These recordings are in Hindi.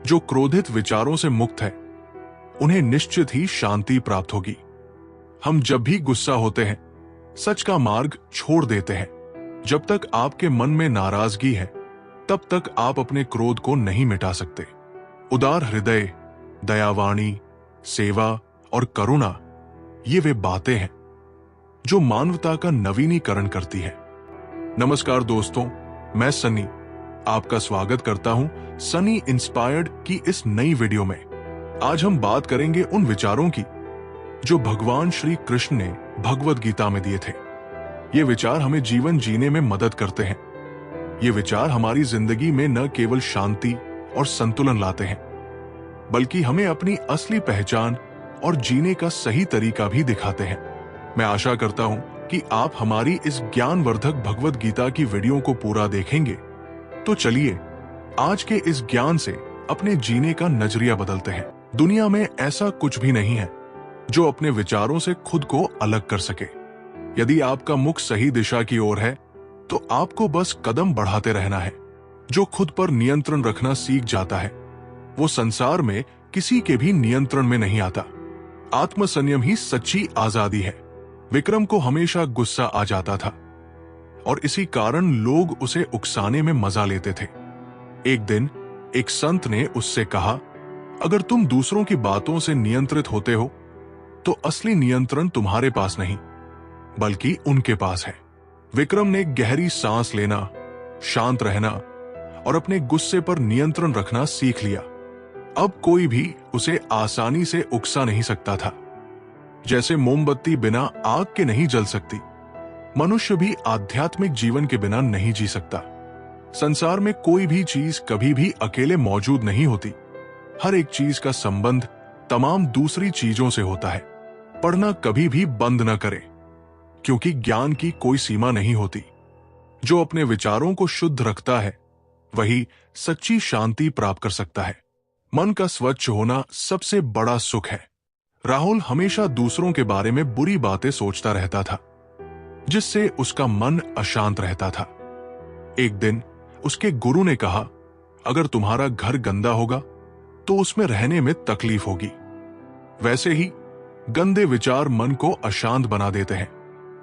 जो क्रोधित विचारों से मुक्त है उन्हें निश्चित ही शांति प्राप्त होगी। हम जब भी गुस्सा होते हैं सच का मार्ग छोड़ देते हैं। जब तक आपके मन में नाराजगी है तब तक आप अपने क्रोध को नहीं मिटा सकते। उदार हृदय, दयावाणी, सेवा और करुणा ये वे बातें हैं जो मानवता का नवीनीकरण करती है। नमस्कार दोस्तों, मैं सनी आपका स्वागत करता हूं सनी इंस्पायर्ड की इस नई वीडियो में। आज हम बात करेंगे उन विचारों की जो भगवान श्री कृष्ण ने भगवद गीता में दिए थे। ये विचार हमें जीवन जीने में मदद करते हैं। ये विचार हमारी जिंदगी में न केवल शांति और संतुलन लाते हैं बल्कि हमें अपनी असली पहचान और जीने का सही तरीका भी दिखाते हैं। मैं आशा करता हूं कि आप हमारी इस ज्ञानवर्धक भगवद गीता की वीडियो को पूरा देखेंगे। तो चलिए आज के इस ज्ञान से अपने जीने का नजरिया बदलते हैं। दुनिया में ऐसा कुछ भी नहीं है जो अपने विचारों से खुद को अलग कर सके। यदि आपका मुख सही दिशा की ओर है तो आपको बस कदम बढ़ाते रहना है। जो खुद पर नियंत्रण रखना सीख जाता है वो संसार में किसी के भी नियंत्रण में नहीं आता। आत्मसंयम ही सच्ची आजादी है। विक्रम को हमेशा गुस्सा आ जाता था और इसी कारण लोग उसे उकसाने में मजा लेते थे। एक दिन एक संत ने उससे कहा, अगर तुम दूसरों की बातों से नियंत्रित होते हो तो असली नियंत्रण तुम्हारे पास नहीं बल्कि उनके पास है। विक्रम ने गहरी सांस लेना, शांत रहना और अपने गुस्से पर नियंत्रण रखना सीख लिया। अब कोई भी उसे आसानी से उकसा नहीं सकता था। जैसे मोमबत्ती बिना आग के नहीं जल सकती, मनुष्य भी आध्यात्मिक जीवन के बिना नहीं जी सकता। संसार में कोई भी चीज कभी भी अकेले मौजूद नहीं होती। हर एक चीज का संबंध तमाम दूसरी चीजों से होता है। पढ़ना कभी भी बंद न करें क्योंकि ज्ञान की कोई सीमा नहीं होती। जो अपने विचारों को शुद्ध रखता है वही सच्ची शांति प्राप्त कर सकता है। मन का स्वच्छ होना सबसे बड़ा सुख है। राहुल हमेशा दूसरों के बारे में बुरी बातें सोचता रहता था जिससे उसका मन अशांत रहता था। एक दिन उसके गुरु ने कहा, अगर तुम्हारा घर गंदा होगा तो उसमें रहने में तकलीफ होगी। वैसे ही गंदे विचार मन को अशांत बना देते हैं।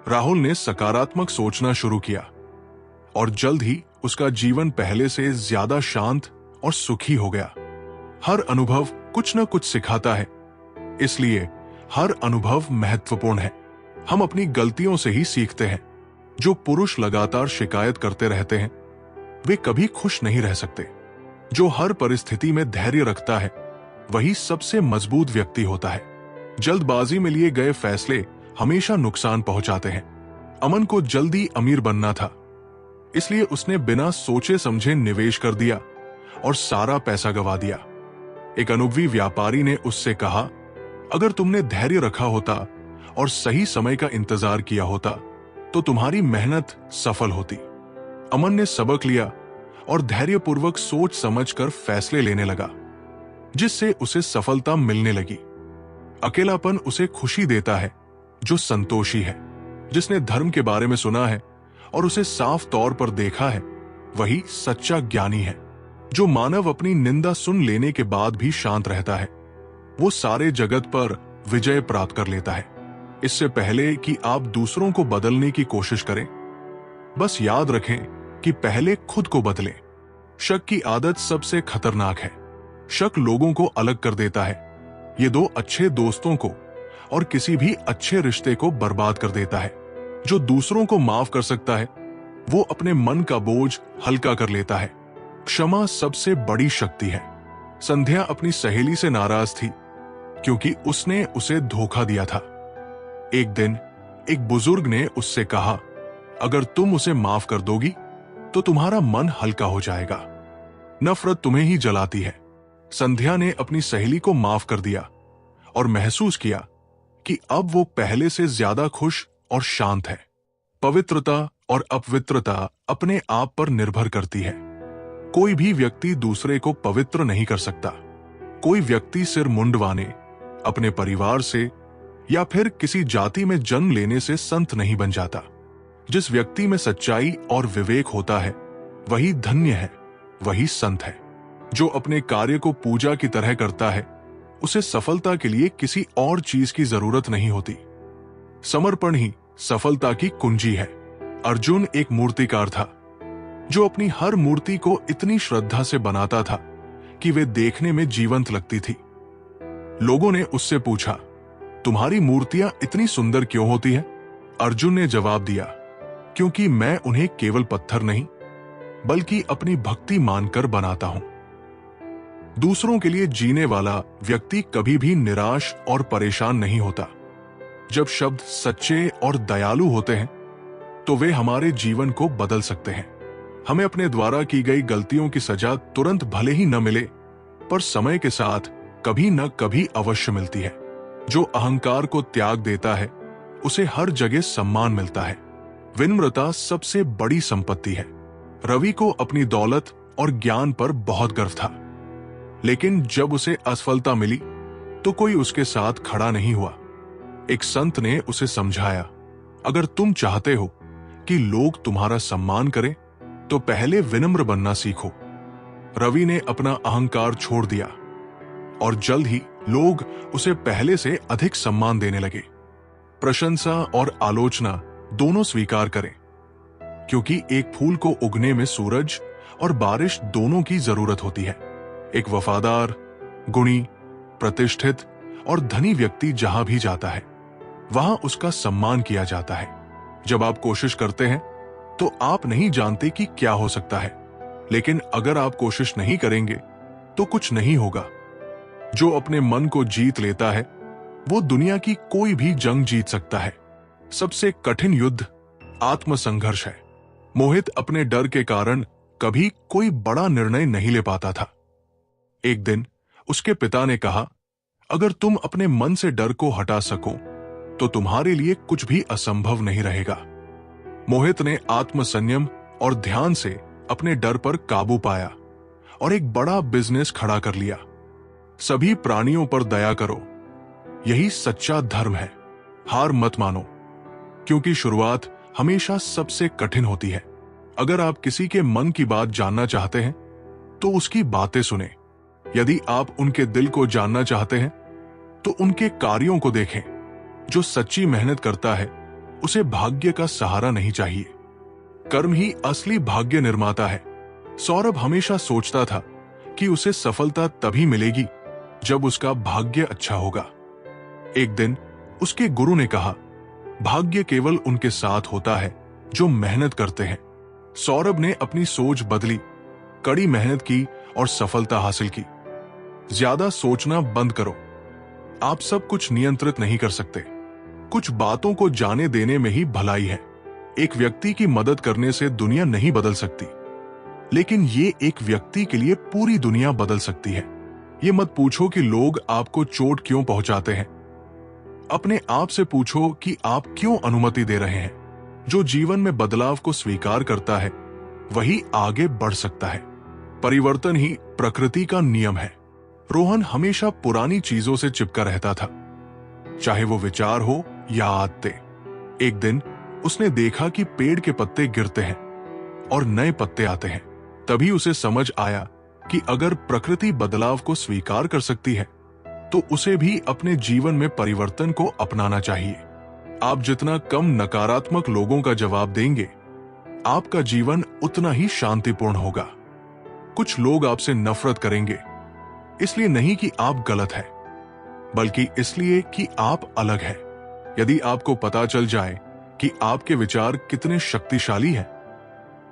राहुल ने सकारात्मक सोचना शुरू किया और जल्द ही उसका जीवन पहले से ज्यादा शांत और सुखी हो गया। हर अनुभव कुछ न कुछ सिखाता है, इसलिए हर अनुभव महत्वपूर्ण है। हम अपनी गलतियों से ही सीखते हैं। जो पुरुष लगातार शिकायत करते रहते हैं वे कभी खुश नहीं रह सकते। जो हर परिस्थिति में धैर्य रखता है वही सबसे मजबूत व्यक्ति होता है। जल्दबाजी में लिए गए फैसले हमेशा नुकसान पहुंचाते हैं। अमन को जल्दी अमीर बनना था, इसलिए उसने बिना सोचे समझे निवेश कर दिया और सारा पैसा गंवा दिया। एक अनुभवी व्यापारी ने उससे कहा, अगर तुमने धैर्य रखा होता और सही समय का इंतजार किया होता तो तुम्हारी मेहनत सफल होती। अमन ने सबक लिया और धैर्यपूर्वक सोच समझकर फैसले लेने लगा, जिससे उसे सफलता मिलने लगी। अकेलापन उसे खुशी देता है जो संतोषी है। जिसने धर्म के बारे में सुना है और उसे साफ तौर पर देखा है वही सच्चा ज्ञानी है। जो मानव अपनी निंदा सुन लेने के बाद भी शांत रहता है वो सारे जगत पर विजय प्राप्त कर लेता है। इससे पहले कि आप दूसरों को बदलने की कोशिश करें, बस याद रखें कि पहले खुद को बदलें। शक की आदत सबसे खतरनाक है। शक लोगों को अलग कर देता है। ये दो अच्छे दोस्तों को और किसी भी अच्छे रिश्ते को बर्बाद कर देता है। जो दूसरों को माफ कर सकता है वो अपने मन का बोझ हल्का कर लेता है। क्षमा सबसे बड़ी शक्ति है। संध्या अपनी सहेली से नाराज थी क्योंकि उसने उसे धोखा दिया था। एक दिन एक बुजुर्ग ने उससे कहा, अगर तुम उसे माफ कर दोगी तो तुम्हारा मन हल्का हो जाएगा। नफरत तुम्हें ही जलाती है। संध्या ने अपनी सहेली को माफ कर दिया और महसूस किया कि अब वो पहले से ज्यादा खुश और शांत है। पवित्रता और अपवित्रता अपने आप पर निर्भर करती है। कोई भी व्यक्ति दूसरे को पवित्र नहीं कर सकता। कोई व्यक्ति सिर मुंडवाने, अपने परिवार से या फिर किसी जाति में जन्म लेने से संत नहीं बन जाता। जिस व्यक्ति में सच्चाई और विवेक होता है वही धन्य है, वही संत है। जो अपने कार्य को पूजा की तरह करता है, उसे सफलता के लिए किसी और चीज की जरूरत नहीं होती। समर्पण ही सफलता की कुंजी है। अर्जुन एक मूर्तिकार था, जो अपनी हर मूर्ति को इतनी श्रद्धा से बनाता था कि वे देखने में जीवंत लगती थी। लोगों ने उससे पूछा, तुम्हारी मूर्तियां इतनी सुंदर क्यों होती हैं? अर्जुन ने जवाब दिया, क्योंकि मैं उन्हें केवल पत्थर नहीं, बल्कि अपनी भक्ति मानकर बनाता हूं। दूसरों के लिए जीने वाला व्यक्ति कभी भी निराश और परेशान नहीं होता। जब शब्द सच्चे और दयालु होते हैं, तो वे हमारे जीवन को बदल सकते हैं। हमें अपने द्वारा की गई गलतियों की सजा तुरंत भले ही न मिले, पर समय के साथ कभी न कभी अवश्य मिलती है। जो अहंकार को त्याग देता है, उसे हर जगह सम्मान मिलता है। विनम्रता सबसे बड़ी संपत्ति है। रवि को अपनी दौलत और ज्ञान पर बहुत गर्व था, लेकिन जब उसे असफलता मिली तो कोई उसके साथ खड़ा नहीं हुआ। एक संत ने उसे समझाया, अगर तुम चाहते हो कि लोग तुम्हारा सम्मान करें, तो पहले विनम्र बनना सीखो। रवि ने अपना अहंकार छोड़ दिया और जल्द ही लोग उसे पहले से अधिक सम्मान देने लगे। प्रशंसा और आलोचना दोनों स्वीकार करें, क्योंकि एक फूल को उगने में सूरज और बारिश दोनों की जरूरत होती है। एक वफादार, गुणी, प्रतिष्ठित और धनी व्यक्ति जहां भी जाता है, वहां उसका सम्मान किया जाता है। जब आप कोशिश करते हैं, तो आप नहीं जानते कि क्या हो सकता है, लेकिन अगर आप कोशिश नहीं करेंगे तो कुछ नहीं होगा। जो अपने मन को जीत लेता है, वो दुनिया की कोई भी जंग जीत सकता है। सबसे कठिन युद्ध आत्मसंघर्ष है। मोहित अपने डर के कारण कभी कोई बड़ा निर्णय नहीं ले पाता था। एक दिन उसके पिता ने कहा, अगर तुम अपने मन से डर को हटा सको, तो तुम्हारे लिए कुछ भी असंभव नहीं रहेगा। मोहित ने आत्मसंयम और ध्यान से अपने डर पर काबू पाया और एक बड़ा बिजनेस खड़ा कर लिया। सभी प्राणियों पर दया करो, यही सच्चा धर्म है। हार मत मानो, क्योंकि शुरुआत हमेशा सबसे कठिन होती है। अगर आप किसी के मन की बात जानना चाहते हैं, तो उसकी बातें सुने। यदि आप उनके दिल को जानना चाहते हैं, तो उनके कार्यों को देखें। जो सच्ची मेहनत करता है, उसे भाग्य का सहारा नहीं चाहिए। कर्म ही असली भाग्य निर्माता है। सौरभ हमेशा सोचता था कि उसे सफलता तभी मिलेगी जब उसका भाग्य अच्छा होगा। एक दिन उसके गुरु ने कहा, भाग्य केवल उनके साथ होता है जो मेहनत करते हैं। सौरभ ने अपनी सोच बदली, कड़ी मेहनत की और सफलता हासिल की। ज्यादा सोचना बंद करो। आप सब कुछ नियंत्रित नहीं कर सकते। कुछ बातों को जाने देने में ही भलाई है। एक व्यक्ति की मदद करने से दुनिया नहीं बदल सकती, लेकिन ये एक व्यक्ति के लिए पूरी दुनिया बदल सकती है। ये मत पूछो कि लोग आपको चोट क्यों पहुंचाते हैं। अपने आप से पूछो कि आप क्यों अनुमति दे रहे हैं। जो जीवन में बदलाव को स्वीकार करता है, वही आगे बढ़ सकता है। परिवर्तन ही प्रकृति का नियम है। रोहन हमेशा पुरानी चीजों से चिपका रहता था, चाहे वो विचार हो या आदतें। एक दिन उसने देखा कि पेड़ के पत्ते गिरते हैं और नए पत्ते आते हैं। तभी उसे समझ आया कि अगर प्रकृति बदलाव को स्वीकार कर सकती है, तो उसे भी अपने जीवन में परिवर्तन को अपनाना चाहिए। आप जितना कम नकारात्मक लोगों का जवाब देंगे, आपका जीवन उतना ही शांतिपूर्ण होगा। कुछ लोग आपसे नफरत करेंगे, इसलिए नहीं कि आप गलत हैं, बल्कि इसलिए कि आप अलग हैं। यदि आपको पता चल जाए कि आपके विचार कितने शक्तिशाली हैं,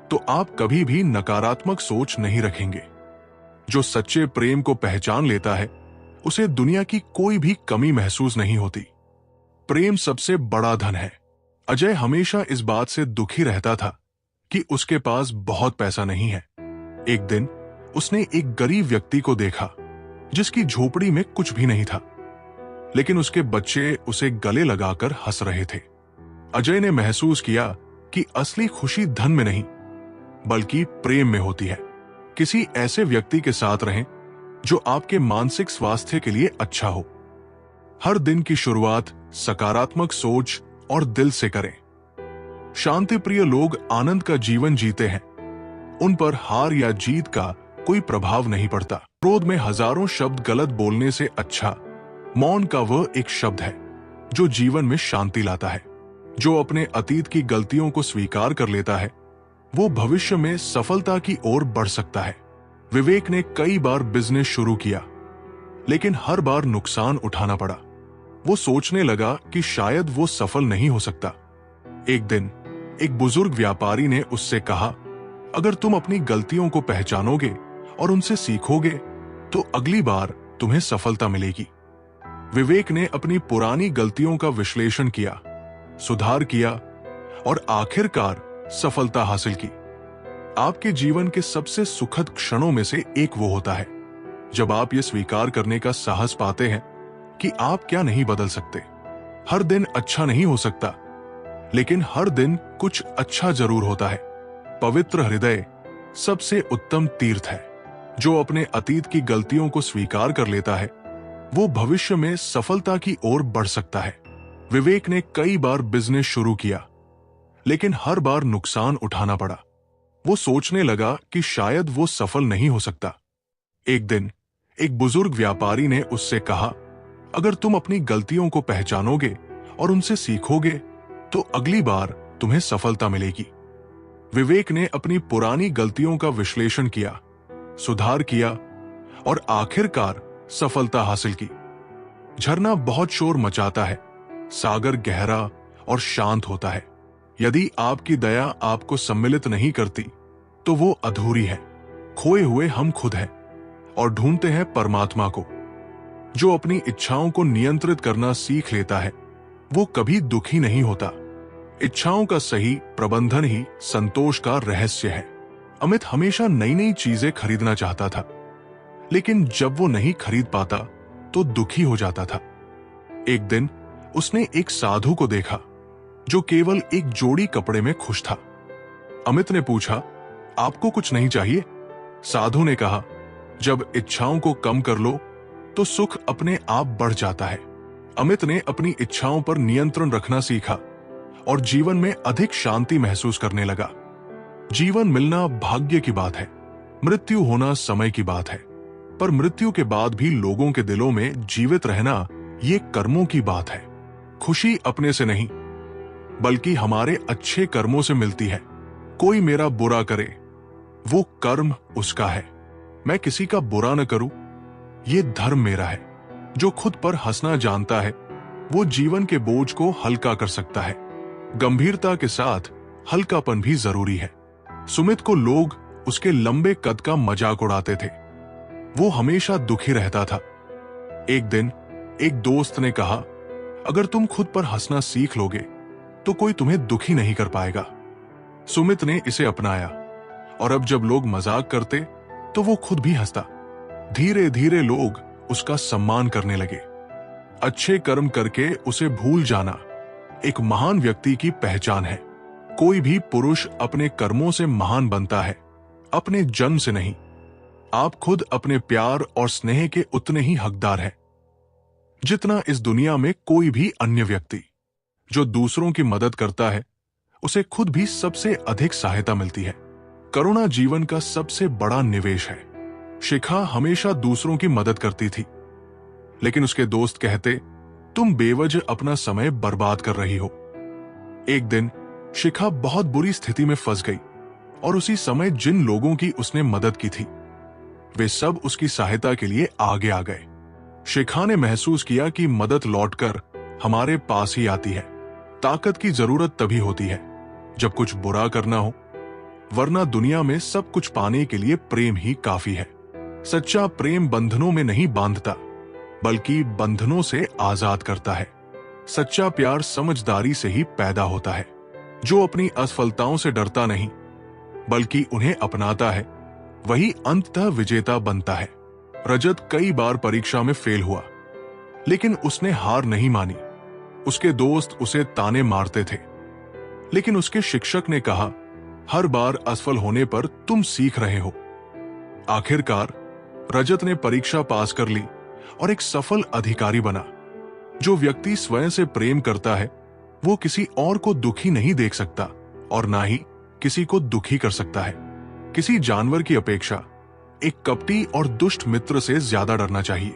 तो आप कभी भी नकारात्मक सोच नहीं रखेंगे। जो सच्चे प्रेम को पहचान लेता है, उसे दुनिया की कोई भी कमी महसूस नहीं होती। प्रेम सबसे बड़ा धन है। अजय हमेशा इस बात से दुखी रहता था कि उसके पास बहुत पैसा नहीं है। एक दिन उसने एक गरीब व्यक्ति को देखा, जिसकी झोपड़ी में कुछ भी नहीं था, लेकिन उसके बच्चे उसे गले लगाकर हंस रहे थे। अजय ने महसूस किया कि असली खुशी धन में नहीं, बल्कि प्रेम में होती है। किसी ऐसे व्यक्ति के साथ रहें जो आपके मानसिक स्वास्थ्य के लिए अच्छा हो। हर दिन की शुरुआत सकारात्मक सोच और दिल से करें। शांति प्रिय लोग आनंद का जीवन जीते हैं उन पर हार या जीत का कोई प्रभाव नहीं पड़ता। क्रोध में हजारों शब्द गलत बोलने से अच्छा मौन का वह एक शब्द है जो जीवन में शांति लाता है। जो अपने अतीत की गलतियों को स्वीकार कर लेता है वो भविष्य में सफलता की ओर बढ़ सकता है। विवेक ने कई बार बिजनेस शुरू किया लेकिन हर बार नुकसान उठाना पड़ा। वो सोचने लगा कि शायद वो सफल नहीं हो सकता। एक दिन एक बुजुर्ग व्यापारी ने उससे कहा, अगर तुम अपनी गलतियों को पहचानोगे और उनसे सीखोगे तो अगली बार तुम्हें सफलता मिलेगी। विवेक ने अपनी पुरानी गलतियों का विश्लेषण किया, सुधार किया और आखिरकार सफलता हासिल की। आपके जीवन के सबसे सुखद क्षणों में से एक वो होता है जब आप ये स्वीकार करने का साहस पाते हैं कि आप क्या नहीं बदल सकते। हर दिन अच्छा नहीं हो सकता लेकिन हर दिन कुछ अच्छा जरूर होता है। पवित्र हृदय सबसे उत्तम तीर्थ है। जो अपने अतीत की गलतियों को स्वीकार कर लेता है वो भविष्य में सफलता की ओर बढ़ सकता है। विवेक ने कई बार बिजनेस शुरू किया लेकिन हर बार नुकसान उठाना पड़ा। वो सोचने लगा कि शायद वो सफल नहीं हो सकता। एक दिन एक बुजुर्ग व्यापारी ने उससे कहा, अगर तुम अपनी गलतियों को पहचानोगे और उनसे सीखोगे तो अगली बार तुम्हें सफलता मिलेगी। विवेक ने अपनी पुरानी गलतियों का विश्लेषण किया, सुधार किया और आखिरकार सफलता हासिल की। झरना बहुत शोर मचाता है, सागर गहरा और शांत होता है। यदि आपकी दया आपको सम्मिलित नहीं करती तो वो अधूरी है। खोए हुए हम खुद हैं और ढूंढते हैं परमात्मा को। जो अपनी इच्छाओं को नियंत्रित करना सीख लेता है वो कभी दुखी नहीं होता। इच्छाओं का सही प्रबंधन ही संतोष का रहस्य है। अमित हमेशा नई नई चीजें खरीदना चाहता था लेकिन जब वो नहीं खरीद पाता तो दुखी हो जाता था। एक दिन उसने एक साधु को देखा जो केवल एक जोड़ी कपड़े में खुश था। अमित ने पूछा, आपको कुछ नहीं चाहिए? साधु ने कहा, जब इच्छाओं को कम कर लो तो सुख अपने आप बढ़ जाता है। अमित ने अपनी इच्छाओं पर नियंत्रण रखना सीखा और जीवन में अधिक शांति महसूस करने लगा। जीवन मिलना भाग्य की बात है, मृत्यु होना समय की बात है, पर मृत्यु के बाद भी लोगों के दिलों में जीवित रहना ये कर्मों की बात है। खुशी अपने से नहीं बल्कि हमारे अच्छे कर्मों से मिलती है। कोई मेरा बुरा करे वो कर्म उसका है, मैं किसी का बुरा न करूं ये धर्म मेरा है। जो खुद पर हंसना जानता है वो जीवन के बोझ को हल्का कर सकता है। गंभीरता के साथ हल्कापन भी जरूरी है। सुमित को लोग उसके लंबे कद का मजाक उड़ाते थे। वो हमेशा दुखी रहता था। एक दिन एक दोस्त ने कहा, अगर तुम खुद पर हंसना सीख लोगे तो कोई तुम्हें दुखी नहीं कर पाएगा। सुमित ने इसे अपनाया और अब जब लोग मजाक करते तो वो खुद भी हंसता। धीरे धीरे लोग उसका सम्मान करने लगे। अच्छे कर्म करके उसे भूल जाना एक महान व्यक्ति की पहचान है। कोई भी पुरुष अपने कर्मों से महान बनता है, अपने जन्म से नहीं। आप खुद अपने प्यार और स्नेह के उतने ही हकदार हैं जितना इस दुनिया में कोई भी अन्य व्यक्ति। जो दूसरों की मदद करता है उसे खुद भी सबसे अधिक सहायता मिलती है। करुणा जीवन का सबसे बड़ा निवेश है। शिखा हमेशा दूसरों की मदद करती थी लेकिन उसके दोस्त कहते, तुम बेवजह अपना समय बर्बाद कर रही हो। एक दिन शिखा बहुत बुरी स्थिति में फंस गई और उसी समय जिन लोगों की उसने मदद की थी वे सब उसकी सहायता के लिए आगे आ गए। शिखा ने महसूस किया कि मदद लौटकर हमारे पास ही आती है। ताकत की जरूरत तभी होती है जब कुछ बुरा करना हो, वरना दुनिया में सब कुछ पाने के लिए प्रेम ही काफी है। सच्चा प्रेम बंधनों में नहीं बांधता बल्कि बंधनों से आजाद करता है। सच्चा प्यार समझदारी से ही पैदा होता है। जो अपनी असफलताओं से डरता नहीं बल्कि उन्हें अपनाता है वही अंततः विजेता बनता है। रजत कई बार परीक्षा में फेल हुआ लेकिन उसने हार नहीं मानी। उसके दोस्त उसे ताने मारते थे लेकिन उसके शिक्षक ने कहा, हर बार असफल होने पर तुम सीख रहे हो। आखिरकार रजत ने परीक्षा पास कर ली और एक सफल अधिकारी बना। जो व्यक्ति स्वयं से प्रेम करता है वो किसी और को दुखी नहीं देख सकता और ना ही किसी को दुखी कर सकता है। किसी जानवर की अपेक्षा एक कपटी और दुष्ट मित्र से ज्यादा डरना चाहिए।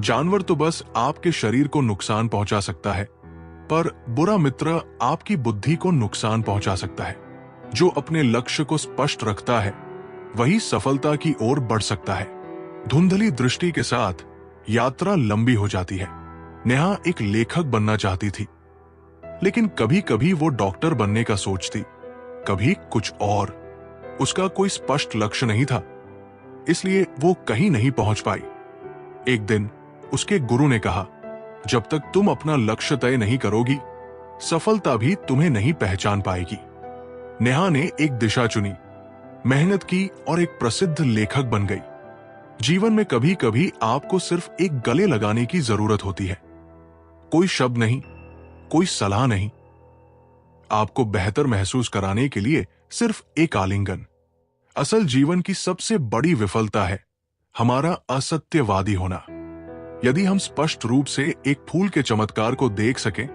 जानवर तो बस आपके शरीर को नुकसान पहुंचा सकता है, पर बुरा मित्र आपकी बुद्धि को नुकसान पहुंचा सकता है। जो अपने लक्ष्य को स्पष्ट रखता है वही सफलता की ओर बढ़ सकता है। धुंधली दृष्टि के साथ यात्रा लंबी हो जाती है। नेहा एक लेखक बनना चाहती थी, लेकिन कभी कभी वो डॉक्टर बनने का सोचती, कभी कुछ और। उसका कोई स्पष्ट लक्ष्य नहीं था, इसलिए वो कहीं नहीं पहुंच पाई। एक दिन उसके गुरु ने कहा, जब तक तुम अपना लक्ष्य तय नहीं करोगी, सफलता भी तुम्हें नहीं पहचान पाएगी। नेहा ने एक दिशा चुनी, मेहनत की और एक प्रसिद्ध लेखक बन गई। जीवन में कभी कभी आपको सिर्फ एक गले लगाने की जरूरत होती है। कोई शब्द नहीं, कोई सलाह नहीं, आपको बेहतर महसूस कराने के लिए सिर्फ एक आलिंगन। असल जीवन की सबसे बड़ी विफलता है हमारा असत्यवादी होना। यदि हम स्पष्ट रूप से एक फूल के चमत्कार को देख सकें,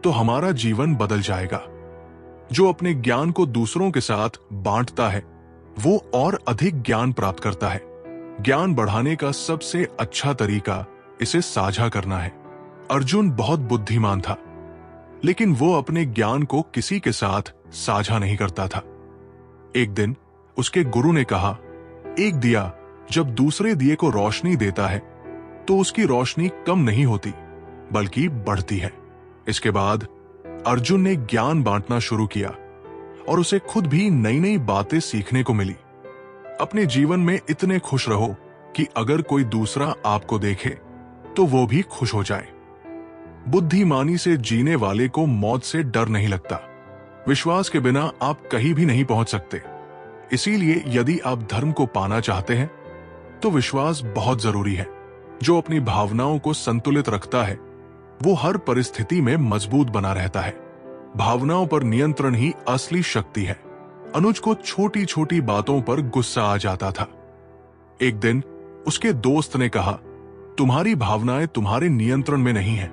तो हमारा जीवन बदल जाएगा। जो अपने ज्ञान को दूसरों के साथ बांटता है, वो और अधिक ज्ञान प्राप्त करता है। ज्ञान बढ़ाने का सबसे अच्छा तरीका इसे साझा करना है। अर्जुन बहुत बुद्धिमान था, लेकिन वो अपने ज्ञान को किसी के साथ साझा नहीं करता था। एक दिन उसके गुरु ने कहा, एक दिया जब दूसरे दिए को रोशनी देता है तो उसकी रोशनी कम नहीं होती, बल्कि बढ़ती है। इसके बाद अर्जुन ने ज्ञान बांटना शुरू किया और उसे खुद भी नई नई बातें सीखने को मिली। अपने जीवन में इतने खुश रहो कि अगर कोई दूसरा आपको देखे तो वो भी खुश हो जाए। बुद्धिमानी से जीने वाले को मौत से डर नहीं लगता। विश्वास के बिना आप कहीं भी नहीं पहुंच सकते। इसीलिए यदि आप धर्म को पाना चाहते हैं तो विश्वास बहुत जरूरी है। जो अपनी भावनाओं को संतुलित रखता है वो हर परिस्थिति में मजबूत बना रहता है। भावनाओं पर नियंत्रण ही असली शक्ति है। अनुज को छोटी छोटी बातों पर गुस्सा आ जाता था। एक दिन उसके दोस्त ने कहा, तुम्हारी भावनाएं तुम्हारे नियंत्रण में नहीं है,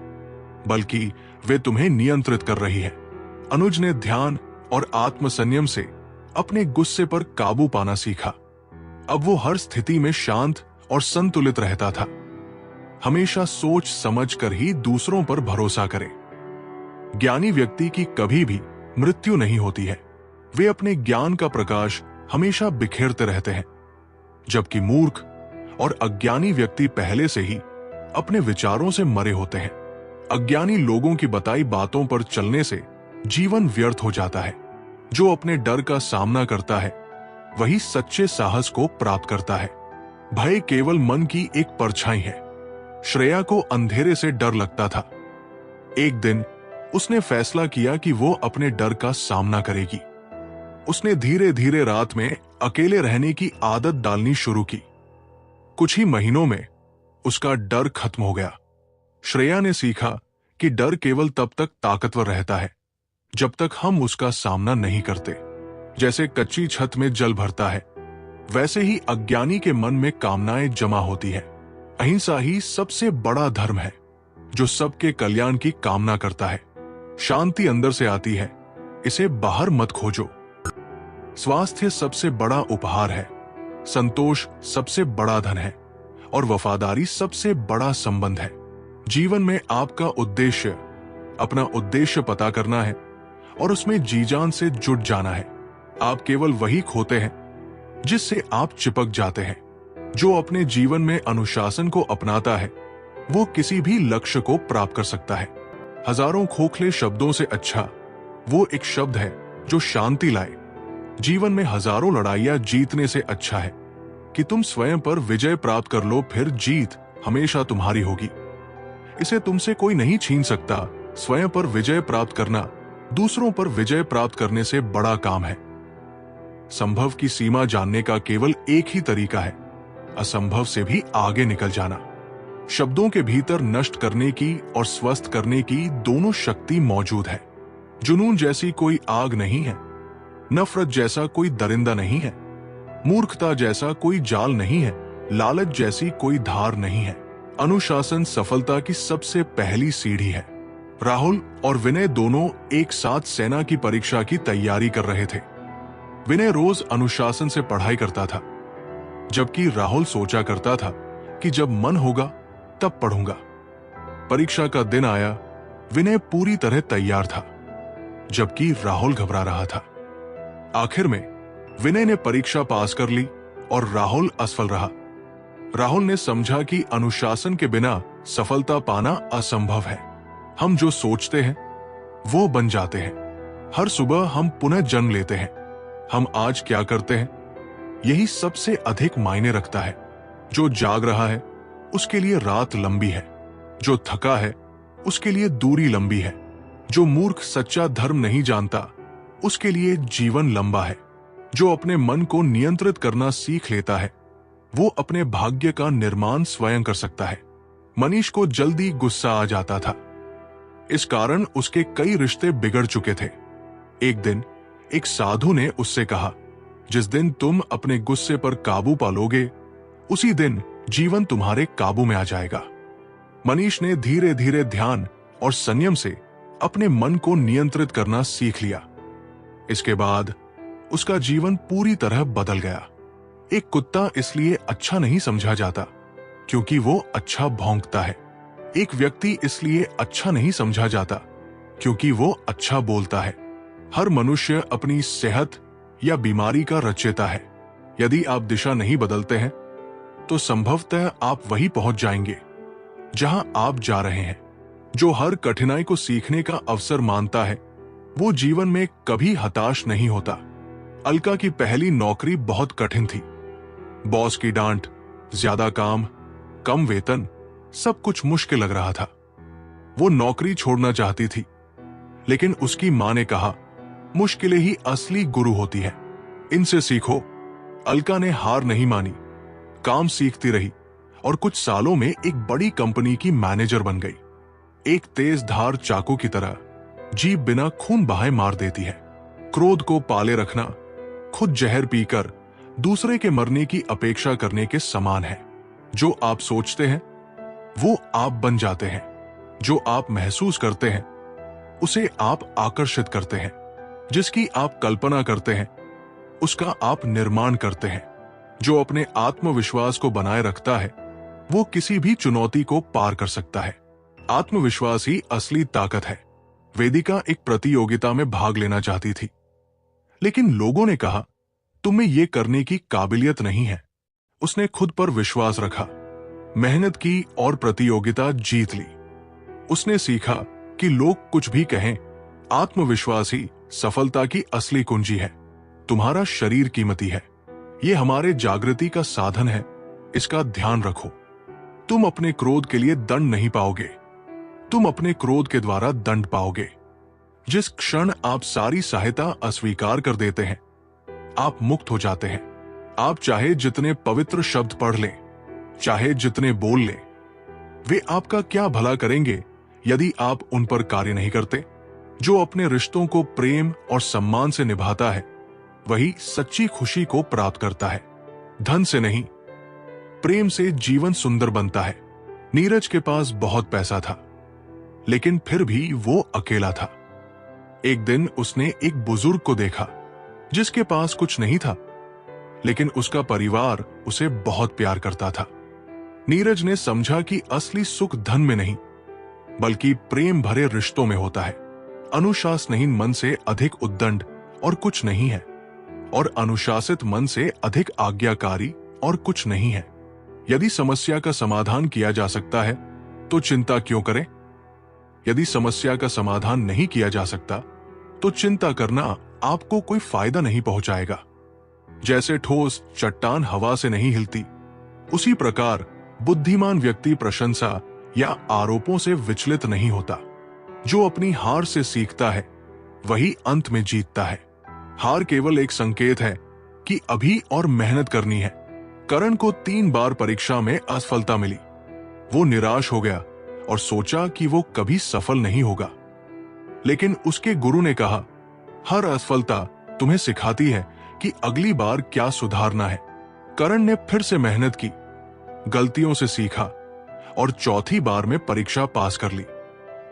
बल्कि वे तुम्हें नियंत्रित कर रही है। अनुज ने ध्यान और आत्मसंयम से अपने गुस्से पर काबू पाना सीखा। अब वो हर स्थिति में शांत और संतुलित रहता था। हमेशा सोच समझ कर ही दूसरों पर भरोसा करें। ज्ञानी व्यक्ति की कभी भी मृत्यु नहीं होती है। वे अपने ज्ञान का प्रकाश हमेशा बिखेरते रहते हैं, जबकि मूर्ख और अज्ञानी व्यक्ति पहले से ही अपने विचारों से मरे होते हैं। अज्ञानी लोगों की बताई बातों पर चलने से जीवन व्यर्थ हो जाता है। जो अपने डर का सामना करता है वही सच्चे साहस को प्राप्त करता है। भय केवल मन की एक परछाई है। श्रेया को अंधेरे से डर लगता था। एक दिन उसने फैसला किया कि वो अपने डर का सामना करेगी। उसने धीरे धीरे रात में अकेले रहने की आदत डालनी शुरू की। कुछ ही महीनों में उसका डर खत्म हो गया। श्रेया ने सीखा कि डर केवल तब तक ताकतवर रहता है जब तक हम उसका सामना नहीं करते। जैसे कच्ची छत में जल भरता है, वैसे ही अज्ञानी के मन में कामनाएं जमा होती है। अहिंसा ही सबसे बड़ा धर्म है, जो सबके कल्याण की कामना करता है। शांति अंदर से आती है, इसे बाहर मत खोजो। स्वास्थ्य सबसे बड़ा उपहार है, संतोष सबसे बड़ा धन है और वफादारी सबसे बड़ा संबंध है। जीवन में आपका उद्देश्य अपना उद्देश्य पता करना है और उसमें जी जान से जुट जाना है। आप केवल वही खोते हैं जिससे आप चिपक जाते हैं। जो अपने जीवन में अनुशासन को अपनाता है वो किसी भी लक्ष्य को प्राप्त कर सकता है। हजारों खोखले शब्दों से अच्छा वो एक शब्द है जो शांति लाए। जीवन में हजारों लड़ाइयां जीतने से अच्छा है कि तुम स्वयं पर विजय प्राप्त कर लो, फिर जीत हमेशा तुम्हारी होगी। इसे तुमसे कोई नहीं छीन सकता। स्वयं पर विजय प्राप्त करना दूसरों पर विजय प्राप्त करने से बड़ा काम है। संभव की सीमा जानने का केवल एक ही तरीका है, असंभव से भी आगे निकल जाना। शब्दों के भीतर नष्ट करने की और स्वस्थ करने की दोनों शक्ति मौजूद है। जुनून जैसी कोई आग नहीं है, नफरत जैसा कोई दरिंदा नहीं है, मूर्खता जैसा कोई जाल नहीं है, लालच जैसी कोई धार नहीं है। अनुशासन सफलता की सबसे पहली सीढ़ी है। राहुल और विनय दोनों एक साथ सेना की परीक्षा की तैयारी कर रहे थे। विनय रोज अनुशासन से पढ़ाई करता था, जबकि राहुल सोचा करता था कि जब मन होगा तब पढ़ूंगा। परीक्षा का दिन आया। विनय पूरी तरह तैयार था, जबकि राहुल घबरा रहा था। आखिर में विनय ने परीक्षा पास कर ली और राहुल असफल रहा। राहुल ने समझा कि अनुशासन के बिना सफलता पाना असंभव है। हम जो सोचते हैं वो बन जाते हैं। हर सुबह हम पुनः जन्म लेते हैं। हम आज क्या करते हैं यही सबसे अधिक मायने रखता है। जो जाग रहा है उसके लिए रात लंबी है, जो थका है उसके लिए दूरी लंबी है, जो मूर्ख सच्चा धर्म नहीं जानता उसके लिए जीवन लंबा है। जो अपने मन को नियंत्रित करना सीख लेता है वो अपने भाग्य का निर्माण स्वयं कर सकता है। मनीष को जल्दी गुस्सा आ जाता था। इस कारण उसके कई रिश्ते बिगड़ चुके थे। एक दिन एक साधु ने उससे कहा, जिस दिन तुम अपने गुस्से पर काबू पालोगे उसी दिन जीवन तुम्हारे काबू में आ जाएगा। मनीष ने धीरे धीरे ध्यान और संयम से अपने मन को नियंत्रित करना सीख लिया। इसके बाद उसका जीवन पूरी तरह बदल गया। एक कुत्ता इसलिए अच्छा नहीं समझा जाता क्योंकि वो अच्छा भौंकता है। एक व्यक्ति इसलिए अच्छा नहीं समझा जाता क्योंकि वो अच्छा बोलता है। हर मनुष्य अपनी सेहत या बीमारी का रचयिता है। यदि आप दिशा नहीं बदलते हैं तो संभवतः आप वहीं पहुंच जाएंगे जहां आप जा रहे हैं। जो हर कठिनाई को सीखने का अवसर मानता है वो जीवन में कभी हताश नहीं होता। अलका की पहली नौकरी बहुत कठिन थी। बॉस की डांट, ज्यादा काम, कम वेतन, सब कुछ मुश्किल लग रहा था। वो नौकरी छोड़ना चाहती थी, लेकिन उसकी मां ने कहा, मुश्किलें ही असली गुरु होती है, इनसे सीखो। अलका ने हार नहीं मानी, काम सीखती रही और कुछ सालों में एक बड़ी कंपनी की मैनेजर बन गई। एक तेज धार चाकू की तरह जीभ बिना खून बहाए मार देती है। क्रोध को पाले रखना खुद जहर पीकर दूसरे के मरने की अपेक्षा करने के समान है। जो आप सोचते हैं वो आप बन जाते हैं। जो आप महसूस करते हैं उसे आप आकर्षित करते हैं। जिसकी आप कल्पना करते हैं उसका आप निर्माण करते हैं। जो अपने आत्मविश्वास को बनाए रखता है वो किसी भी चुनौती को पार कर सकता है। आत्मविश्वास ही असली ताकत है। वेदिका एक प्रतियोगिता में भाग लेना चाहती थी, लेकिन लोगों ने कहा, तुम्हें यह करने की काबिलियत नहीं है। उसने खुद पर विश्वास रखा, मेहनत की और प्रतियोगिता जीत ली। उसने सीखा कि लोग कुछ भी कहें, आत्मविश्वास ही सफलता की असली कुंजी है। तुम्हारा शरीर कीमती है, यह हमारे जागृति का साधन है, इसका ध्यान रखो। तुम अपने क्रोध के लिए दंड नहीं पाओगे, तुम अपने क्रोध के द्वारा दंड पाओगे। जिस क्षण आप सारी सहायता अस्वीकार कर देते हैं आप मुक्त हो जाते हैं। आप चाहे जितने पवित्र शब्द पढ़ लें, चाहे जितने बोल लें, वे आपका क्या भला करेंगे यदि आप उन पर कार्य नहीं करते। जो अपने रिश्तों को प्रेम और सम्मान से निभाता है वही सच्ची खुशी को प्राप्त करता है। धन से नहीं, प्रेम से जीवन सुंदर बनता है। नीरज के पास बहुत पैसा था, लेकिन फिर भी वो अकेला था। एक दिन उसने एक बुजुर्ग को देखा जिसके पास कुछ नहीं था, लेकिन उसका परिवार उसे बहुत प्यार करता था। नीरज ने समझा कि असली सुख धन में नहीं, बल्कि प्रेम भरे रिश्तों में होता है। अनुशासनहीन मन से अधिक उद्दंड और कुछ नहीं है, और अनुशासित मन से अधिक आज्ञाकारी और कुछ नहीं है। यदि समस्या का समाधान किया जा सकता है तो चिंता क्यों करें? यदि समस्या का समाधान नहीं किया जा सकता तो चिंता करना आपको कोई फायदा नहीं पहुंचाएगा। जैसे ठोस चट्टान हवा से नहीं हिलती, उसी प्रकार बुद्धिमान व्यक्ति प्रशंसा या आरोपों से विचलित नहीं होता। जो अपनी हार से सीखता है वही अंत में जीतता है। हार केवल एक संकेत है कि अभी और मेहनत करनी है। करण को 3 बार परीक्षा में असफलता मिली। वो निराश हो गया और सोचा कि वो कभी सफल नहीं होगा, लेकिन उसके गुरु ने कहा, हर असफलता तुम्हें सिखाती है कि अगली बार क्या सुधारना है। करण ने फिर से मेहनत की, गलतियों से सीखा और चौथी बार में परीक्षा पास कर ली।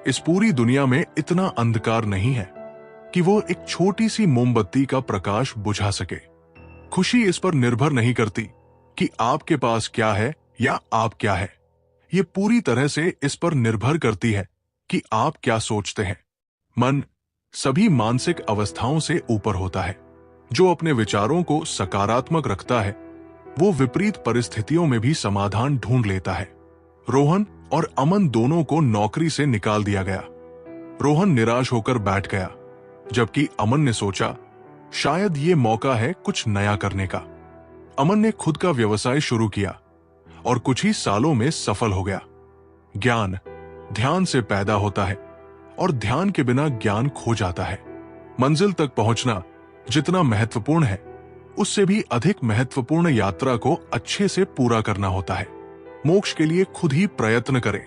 इस पूरी दुनिया में इतना अंधकार नहीं है कि वो एक छोटी सी मोमबत्ती का प्रकाश बुझा सके। खुशी इस पर निर्भर नहीं करती कि आपके पास क्या है या आप क्या है। ये पूरी तरह से इस पर निर्भर करती है कि आप क्या सोचते हैं। मन सभी मानसिक अवस्थाओं से ऊपर होता है। जो अपने विचारों को सकारात्मक रखता है वो विपरीत परिस्थितियों में भी समाधान ढूंढ लेता है। रोहन और अमन दोनों को नौकरी से निकाल दिया गया। रोहन निराश होकर बैठ गया, जबकि अमन ने सोचा शायद ये मौका है कुछ नया करने का। अमन ने खुद का व्यवसाय शुरू किया और कुछ ही सालों में सफल हो गया। ज्ञान ध्यान से पैदा होता है और ध्यान के बिना ज्ञान खो जाता है। मंजिल तक पहुंचना जितना महत्वपूर्ण है उससे भी अधिक महत्वपूर्ण यात्रा को अच्छे से पूरा करना होता है। मोक्ष के लिए खुद ही प्रयत्न करें,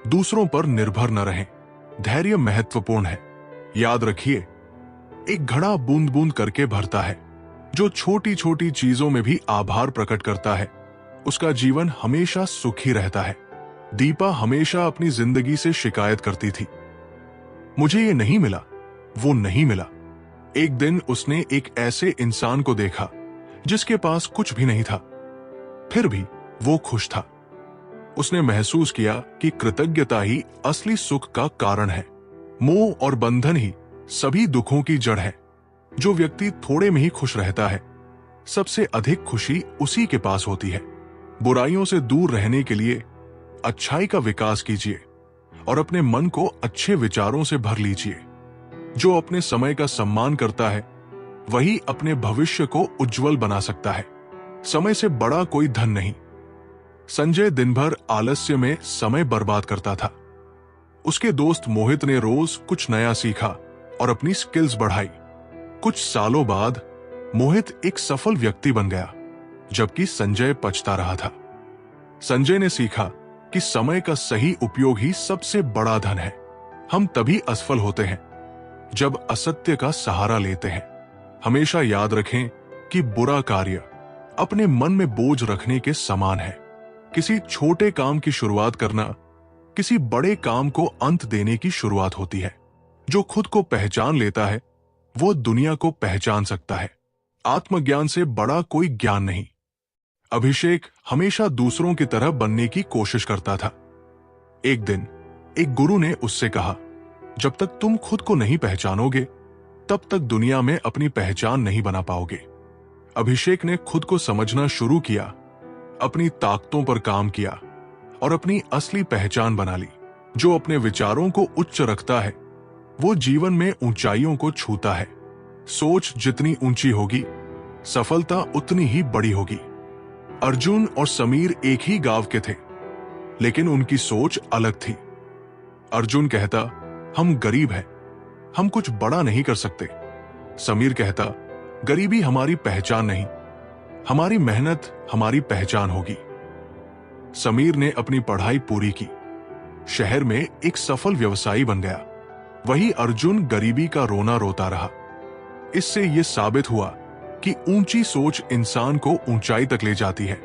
दूसरों पर निर्भर न रहें। धैर्य महत्वपूर्ण है। याद रखिए, एक घड़ा बूंद बूंद करके भरता है। जो छोटी छोटी चीजों में भी आभार प्रकट करता है उसका जीवन हमेशा सुखी रहता है। दीपा हमेशा अपनी जिंदगी से शिकायत करती थी, मुझे ये नहीं मिला, वो नहीं मिला। एक दिन उसने एक ऐसे इंसान को देखा जिसके पास कुछ भी नहीं था, फिर भी वो खुश था। उसने महसूस किया कि कृतज्ञता ही असली सुख का कारण है। मोह और बंधन ही सभी दुखों की जड़ है। जो व्यक्ति थोड़े में ही खुश रहता है सबसे अधिक खुशी उसी के पास होती है। बुराइयों से दूर रहने के लिए अच्छाई का विकास कीजिए और अपने मन को अच्छे विचारों से भर लीजिए। जो अपने समय का सम्मान करता है वही अपने भविष्य को उज्जवल बना सकता है। समय से बड़ा कोई धन नहीं। संजय दिन भर आलस्य में समय बर्बाद करता था। उसके दोस्त मोहित ने रोज कुछ नया सीखा और अपनी स्किल्स बढ़ाई। कुछ सालों बाद मोहित एक सफल व्यक्ति बन गया, जबकि संजय पछता रहा था। संजय ने सीखा कि समय का सही उपयोग ही सबसे बड़ा धन है। हम तभी असफल होते हैं जब असत्य का सहारा लेते हैं। हमेशा याद रखें कि बुरा कार्य अपने मन में बोझ रखने के समान है। किसी छोटे काम की शुरुआत करना किसी बड़े काम को अंत देने की शुरुआत होती है। जो खुद को पहचान लेता है वो दुनिया को पहचान सकता है। आत्मज्ञान से बड़ा कोई ज्ञान नहीं। अभिषेक हमेशा दूसरों की तरह बनने की कोशिश करता था। एक दिन एक गुरु ने उससे कहा, जब तक तुम खुद को नहीं पहचानोगे तब तक दुनिया में अपनी पहचान नहीं बना पाओगे। अभिषेक ने खुद को समझना शुरू किया, अपनी ताकतों पर काम किया और अपनी असली पहचान बना ली। जो अपने विचारों को उच्च रखता है वो जीवन में ऊंचाइयों को छूता है। सोच जितनी ऊंची होगी सफलता उतनी ही बड़ी होगी। अर्जुन और समीर एक ही गांव के थे, लेकिन उनकी सोच अलग थी। अर्जुन कहता, हम गरीब हैं, हम कुछ बड़ा नहीं कर सकते। समीर कहता, गरीबी हमारी पहचान नहीं, हमारी मेहनत हमारी पहचान होगी। समीर ने अपनी पढ़ाई पूरी की, शहर में एक सफल व्यवसायी बन गया। वही अर्जुन गरीबी का रोना रोता रहा। इससे यह साबित हुआ कि ऊंची सोच इंसान को ऊंचाई तक ले जाती है।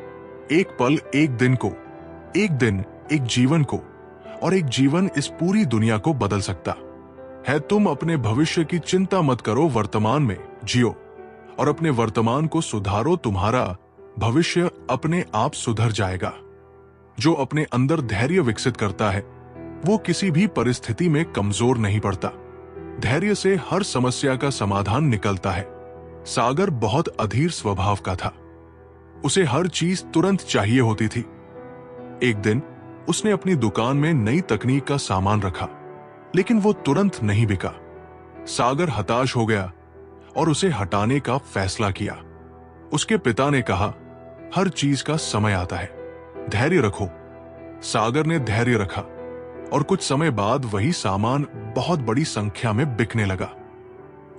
एक पल एक दिन को, एक दिन एक जीवन को, और एक जीवन इस पूरी दुनिया को बदल सकता है। तुम अपने भविष्य की चिंता मत करो, वर्तमान में जियो और अपने वर्तमान को सुधारो। तुम्हारा भविष्य अपने आप सुधर जाएगा। जो अपने अंदर धैर्य विकसित करता है वो किसी भी परिस्थिति में कमजोर नहीं पड़ता। धैर्य से हर समस्या का समाधान निकलता है। सागर बहुत अधीर स्वभाव का था। उसे हर चीज तुरंत चाहिए होती थी। एक दिन उसने अपनी दुकान में नई तकनीक का सामान रखा, लेकिन वो तुरंत नहीं बिका। सागर हताश हो गया और उसे हटाने का फैसला किया। उसके पिता ने कहा, हर चीज का समय आता है, धैर्य रखो। सागर ने धैर्य रखा और कुछ समय बाद वही सामान बहुत बड़ी संख्या में बिकने लगा।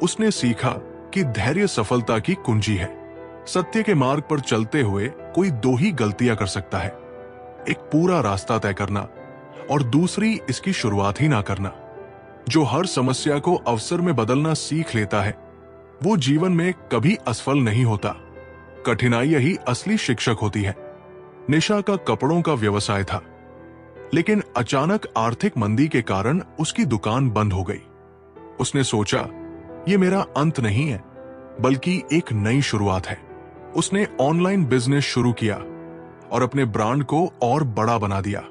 उसने सीखा कि धैर्य सफलता की कुंजी है। सत्य के मार्ग पर चलते हुए कोई दो ही गलतियां कर सकता है, एक पूरा रास्ता तय करना और दूसरी इसकी शुरुआत ही ना करना। जो हर समस्या को अवसर में बदलना सीख लेता है वो जीवन में कभी असफल नहीं होता। कठिनाई ही असली शिक्षक होती है। निशा का कपड़ों का व्यवसाय था, लेकिन अचानक आर्थिक मंदी के कारण उसकी दुकान बंद हो गई। उसने सोचा ये मेरा अंत नहीं है, बल्कि एक नई शुरुआत है। उसने ऑनलाइन बिजनेस शुरू किया और अपने ब्रांड को और बड़ा बना दिया।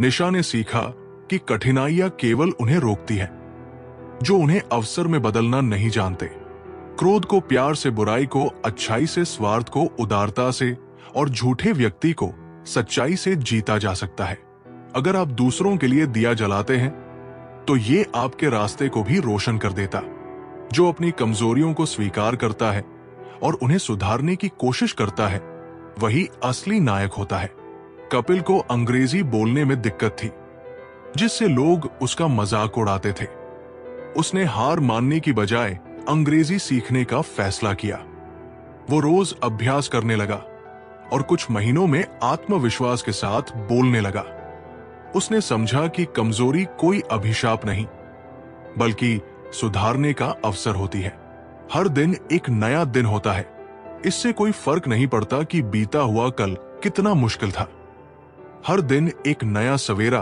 निशा ने सीखा कि कठिनाइयां केवल उन्हें रोकती हैं, जो उन्हें अवसर में बदलना नहीं जानते। क्रोध को प्यार से, बुराई को अच्छाई से, स्वार्थ को उदारता से और झूठे व्यक्ति को सच्चाई से जीता जा सकता है। अगर आप दूसरों के लिए दिया जलाते हैं तो ये आपके रास्ते को भी रोशन कर देता। जो अपनी कमजोरियों को स्वीकार करता है और उन्हें सुधारने की कोशिश करता है, वही असली नायक होता है। कपिल को अंग्रेजी बोलने में दिक्कत थी, जिससे लोग उसका मजाक उड़ाते थे। उसने हार मानने की बजाय अंग्रेजी सीखने का फैसला किया। वो रोज अभ्यास करने लगा और कुछ महीनों में आत्मविश्वास के साथ बोलने लगा। उसने समझा कि कमजोरी कोई अभिशाप नहीं, बल्कि सुधारने का अवसर होती है। हर दिन एक नया दिन होता है। इससे कोई फर्क नहीं पड़ता कि बीता हुआ कल कितना मुश्किल था। हर दिन एक नया सवेरा,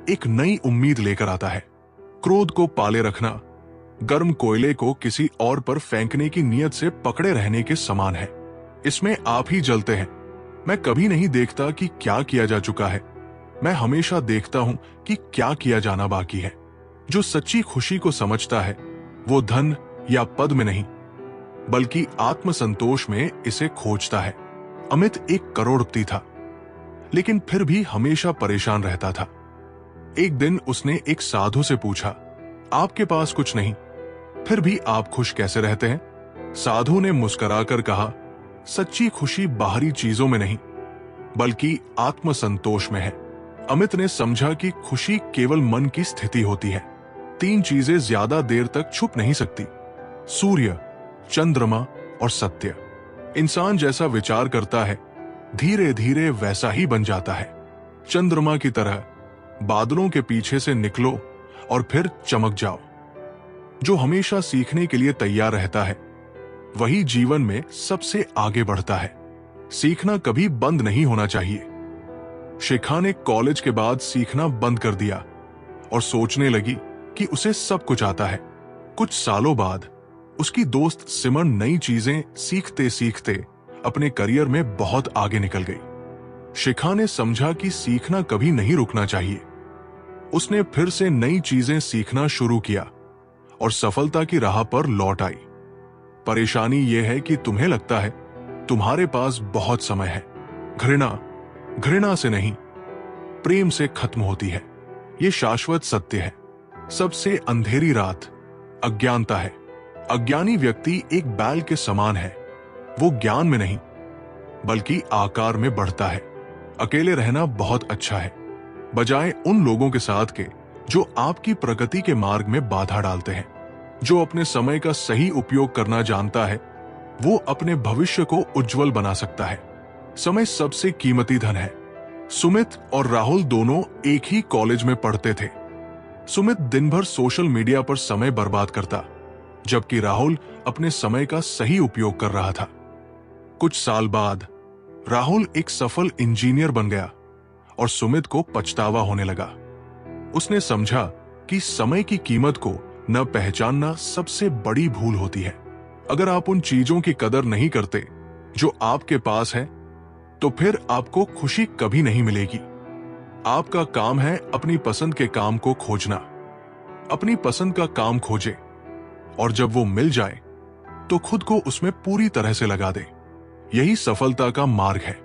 एक नई उम्मीद लेकर आता है। क्रोध को पाले रखना गर्म कोयले को किसी और पर फेंकने की नीयत से पकड़े रहने के समान है। इसमें आप ही जलते हैं। मैं कभी नहीं देखता कि क्या किया जा चुका है, मैं हमेशा देखता हूं कि क्या किया जाना बाकी है। जो सच्ची खुशी को समझता है, वो धन या पद में नहीं, बल्कि आत्मसंतोष में इसे खोजता है। अमित एक करोड़पति था, लेकिन फिर भी हमेशा परेशान रहता था। एक दिन उसने एक साधु से पूछा, आपके पास कुछ नहीं, फिर भी आप खुश कैसे रहते हैं? साधु ने मुस्कुराकर कहा, सच्ची खुशी बाहरी चीजों में नहीं, बल्कि आत्मसंतोष में है। अमित ने समझा कि खुशी केवल मन की स्थिति होती है। 3 चीजें ज्यादा देर तक छुप नहीं सकती: सूर्य, चंद्रमा और सत्य। इंसान जैसा विचार करता है, धीरे धीरे वैसा ही बन जाता है। चंद्रमा की तरह बादलों के पीछे से निकलो और फिर चमक जाओ। जो हमेशा सीखने के लिए तैयार रहता है, वही जीवन में सबसे आगे बढ़ता है। सीखना कभी बंद नहीं होना चाहिए। शिखा ने कॉलेज के बाद सीखना बंद कर दिया और सोचने लगी कि उसे सब कुछ आता है। कुछ सालों बाद उसकी दोस्त सिमरन नई चीजें सीखते सीखते अपने करियर में बहुत आगे निकल गई। शिखा ने समझा कि सीखना कभी नहीं रुकना चाहिए। उसने फिर से नई चीजें सीखना शुरू किया और सफलता की राह पर लौट आई। परेशानी यह है कि तुम्हें लगता है तुम्हारे पास बहुत समय है। घृणा से नहीं, प्रेम से खत्म होती है। यह शाश्वत सत्य है। सबसे अंधेरी रात अज्ञानता है। अज्ञानी व्यक्ति एक बैल के समान है। वो ज्ञान में नहीं, बल्कि आकार में बढ़ता है। अकेले रहना बहुत अच्छा है, बजाय उन लोगों के साथ के जो आपकी प्रगति के मार्ग में बाधा डालते हैं। जो अपने समय का सही उपयोग करना जानता है, वो अपने भविष्य को उज्जवल बना सकता है। समय सबसे कीमती धन है। सुमित और राहुल दोनों एक ही कॉलेज में पढ़ते थे। सुमित दिन भर सोशल मीडिया पर समय बर्बाद करता, जबकि राहुल अपने समय का सही उपयोग कर रहा था। कुछ साल बाद राहुल एक सफल इंजीनियर बन गया और सुमित को पछतावा होने लगा। उसने समझा कि समय की कीमत को न पहचानना सबसे बड़ी भूल होती है। अगर आप उन चीजों की कदर नहीं करते जो आपके पास है, तो फिर आपको खुशी कभी नहीं मिलेगी। आपका काम है अपनी पसंद के काम को खोजना। अपनी पसंद का काम खोजे और जब वो मिल जाए तो खुद को उसमें पूरी तरह से लगा दे। यही सफलता का मार्ग है।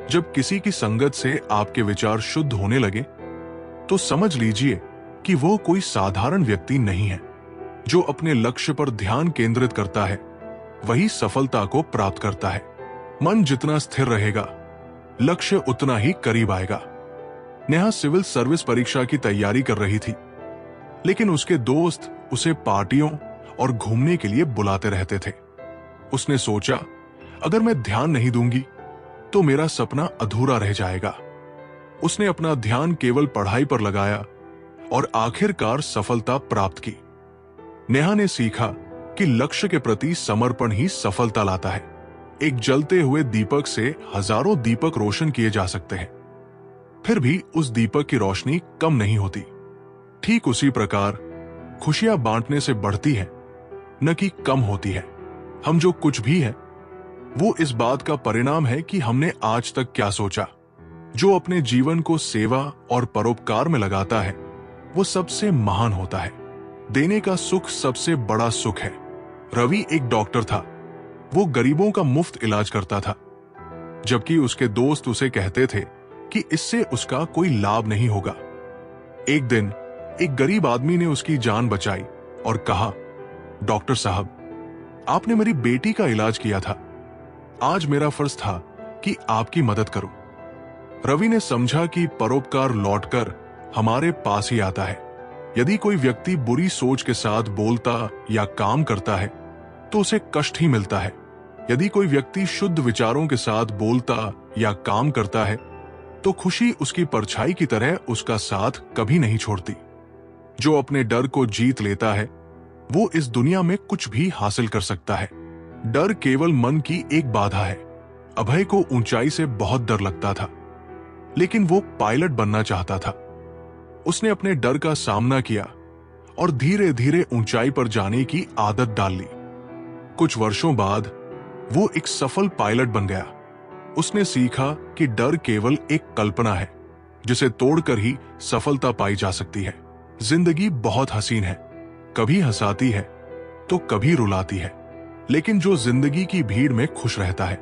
जब किसी की संगत से आपके विचार शुद्ध होने लगे, तो समझ लीजिए कि वो कोई साधारण व्यक्ति नहीं है। जो अपने लक्ष्य पर ध्यान केंद्रित करता है, वही सफलता को प्राप्त करता है। मन जितना स्थिर रहेगा, लक्ष्य उतना ही करीब आएगा। नेहा सिविल सर्विस परीक्षा की तैयारी कर रही थी, लेकिन उसके दोस्त उसे पार्टियों और घूमने के लिए बुलाते रहते थे। उसने सोचा, अगर मैं ध्यान नहीं दूंगी तो मेरा सपना अधूरा रह जाएगा। उसने अपना ध्यान केवल पढ़ाई पर लगाया और आखिरकार सफलता प्राप्त की। नेहा ने सीखा कि लक्ष्य के प्रति समर्पण ही सफलता लाता है। एक जलते हुए दीपक से हजारों दीपक रोशन किए जा सकते हैं, फिर भी उस दीपक की रोशनी कम नहीं होती। ठीक उसी प्रकार खुशियां बांटने से बढ़ती हैं, न कि कम होती है। हम जो कुछ भी हैं, वो इस बात का परिणाम है कि हमने आज तक क्या सोचा। जो अपने जीवन को सेवा और परोपकार में लगाता है, वो सबसे महान होता है। देने का सुख सबसे बड़ा सुख है। रवि एक डॉक्टर था। वो गरीबों का मुफ्त इलाज करता था, जबकि उसके दोस्त उसे कहते थे कि इससे उसका कोई लाभ नहीं होगा। एक दिन एक गरीब आदमी ने उसकी जान बचाई और कहा, डॉक्टर साहब, आपने मेरी बेटी का इलाज किया था। आज मेरा फर्ज था कि आपकी मदद करूं। रवि ने समझा कि परोपकार लौटकर हमारे पास ही आता है। यदि कोई व्यक्ति बुरी सोच के साथ बोलता या काम करता है तो उसे कष्ट ही मिलता है। यदि कोई व्यक्ति शुद्ध विचारों के साथ बोलता या काम करता है तो खुशी उसकी परछाई की तरह उसका साथ कभी नहीं छोड़ती। जो अपने डर को जीत लेता है, वो इस दुनिया में कुछ भी हासिल कर सकता है। डर केवल मन की एक बाधा है। अभय को ऊंचाई से बहुत डर लगता था, लेकिन वो पायलट बनना चाहता था। उसने अपने डर का सामना किया और धीरे धीरे ऊंचाई पर जाने की आदत डाल ली। कुछ वर्षों बाद वो एक सफल पायलट बन गया। उसने सीखा कि डर केवल एक कल्पना है, जिसे तोड़कर ही सफलता पाई जा सकती है। जिंदगी बहुत हसीन है, कभी हंसाती है तो कभी रुलाती है, लेकिन जो जिंदगी की भीड़ में खुश रहता है,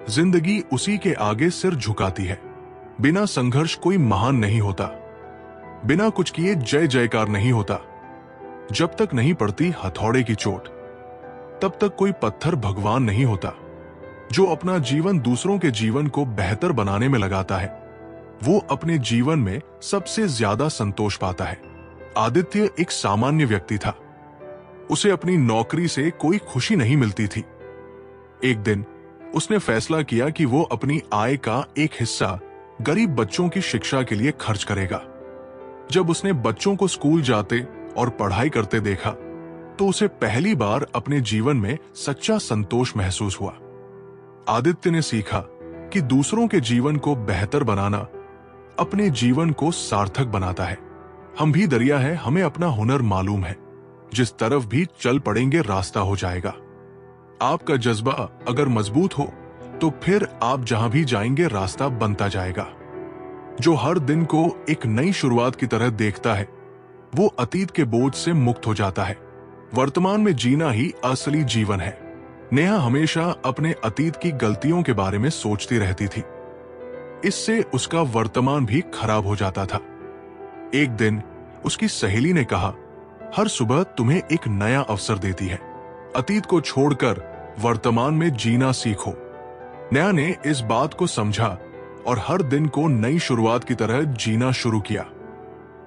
जिंदगी उसी के आगे सिर झुकाती है। बिना संघर्ष कोई महान नहीं होता, बिना कुछ किए जय जयकार नहीं होता। जब तक नहीं पड़ती हथौड़े की चोट, तब तक कोई पत्थर भगवान नहीं होता। जो अपना जीवन दूसरों के जीवन को बेहतर बनाने में लगाता है, वो अपने जीवन में सबसे ज्यादा संतोष पाता है। आदित्य एक सामान्य व्यक्ति था। उसे अपनी नौकरी से कोई खुशी नहीं मिलती थी। एक दिन उसने फैसला किया कि वो अपनी आय का एक हिस्सा गरीब बच्चों की शिक्षा के लिए खर्च करेगा। जब उसने बच्चों को स्कूल जाते और पढ़ाई करते देखा, तो उसे पहली बार अपने जीवन में सच्चा संतोष महसूस हुआ। आदित्य ने सीखा कि दूसरों के जीवन को बेहतर बनाना अपने जीवन को सार्थक बनाता है। हम भी दरिया है, हमें अपना हुनर मालूम है। जिस तरफ भी चल पड़ेंगे रास्ता हो जाएगा। आपका जज्बा अगर मजबूत हो तो फिर आप जहां भी जाएंगे रास्ता बनता जाएगा। जो हर दिन को एक नई शुरुआत की तरह देखता है, वो अतीत के बोझ से मुक्त हो जाता है। वर्तमान में जीना ही असली जीवन है। नेहा हमेशा अपने अतीत की गलतियों के बारे में सोचती रहती थी। इससे उसका वर्तमान भी खराब हो जाता था। एक दिन उसकी सहेली ने कहा, हर सुबह तुम्हें एक नया अवसर देती है। अतीत को छोड़कर वर्तमान में जीना सीखो। नेहा ने इस बात को समझा और हर दिन को नई शुरुआत की तरह जीना शुरू किया।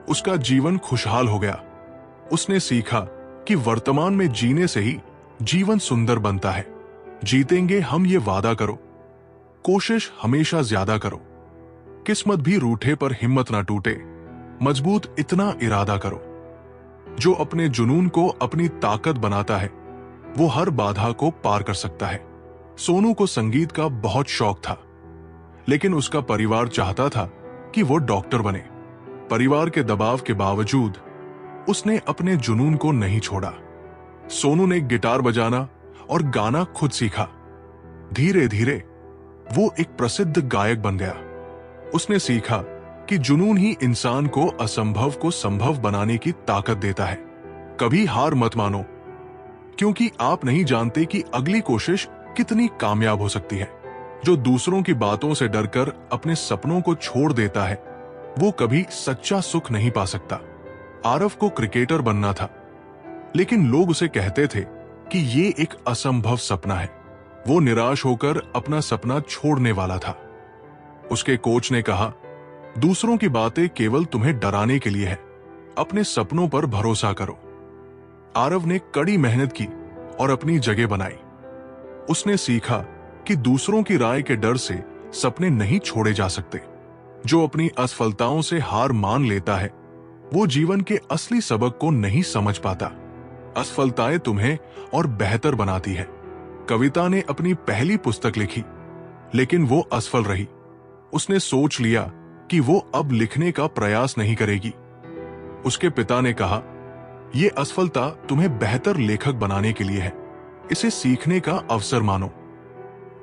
उसका जीवन खुशहाल हो गया। उसने सीखा कि वर्तमान में जीने से ही जीवन सुंदर बनता है। जीतेंगे हम, ये वादा करो। कोशिश हमेशा ज्यादा करो। किस्मत भी रूठे पर हिम्मत ना टूटे। मजबूत इतना इरादा करो। जो अपने जुनून को अपनी ताकत बनाता है, वो हर बाधा को पार कर सकता है। सोनू को संगीत का बहुत शौक था, लेकिन उसका परिवार चाहता था कि वो डॉक्टर बने। परिवार के दबाव के बावजूद उसने अपने जुनून को नहीं छोड़ा। सोनू ने गिटार बजाना और गाना खुद सीखा। धीरे धीरे वो एक प्रसिद्ध गायक बन गया। उसने सीखा कि जुनून ही इंसान को असंभव को संभव बनाने की ताकत देता है। कभी हार मत मानो, क्योंकि आप नहीं जानते कि अगली कोशिश कितनी कामयाब हो सकती है। जो दूसरों की बातों से डरकर अपने सपनों को छोड़ देता है, वो कभी सच्चा सुख नहीं पा सकता। आरव को क्रिकेटर बनना था, लेकिन लोग उसे कहते थे कि ये एक असंभव सपना है। वो निराश होकर अपना सपना छोड़ने वाला था। उसके कोच ने कहा, दूसरों की बातें केवल तुम्हें डराने के लिए है, अपने सपनों पर भरोसा करो। आरव ने कड़ी मेहनत की और अपनी जगह बनाई। उसने सीखा कि दूसरों की राय के डर से सपने नहीं छोड़े जा सकते। जो अपनी असफलताओं से हार मान लेता है, वो जीवन के असली सबक को नहीं समझ पाता। असफलताएं तुम्हें और बेहतर बनाती है। कविता ने अपनी पहली पुस्तक लिखी, लेकिन वो असफल रही। उसने सोच लिया कि वो अब लिखने का प्रयास नहीं करेगी। उसके पिता ने कहा, ये असफलता तुम्हें बेहतर लेखक बनाने के लिए है, इसे सीखने का अवसर मानो।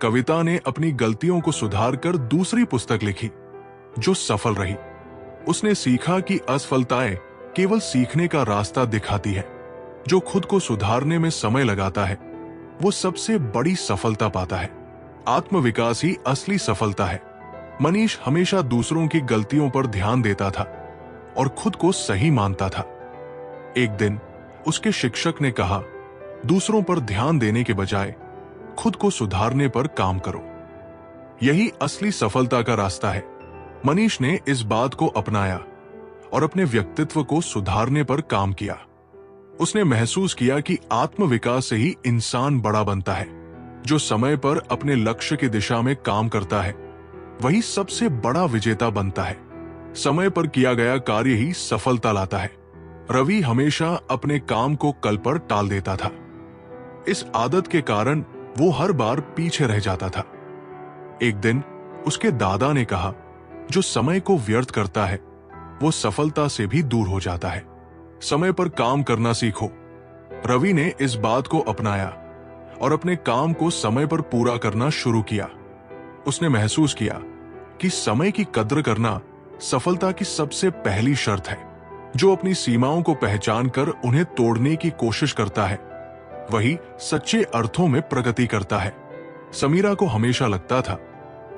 कविता ने अपनी गलतियों को सुधारकर दूसरी पुस्तक लिखी जो सफल रही। उसने सीखा कि असफलताएं केवल सीखने का रास्ता दिखाती है। जो खुद को सुधारने में समय लगाता है वो सबसे बड़ी सफलता पाता है। आत्मविकास ही असली सफलता है। मनीष हमेशा दूसरों की गलतियों पर ध्यान देता था और खुद को सही मानता था। एक दिन उसके शिक्षक ने कहा, दूसरों पर ध्यान देने के बजाय खुद को सुधारने पर काम करो। यही असली सफलता का रास्ता है। मनीष ने इस बात को अपनाया और अपने व्यक्तित्व को सुधारने पर काम किया। उसने महसूस किया कि आत्मविकास से ही इंसान बड़ा बनता है। जो समय पर अपने लक्ष्य की दिशा में काम करता है वही सबसे बड़ा विजेता बनता है। समय पर किया गया कार्य ही सफलता लाता है। रवि हमेशा अपने काम को कल पर टाल देता था। इस आदत के कारण वो हर बार पीछे रह जाता था। एक दिन उसके दादा ने कहा, जो समय को व्यर्थ करता है वो सफलता से भी दूर हो जाता है। समय पर काम करना सीखो। रवि ने इस बात को अपनाया और अपने काम को समय पर पूरा करना शुरू किया। उसने महसूस किया कि समय की कद्र करना सफलता की सबसे पहली शर्त है। जो अपनी सीमाओं को पहचान कर उन्हें तोड़ने की कोशिश करता है वही सच्चे अर्थों में प्रगति करता है। समीरा को हमेशा लगता था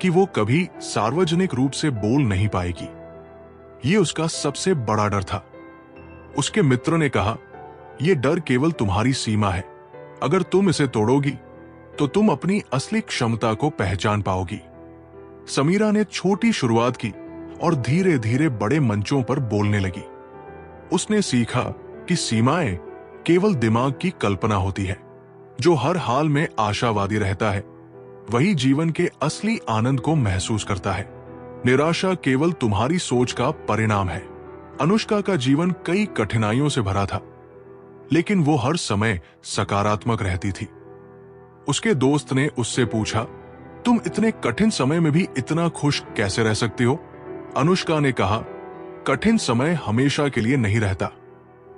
कि वो कभी सार्वजनिक रूप से बोल नहीं पाएगी। ये उसका सबसे बड़ा डर था। उसके मित्र ने कहा, यह डर केवल तुम्हारी सीमा है। अगर तुम इसे तोड़ोगी तो तुम अपनी असली क्षमता को पहचान पाओगी। समीरा ने छोटी शुरुआत की और धीरे धीरे बड़े मंचों पर बोलने लगी। उसने सीखा कि सीमाएं केवल दिमाग की कल्पना होती है। जो हर हाल में आशावादी रहता है वही जीवन के असली आनंद को महसूस करता है। निराशा केवल तुम्हारी सोच का परिणाम है। अनुष्का का जीवन कई कठिनाइयों से भरा था, लेकिन वो हर समय सकारात्मक रहती थी। उसके दोस्त ने उससे पूछा, तुम इतने कठिन समय में भी इतना खुश कैसे रह सकती हो? अनुष्का ने कहा, कठिन समय हमेशा के लिए नहीं रहता।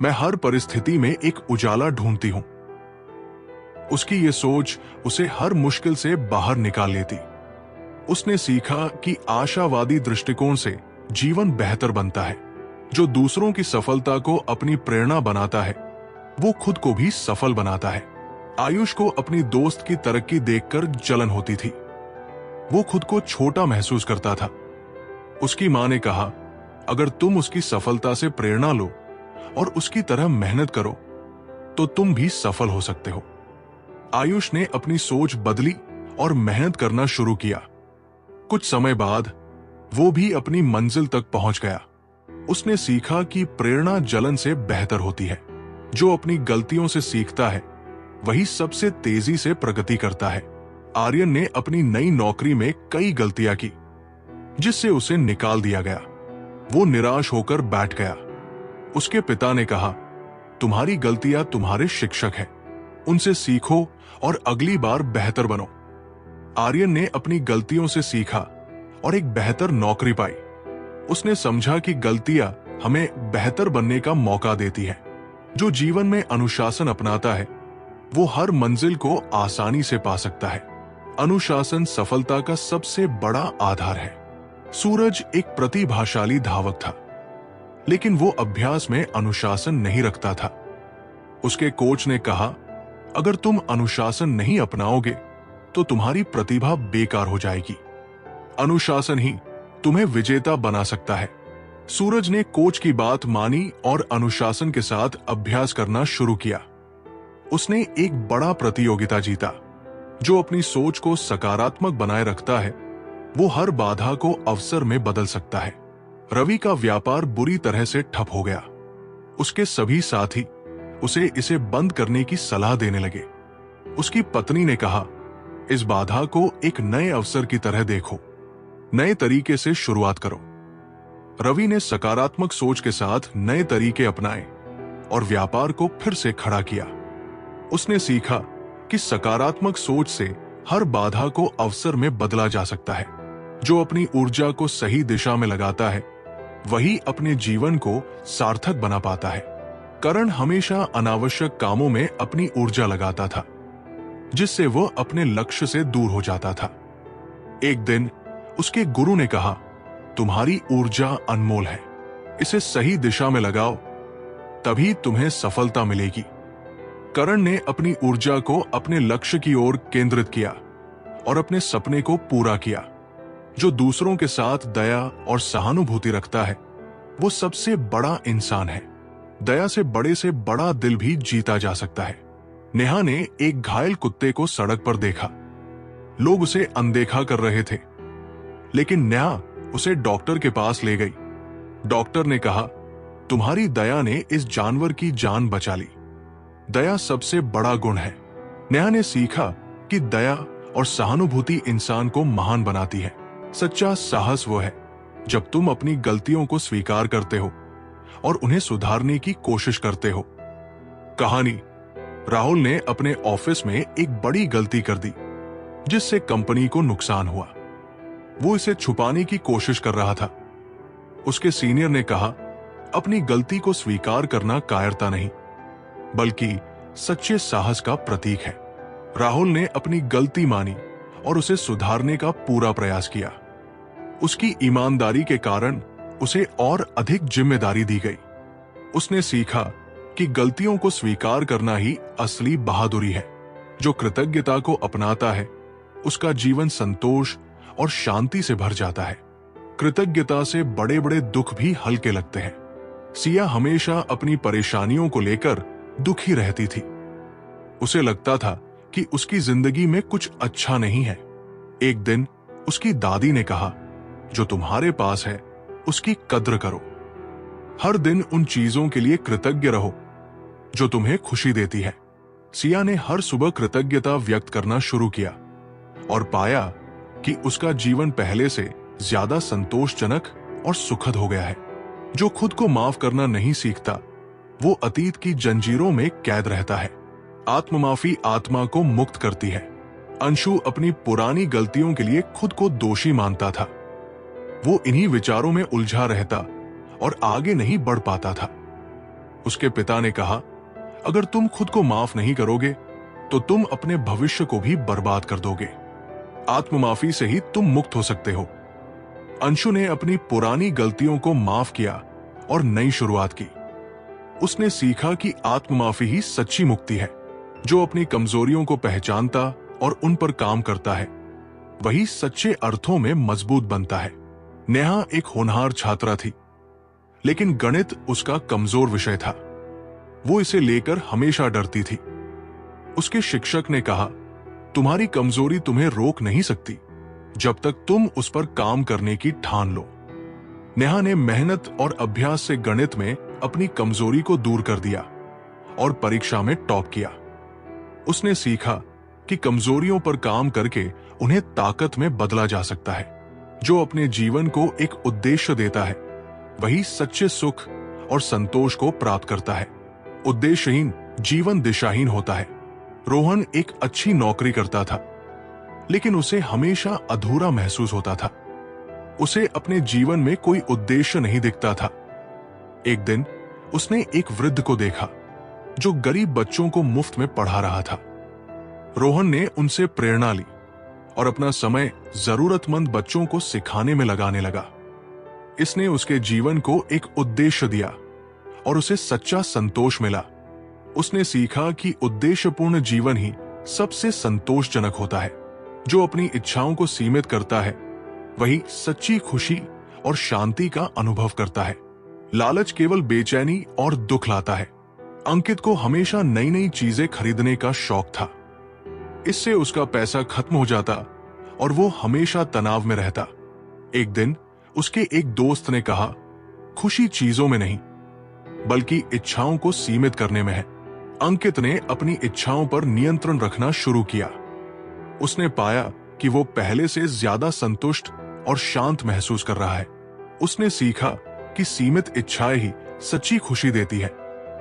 मैं हर परिस्थिति में एक उजाला ढूंढती हूं। उसकी ये सोच उसे हर मुश्किल से बाहर निकाल लेती। उसने सीखा कि आशावादी दृष्टिकोण से जीवन बेहतर बनता है। जो दूसरों की सफलता को अपनी प्रेरणा बनाता है वो खुद को भी सफल बनाता है। आयुष को अपनी दोस्त की तरक्की देखकर जलन होती थी। वो खुद को छोटा महसूस करता था। उसकी मां ने कहा, अगर तुम उसकी सफलता से प्रेरणा लो और उसकी तरह मेहनत करो तो तुम भी सफल हो सकते हो। आयुष ने अपनी सोच बदली और मेहनत करना शुरू किया। कुछ समय बाद वो भी अपनी मंजिल तक पहुंच गया। उसने सीखा कि प्रेरणा जलन से बेहतर होती है। जो अपनी गलतियों से सीखता है वही सबसे तेजी से प्रगति करता है। आर्यन ने अपनी नई नौकरी में कई गलतियां की जिससे उसे निकाल दिया गया। वो निराश होकर बैठ गया। उसके पिता ने कहा, तुम्हारी गलतियां तुम्हारे शिक्षक हैं, उनसे सीखो और अगली बार बेहतर बनो। आर्यन ने अपनी गलतियों से सीखा और एक बेहतर नौकरी पाई। उसने समझा कि गलतियां हमें बेहतर बनने का मौका देती हैं। जो जीवन में अनुशासन अपनाता है वो हर मंजिल को आसानी से पा सकता है। अनुशासन सफलता का सबसे बड़ा आधार है। सूरज एक प्रतिभाशाली धावक था, लेकिन वो अभ्यास में अनुशासन नहीं रखता था। उसके कोच ने कहा, अगर तुम अनुशासन नहीं अपनाओगे तो तुम्हारी प्रतिभा बेकार हो जाएगी। अनुशासन ही तुम्हें विजेता बना सकता है। सूरज ने कोच की बात मानी और अनुशासन के साथ अभ्यास करना शुरू किया। उसने एक बड़ा प्रतियोगिता जीता। जो अपनी सोच को सकारात्मक बनाए रखता है वो हर बाधा को अवसर में बदल सकता है। रवि का व्यापार बुरी तरह से ठप हो गया। उसके सभी साथी उसे इसे बंद करने की सलाह देने लगे। उसकी पत्नी ने कहा, इस बाधा को एक नए अवसर की तरह देखो, नए तरीके से शुरुआत करो। रवि ने सकारात्मक सोच के साथ नए तरीके अपनाए और व्यापार को फिर से खड़ा किया। उसने सीखा कि सकारात्मक सोच से हर बाधा को अवसर में बदला जा सकता है। जो अपनी ऊर्जा को सही दिशा में लगाता है वही अपने जीवन को सार्थक बना पाता है। करण हमेशा अनावश्यक कामों में अपनी ऊर्जा लगाता था, जिससे वह अपने लक्ष्य से दूर हो जाता था। एक दिन उसके गुरु ने कहा, तुम्हारी ऊर्जा अनमोल है, इसे सही दिशा में लगाओ, तभी तुम्हें सफलता मिलेगी। करण ने अपनी ऊर्जा को अपने लक्ष्य की ओर केंद्रित किया और अपने सपने को पूरा किया। जो दूसरों के साथ दया और सहानुभूति रखता है, वो सबसे बड़ा इंसान है। दया से बड़ा दिल भी जीता जा सकता है। नेहा ने एक घायल कुत्ते को सड़क पर देखा। लोग उसे अनदेखा कर रहे थे, लेकिन नेहा उसे डॉक्टर के पास ले गई। डॉक्टर ने कहा, तुम्हारी दया ने इस जानवर की जान बचा ली। दया सबसे बड़ा गुण है। नेहा ने सीखा कि दया और सहानुभूति इंसान को महान बनाती है। सच्चा साहस वो है जब तुम अपनी गलतियों को स्वीकार करते हो और उन्हें सुधारने की कोशिश करते हो। कहानी, राहुल ने अपने ऑफिस में एक बड़ी गलती कर दी, जिससे कंपनी को नुकसान हुआ। वो इसे छुपाने की कोशिश कर रहा था। उसके सीनियर ने कहा, अपनी गलती को स्वीकार करना कायरता नहीं, बल्कि सच्चे साहस का प्रतीक है। राहुल ने अपनी गलती मानी और उसे सुधारने का पूरा प्रयास किया। उसकी ईमानदारी के कारण उसे और अधिक जिम्मेदारी दी गई। उसने सीखा कि गलतियों को स्वीकार करना ही असली बहादुरी है। जो कृतज्ञता को अपनाता है, उसका जीवन संतोष और शांति से भर जाता है। कृतज्ञता से बड़े बड़े दुख भी हल्के लगते हैं। सिया हमेशा अपनी परेशानियों को लेकर दुखी रहती थी। उसे लगता था कि उसकी जिंदगी में कुछ अच्छा नहीं है। एक दिन उसकी दादी ने कहा, जो तुम्हारे पास है उसकी कद्र करो। हर दिन उन चीजों के लिए कृतज्ञ रहो जो तुम्हें खुशी देती है। सिया ने हर सुबह कृतज्ञता व्यक्त करना शुरू किया और पाया कि उसका जीवन पहले से ज्यादा संतोषजनक और सुखद हो गया है। जो खुद को माफ करना नहीं सीखता, वो अतीत की जंजीरों में कैद रहता है। आत्ममाफी आत्मा को मुक्त करती है। अंशु अपनी पुरानी गलतियों के लिए खुद को दोषी मानता था। वो इन्हीं विचारों में उलझा रहता और आगे नहीं बढ़ पाता था। उसके पिता ने कहा, अगर तुम खुद को माफ नहीं करोगे तो तुम अपने भविष्य को भी बर्बाद कर दोगे। आत्ममाफी से ही तुम मुक्त हो सकते हो। अंशु ने अपनी पुरानी गलतियों को माफ किया और नई शुरुआत की। उसने सीखा कि आत्ममाफी ही सच्ची मुक्ति है। जो अपनी कमजोरियों को पहचानता और उन पर काम करता है, वही सच्चे अर्थों में मजबूत बनता है। नेहा एक होनहार छात्रा थी, लेकिन गणित उसका कमजोर विषय था। वो इसे लेकर हमेशा डरती थी। उसके शिक्षक ने कहा, तुम्हारी कमजोरी तुम्हें रोक नहीं सकती जब तक तुम उस पर काम करने की ठान लो। नेहा ने मेहनत और अभ्यास से गणित में अपनी कमजोरी को दूर कर दिया और परीक्षा में टॉप किया। उसने सीखा कि कमजोरियों पर काम करके उन्हें ताकत में बदला जा सकता है। जो अपने जीवन को एक उद्देश्य देता है, वही सच्चे सुख और संतोष को प्राप्त करता है। उद्देश्यहीन जीवन दिशाहीन होता है। रोहन एक अच्छी नौकरी करता था, लेकिन उसे हमेशा अधूरा महसूस होता था। उसे अपने जीवन में कोई उद्देश्य नहीं दिखता था। एक दिन उसने एक वृद्ध को देखा जो गरीब बच्चों को मुफ्त में पढ़ा रहा था। रोहन ने उनसे प्रेरणा ली और अपना समय जरूरतमंद बच्चों को सिखाने में लगाने लगा। इसने उसके जीवन को एक उद्देश्य दिया और उसे सच्चा संतोष मिला। उसने सीखा कि उद्देश्यपूर्ण जीवन ही सबसे संतोषजनक होता है। जो अपनी इच्छाओं को सीमित करता है, वही सच्ची खुशी और शांति का अनुभव करता है। लालच केवल बेचैनी और दुख लाता है। अंकित को हमेशा नई नई चीजें खरीदने का शौक था। इससे उसका पैसा खत्म हो जाता और वो हमेशा तनाव में रहता। एक दिन उसके एक दोस्त ने कहा, खुशी चीजों में नहीं, बल्कि इच्छाओं को सीमित करने में है। अंकित ने अपनी इच्छाओं पर नियंत्रण रखना शुरू किया। उसने पाया कि वो पहले से ज्यादा संतुष्ट और शांत महसूस कर रहा है। उसने सीखा कि सीमित इच्छाएं ही सच्ची खुशी देती है।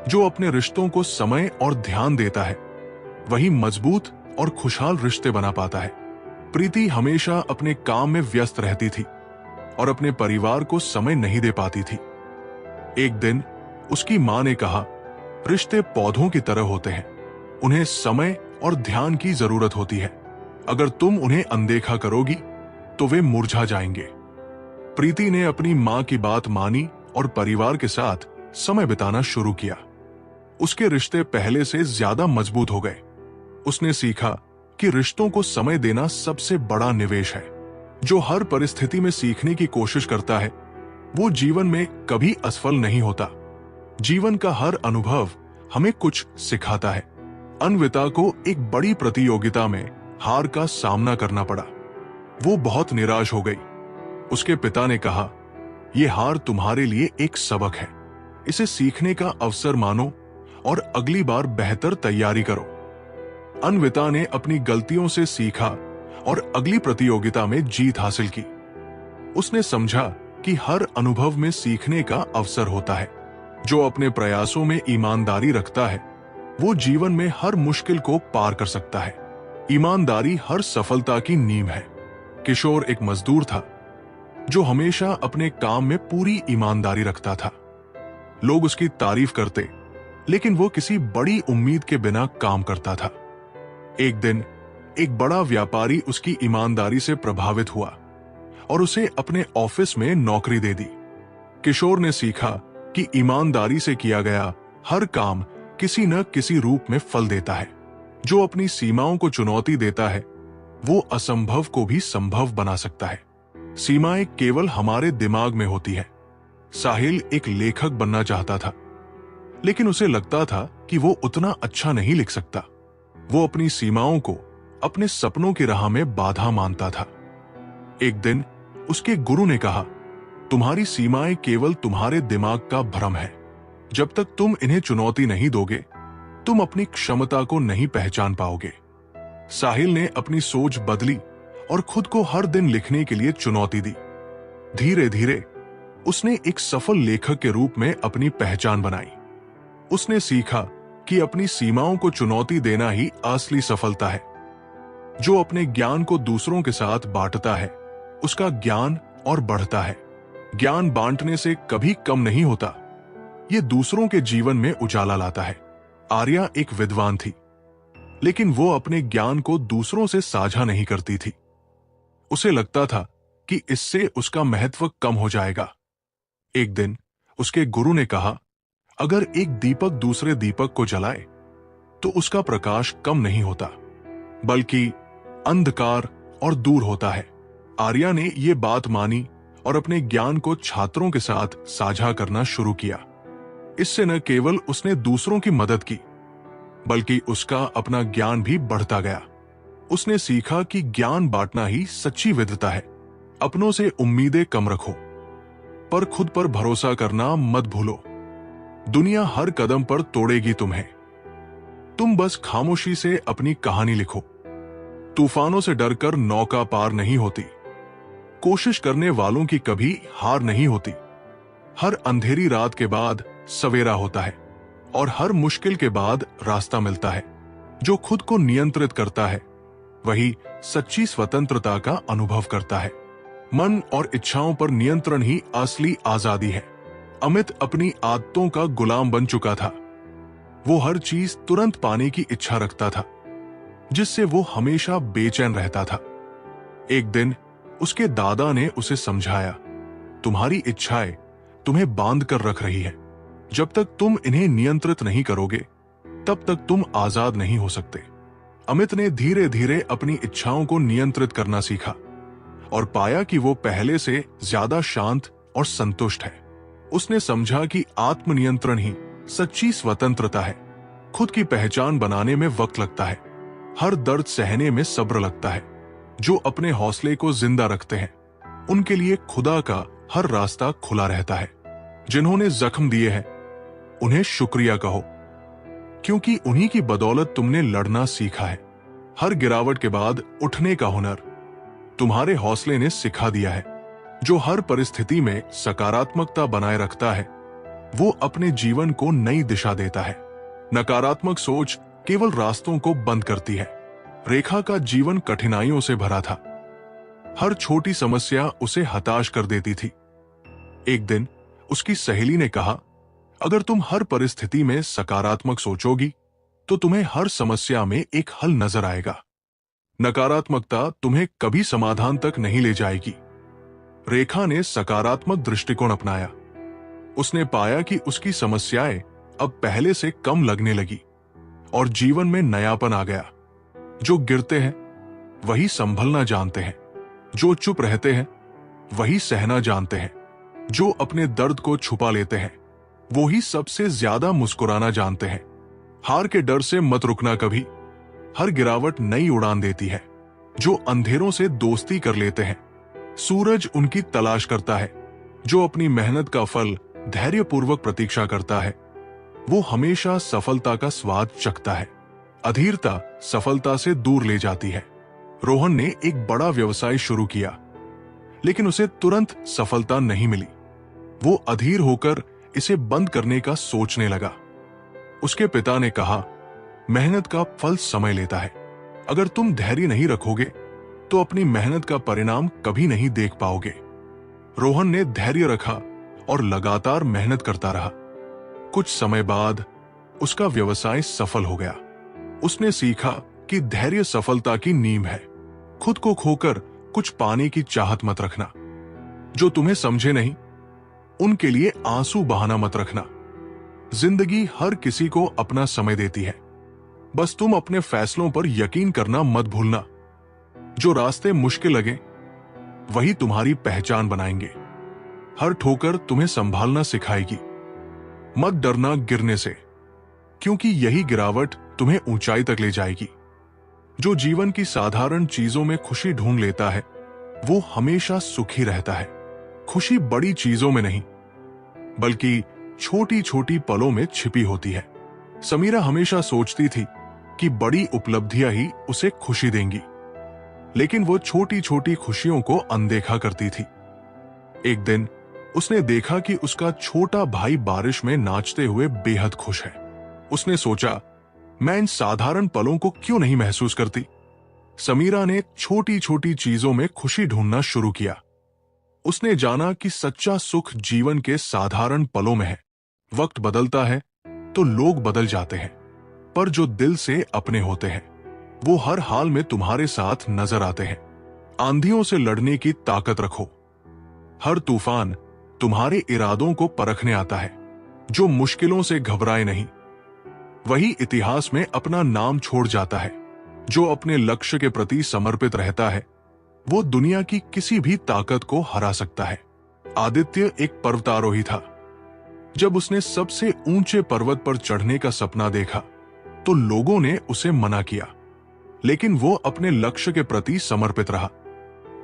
जो अपने रिश्तों को समय और ध्यान देता है, वही मजबूत और खुशहाल रिश्ते बना पाता है। प्रीति हमेशा अपने काम में व्यस्त रहती थी और अपने परिवार को समय नहीं दे पाती थी। एक दिन उसकी मां ने कहा, रिश्ते पौधों की तरह होते हैं, उन्हें समय और ध्यान की जरूरत होती है। अगर तुम उन्हें अनदेखा करोगी तो वे मुरझा जाएंगे। प्रीति ने अपनी मां की बात मानी और परिवार के साथ समय बिताना शुरू किया। उसके रिश्ते पहले से ज्यादा मजबूत हो गए। उसने सीखा कि रिश्तों को समय देना सबसे बड़ा निवेश है। जो हर परिस्थिति में सीखने की कोशिश करता है वो जीवन में कभी असफल नहीं होता। जीवन का हर अनुभव हमें कुछ सिखाता है। अन्विता को एक बड़ी प्रतियोगिता में हार का सामना करना पड़ा। वो बहुत निराश हो गई। उसके पिता ने कहा, यह हार तुम्हारे लिए एक सबक है, इसे सीखने का अवसर मानो और अगली बार बेहतर तैयारी करो। अन्विता ने अपनी गलतियों से सीखा और अगली प्रतियोगिता में जीत हासिल की। उसने समझा कि हर अनुभव में सीखने का अवसर होता है। जो अपने प्रयासों में ईमानदारी रखता है वो जीवन में हर मुश्किल को पार कर सकता है। ईमानदारी हर सफलता की नींव है। किशोर एक मजदूर था जो हमेशा अपने काम में पूरी ईमानदारी रखता था। लोग उसकी तारीफ करते, लेकिन वो किसी बड़ी उम्मीद के बिना काम करता था। एक दिन एक बड़ा व्यापारी उसकी ईमानदारी से प्रभावित हुआ और उसे अपने ऑफिस में नौकरी दे दी। किशोर ने सीखा कि ईमानदारी से किया गया हर काम किसी न किसी रूप में फल देता है। जो अपनी सीमाओं को चुनौती देता है वो असंभव को भी संभव बना सकता है। सीमाएं केवल हमारे दिमाग में होती है। साहिल एक लेखक बनना चाहता था, लेकिन उसे लगता था कि वो उतना अच्छा नहीं लिख सकता। वो अपनी सीमाओं को अपने सपनों की राह में बाधा मानता था। एक दिन उसके गुरु ने कहा, तुम्हारी सीमाएं केवल तुम्हारे दिमाग का भ्रम है। जब तक तुम इन्हें चुनौती नहीं दोगे तुम अपनी क्षमता को नहीं पहचान पाओगे। साहिल ने अपनी सोच बदली और खुद को हर दिन लिखने के लिए चुनौती दी। धीरे धीरे उसने एक सफल लेखक के रूप में अपनी पहचान बनाई। उसने सीखा कि अपनी सीमाओं को चुनौती देना ही असली सफलता है। जो अपने ज्ञान को दूसरों के साथ बांटता है उसका ज्ञान और बढ़ता है। ज्ञान बांटने से कभी कम नहीं होता, ये दूसरों के जीवन में उजाला लाता है। आर्या एक विद्वान थी, लेकिन वो अपने ज्ञान को दूसरों से साझा नहीं करती थी। उसे लगता था कि इससे उसका महत्व कम हो जाएगा। एक दिन उसके गुरु ने कहा, अगर एक दीपक दूसरे दीपक को जलाए तो उसका प्रकाश कम नहीं होता, बल्कि अंधकार और दूर होता है। आर्या ने ये बात मानी और अपने ज्ञान को छात्रों के साथ साझा करना शुरू किया। इससे न केवल उसने दूसरों की मदद की, बल्कि उसका अपना ज्ञान भी बढ़ता गया। उसने सीखा कि ज्ञान बांटना ही सच्ची विद्वता है। अपनों से उम्मीदें कम रखो, पर खुद पर भरोसा करना मत भूलो। दुनिया हर कदम पर तोड़ेगी तुम्हें। तुम बस खामोशी से अपनी कहानी लिखो। तूफानों से डरकर नौका पार नहीं होती। कोशिश करने वालों की कभी हार नहीं होती। हर अंधेरी रात के बाद सवेरा होता है और हर मुश्किल के बाद रास्ता मिलता है। जो खुद को नियंत्रित करता है वही सच्ची स्वतंत्रता का अनुभव करता है। मन और इच्छाओं पर नियंत्रण ही असली आजादी है। अमित अपनी आदतों का गुलाम बन चुका था। वो हर चीज तुरंत पाने की इच्छा रखता था, जिससे वो हमेशा बेचैन रहता था। एक दिन उसके दादा ने उसे समझाया, तुम्हारी इच्छाएं तुम्हें बांध कर रख रही है। जब तक तुम इन्हें नियंत्रित नहीं करोगे तब तक तुम आजाद नहीं हो सकते। अमित ने धीरे धीरे अपनी इच्छाओं को नियंत्रित करना सीखा और पाया कि वो पहले से ज्यादा शांत और संतुष्ट है। उसने समझा कि आत्मनियंत्रण ही सच्ची स्वतंत्रता है। खुद की पहचान बनाने में वक्त लगता है। हर दर्द सहने में सब्र लगता है। जो अपने हौसले को जिंदा रखते हैं उनके लिए खुदा का हर रास्ता खुला रहता है। जिन्होंने जख्म दिए हैं उन्हें शुक्रिया कहो, क्योंकि उन्हीं की बदौलत तुमने लड़ना सीखा है। हर गिरावट के बाद उठने का हुनर तुम्हारे हौसले ने सिखा दिया है। जो हर परिस्थिति में सकारात्मकता बनाए रखता है वो अपने जीवन को नई दिशा देता है। नकारात्मक सोच केवल रास्तों को बंद करती है। रेखा का जीवन कठिनाइयों से भरा था। हर छोटी समस्या उसे हताश कर देती थी। एक दिन उसकी सहेली ने कहा, अगर तुम हर परिस्थिति में सकारात्मक सोचोगी तो तुम्हें हर समस्या में एक हल नजर आएगा। नकारात्मकता तुम्हें कभी समाधान तक नहीं ले जाएगी। रेखा ने सकारात्मक दृष्टिकोण अपनाया। उसने पाया कि उसकी समस्याएं अब पहले से कम लगने लगी और जीवन में नयापन आ गया। जो गिरते हैं वही संभलना जानते हैं, जो चुप रहते हैं वही सहना जानते हैं, जो अपने दर्द को छुपा लेते हैं वो ही सबसे ज्यादा मुस्कुराना जानते हैं। हार के डर से मत रुकना कभी। हर गिरावट नई उड़ान देती है। जो अंधेरों से दोस्ती कर लेते हैं सूरज उनकी तलाश करता है। जो अपनी मेहनत का फल धैर्यपूर्वक प्रतीक्षा करता है वो हमेशा सफलता का स्वाद चखता है। अधीरता सफलता से दूर ले जाती है। रोहन ने एक बड़ा व्यवसाय शुरू किया, लेकिन उसे तुरंत सफलता नहीं मिली। वो अधीर होकर इसे बंद करने का सोचने लगा। उसके पिता ने कहा, मेहनत का फल समय लेता है। अगर तुम धैर्य नहीं रखोगे तो अपनी मेहनत का परिणाम कभी नहीं देख पाओगे। रोहन ने धैर्य रखा और लगातार मेहनत करता रहा। कुछ समय बाद उसका व्यवसाय सफल हो गया। उसने सीखा कि धैर्य सफलता की नींव है। खुद को खोकर कुछ पाने की चाहत मत रखना। जो तुम्हें समझे नहीं उनके लिए आंसू बहाना मत रखना। जिंदगी हर किसी को अपना समय देती है। बस तुम अपने फैसलों पर यकीन करना मत भूलना। जो रास्ते मुश्किल लगे वही तुम्हारी पहचान बनाएंगे। हर ठोकर तुम्हें संभालना सिखाएगी। मत डरना गिरने से, क्योंकि यही गिरावट तुम्हें ऊंचाई तक ले जाएगी। जो जीवन की साधारण चीजों में खुशी ढूंढ लेता है वो हमेशा सुखी रहता है। खुशी बड़ी चीजों में नहीं बल्कि छोटी छोटी पलों में छिपी होती है। समीरा हमेशा सोचती थी कि बड़ी उपलब्धियां ही उसे खुशी देंगी, लेकिन वो छोटी छोटी खुशियों को अनदेखा करती थी। एक दिन उसने देखा कि उसका छोटा भाई बारिश में नाचते हुए बेहद खुश है। उसने सोचा, मैं इन साधारण पलों को क्यों नहीं महसूस करती। समीरा ने छोटी छोटी चीजों में खुशी ढूंढना शुरू किया। उसने जाना कि सच्चा सुख जीवन के साधारण पलों में है। वक्त बदलता है तो लोग बदल जाते हैं, पर जो दिल से अपने होते हैं वो हर हाल में तुम्हारे साथ नजर आते हैं। आंधियों से लड़ने की ताकत रखो। हर तूफान तुम्हारे इरादों को परखने आता है। जो मुश्किलों से घबराए नहीं वही इतिहास में अपना नाम छोड़ जाता है। जो अपने लक्ष्य के प्रति समर्पित रहता है वो दुनिया की किसी भी ताकत को हरा सकता है। आदित्य एक पर्वतारोही था। जब उसने सबसे ऊंचे पर्वत पर चढ़ने का सपना देखा तो लोगों ने उसे मना किया, लेकिन वो अपने लक्ष्य के प्रति समर्पित रहा।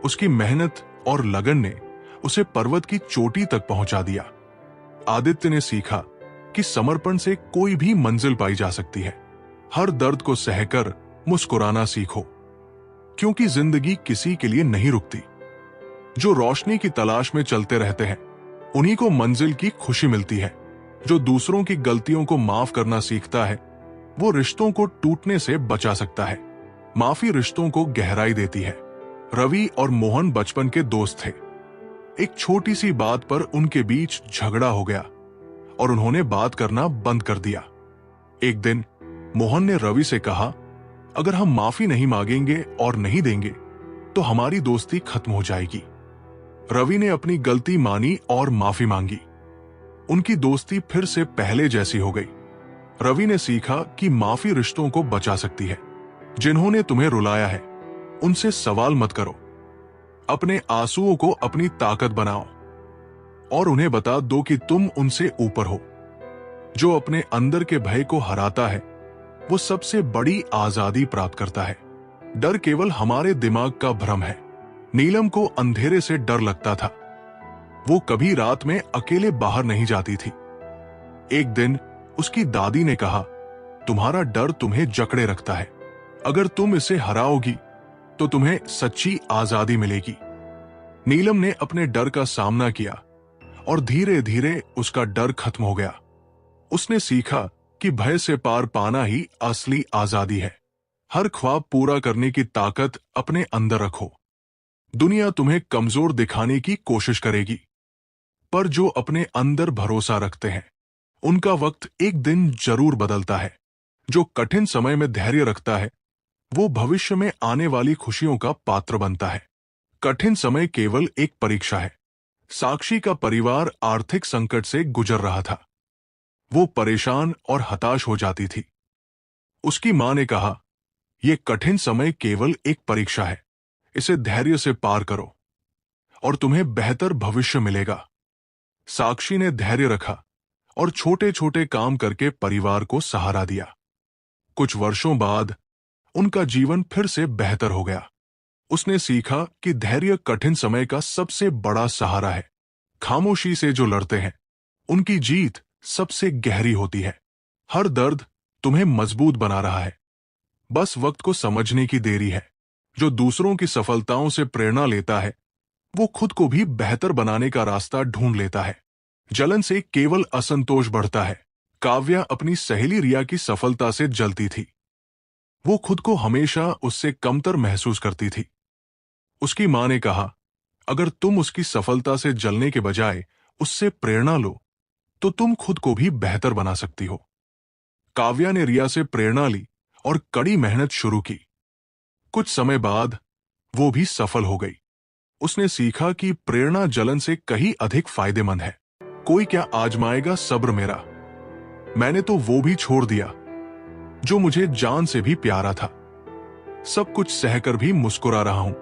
उसकी मेहनत और लगन ने उसे पर्वत की चोटी तक पहुंचा दिया। आदित्य ने सीखा कि समर्पण से कोई भी मंजिल पाई जा सकती है। हर दर्द को सहकर मुस्कुराना सीखो, क्योंकि जिंदगी किसी के लिए नहीं रुकती। जो रोशनी की तलाश में चलते रहते हैं उन्हीं को मंजिल की खुशी मिलती है। जो दूसरों की गलतियों को माफ करना सीखता है वो रिश्तों को टूटने से बचा सकता है। माफी रिश्तों को गहराई देती है। रवि और मोहन बचपन के दोस्त थे। एक छोटी सी बात पर उनके बीच झगड़ा हो गया और उन्होंने बात करना बंद कर दिया। एक दिन मोहन ने रवि से कहा, अगर हम माफी नहीं मांगेंगे और नहीं देंगे तो हमारी दोस्ती खत्म हो जाएगी। रवि ने अपनी गलती मानी और माफी मांगी। उनकी दोस्ती फिर से पहले जैसी हो गई। रवि ने सीखा कि माफी रिश्तों को बचा सकती है। जिन्होंने तुम्हें रुलाया है उनसे सवाल मत करो। अपने आंसुओं को अपनी ताकत बनाओ और उन्हें बता दो कि तुम उनसे ऊपर हो। जो अपने अंदर के भय को हराता है वो सबसे बड़ी आजादी प्राप्त करता है। डर केवल हमारे दिमाग का भ्रम है। नीलम को अंधेरे से डर लगता था। वो कभी रात में अकेले बाहर नहीं जाती थी। एक दिन उसकी दादी ने कहा, तुम्हारा डर तुम्हें जकड़े रखता है। अगर तुम इसे हराओगी तो तुम्हें सच्ची आजादी मिलेगी। नीलम ने अपने डर का सामना किया और धीरे धीरे उसका डर खत्म हो गया। उसने सीखा कि भय से पार पाना ही असली आजादी है। हर ख्वाब पूरा करने की ताकत अपने अंदर रखो। दुनिया तुम्हें कमजोर दिखाने की कोशिश करेगी, पर जो अपने अंदर भरोसा रखते हैं उनका वक्त एक दिन जरूर बदलता है। जो कठिन समय में धैर्य रखता है वो भविष्य में आने वाली खुशियों का पात्र बनता है। कठिन समय केवल एक परीक्षा है। साक्षी का परिवार आर्थिक संकट से गुजर रहा था। वो परेशान और हताश हो जाती थी। उसकी मां ने कहा, यह कठिन समय केवल एक परीक्षा है, इसे धैर्य से पार करो और तुम्हें बेहतर भविष्य मिलेगा। साक्षी ने धैर्य रखा और छोटे छोटे काम करके परिवार को सहारा दिया। कुछ वर्षों बाद उनका जीवन फिर से बेहतर हो गया। उसने सीखा कि धैर्य कठिन समय का सबसे बड़ा सहारा है। खामोशी से जो लड़ते हैं उनकी जीत सबसे गहरी होती है। हर दर्द तुम्हें मजबूत बना रहा है, बस वक्त को समझने की देरी है। जो दूसरों की सफलताओं से प्रेरणा लेता है वो खुद को भी बेहतर बनाने का रास्ता ढूंढ लेता है। जलन से केवल असंतोष बढ़ता है। काव्या अपनी सहेली रिया की सफलता से जलती थी। वो खुद को हमेशा उससे कमतर महसूस करती थी। उसकी मां ने कहा, अगर तुम उसकी सफलता से जलने के बजाय उससे प्रेरणा लो तो तुम खुद को भी बेहतर बना सकती हो। काव्या ने रिया से प्रेरणा ली और कड़ी मेहनत शुरू की। कुछ समय बाद वो भी सफल हो गई। उसने सीखा कि प्रेरणा जलन से कहीं अधिक फायदेमंद है। कोई क्या आजमाएगा सब्र मेरा, मैंने तो वो भी छोड़ दिया जो मुझे जान से भी प्यारा था। सब कुछ सहकर भी मुस्कुरा रहा हूं,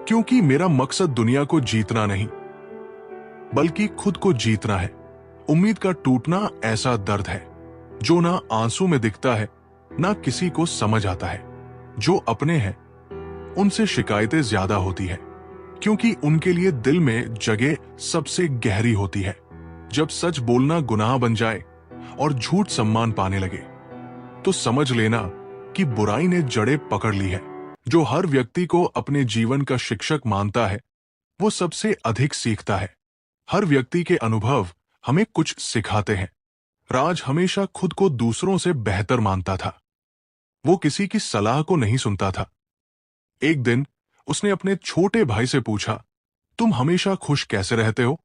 क्योंकि मेरा मकसद दुनिया को जीतना नहीं बल्कि खुद को जीतना है। उम्मीद का टूटना ऐसा दर्द है जो ना आंसू में दिखता है ना किसी को समझ आता है। जो अपने हैं उनसे शिकायतें ज्यादा होती है, क्योंकि उनके लिए दिल में जगह सबसे गहरी होती है। जब सच बोलना गुनाह बन जाए और झूठ सम्मान पाने लगे तो समझ लेना कि बुराई ने जड़ें पकड़ ली है। जो हर व्यक्ति को अपने जीवन का शिक्षक मानता है वो सबसे अधिक सीखता है। हर व्यक्ति के अनुभव हमें कुछ सिखाते हैं। राज हमेशा खुद को दूसरों से बेहतर मानता था। वो किसी की सलाह को नहीं सुनता था। एक दिन उसने अपने छोटे भाई से पूछा, तुम हमेशा खुश कैसे रहते हो?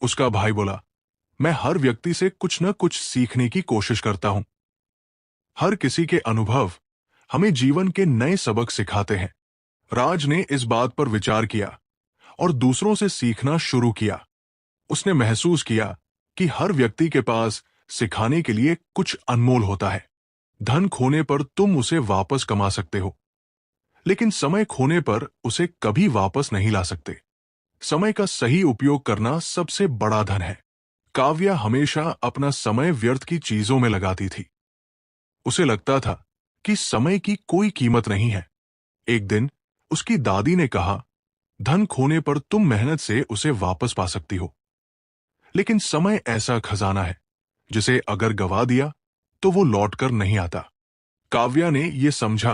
उसका भाई बोला, मैं हर व्यक्ति से कुछ न कुछ सीखने की कोशिश करता हूं। हर किसी के अनुभव हमें जीवन के नए सबक सिखाते हैं। राज ने इस बात पर विचार किया और दूसरों से सीखना शुरू किया। उसने महसूस किया कि हर व्यक्ति के पास सिखाने के लिए कुछ अनमोल होता है। धन खोने पर तुम उसे वापस कमा सकते हो, लेकिन समय खोने पर उसे कभी वापस नहीं ला सकते। समय का सही उपयोग करना सबसे बड़ा धन है। काव्या हमेशा अपना समय व्यर्थ की चीजों में लगाती थी। उसे लगता था कि समय की कोई कीमत नहीं है। एक दिन उसकी दादी ने कहा, धन खोने पर तुम मेहनत से उसे वापस पा सकती हो, लेकिन समय ऐसा खजाना है जिसे अगर गवा दिया तो वो लौटकर नहीं आता। काव्या ने यह समझा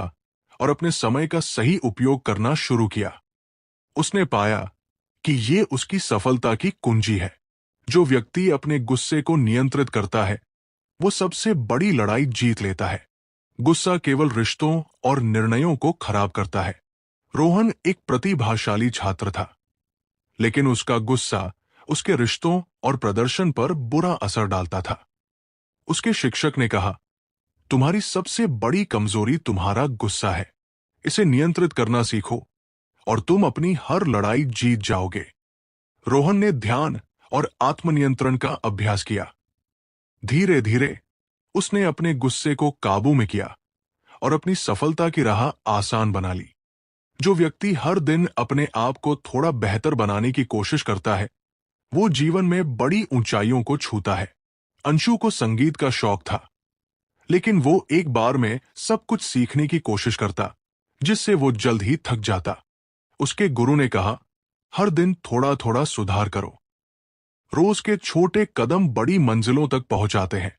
और अपने समय का सही उपयोग करना शुरू किया। उसने पाया कि ये उसकी सफलता की कुंजी है। जो व्यक्ति अपने गुस्से को नियंत्रित करता है वो सबसे बड़ी लड़ाई जीत लेता है। गुस्सा केवल रिश्तों और निर्णयों को खराब करता है। रोहन एक प्रतिभाशाली छात्र था, लेकिन उसका गुस्सा उसके रिश्तों और प्रदर्शन पर बुरा असर डालता था। उसके शिक्षक ने कहा, तुम्हारी सबसे बड़ी कमजोरी तुम्हारा गुस्सा है। इसे नियंत्रित करना सीखो और तुम अपनी हर लड़ाई जीत जाओगे। रोहन ने ध्यान और आत्मनियंत्रण का अभ्यास किया। धीरे धीरे उसने अपने गुस्से को काबू में किया और अपनी सफलता की राह आसान बना ली। जो व्यक्ति हर दिन अपने आप को थोड़ा बेहतर बनाने की कोशिश करता है वो जीवन में बड़ी ऊंचाइयों को छूता है। अंशु को संगीत का शौक था, लेकिन वो एक बार में सब कुछ सीखने की कोशिश करता, जिससे वो जल्द ही थक जाता। उसके गुरु ने कहा, हर दिन थोड़ा थोड़ा सुधार करो। रोज के छोटे कदम बड़ी मंजिलों तक पहुंचाते हैं।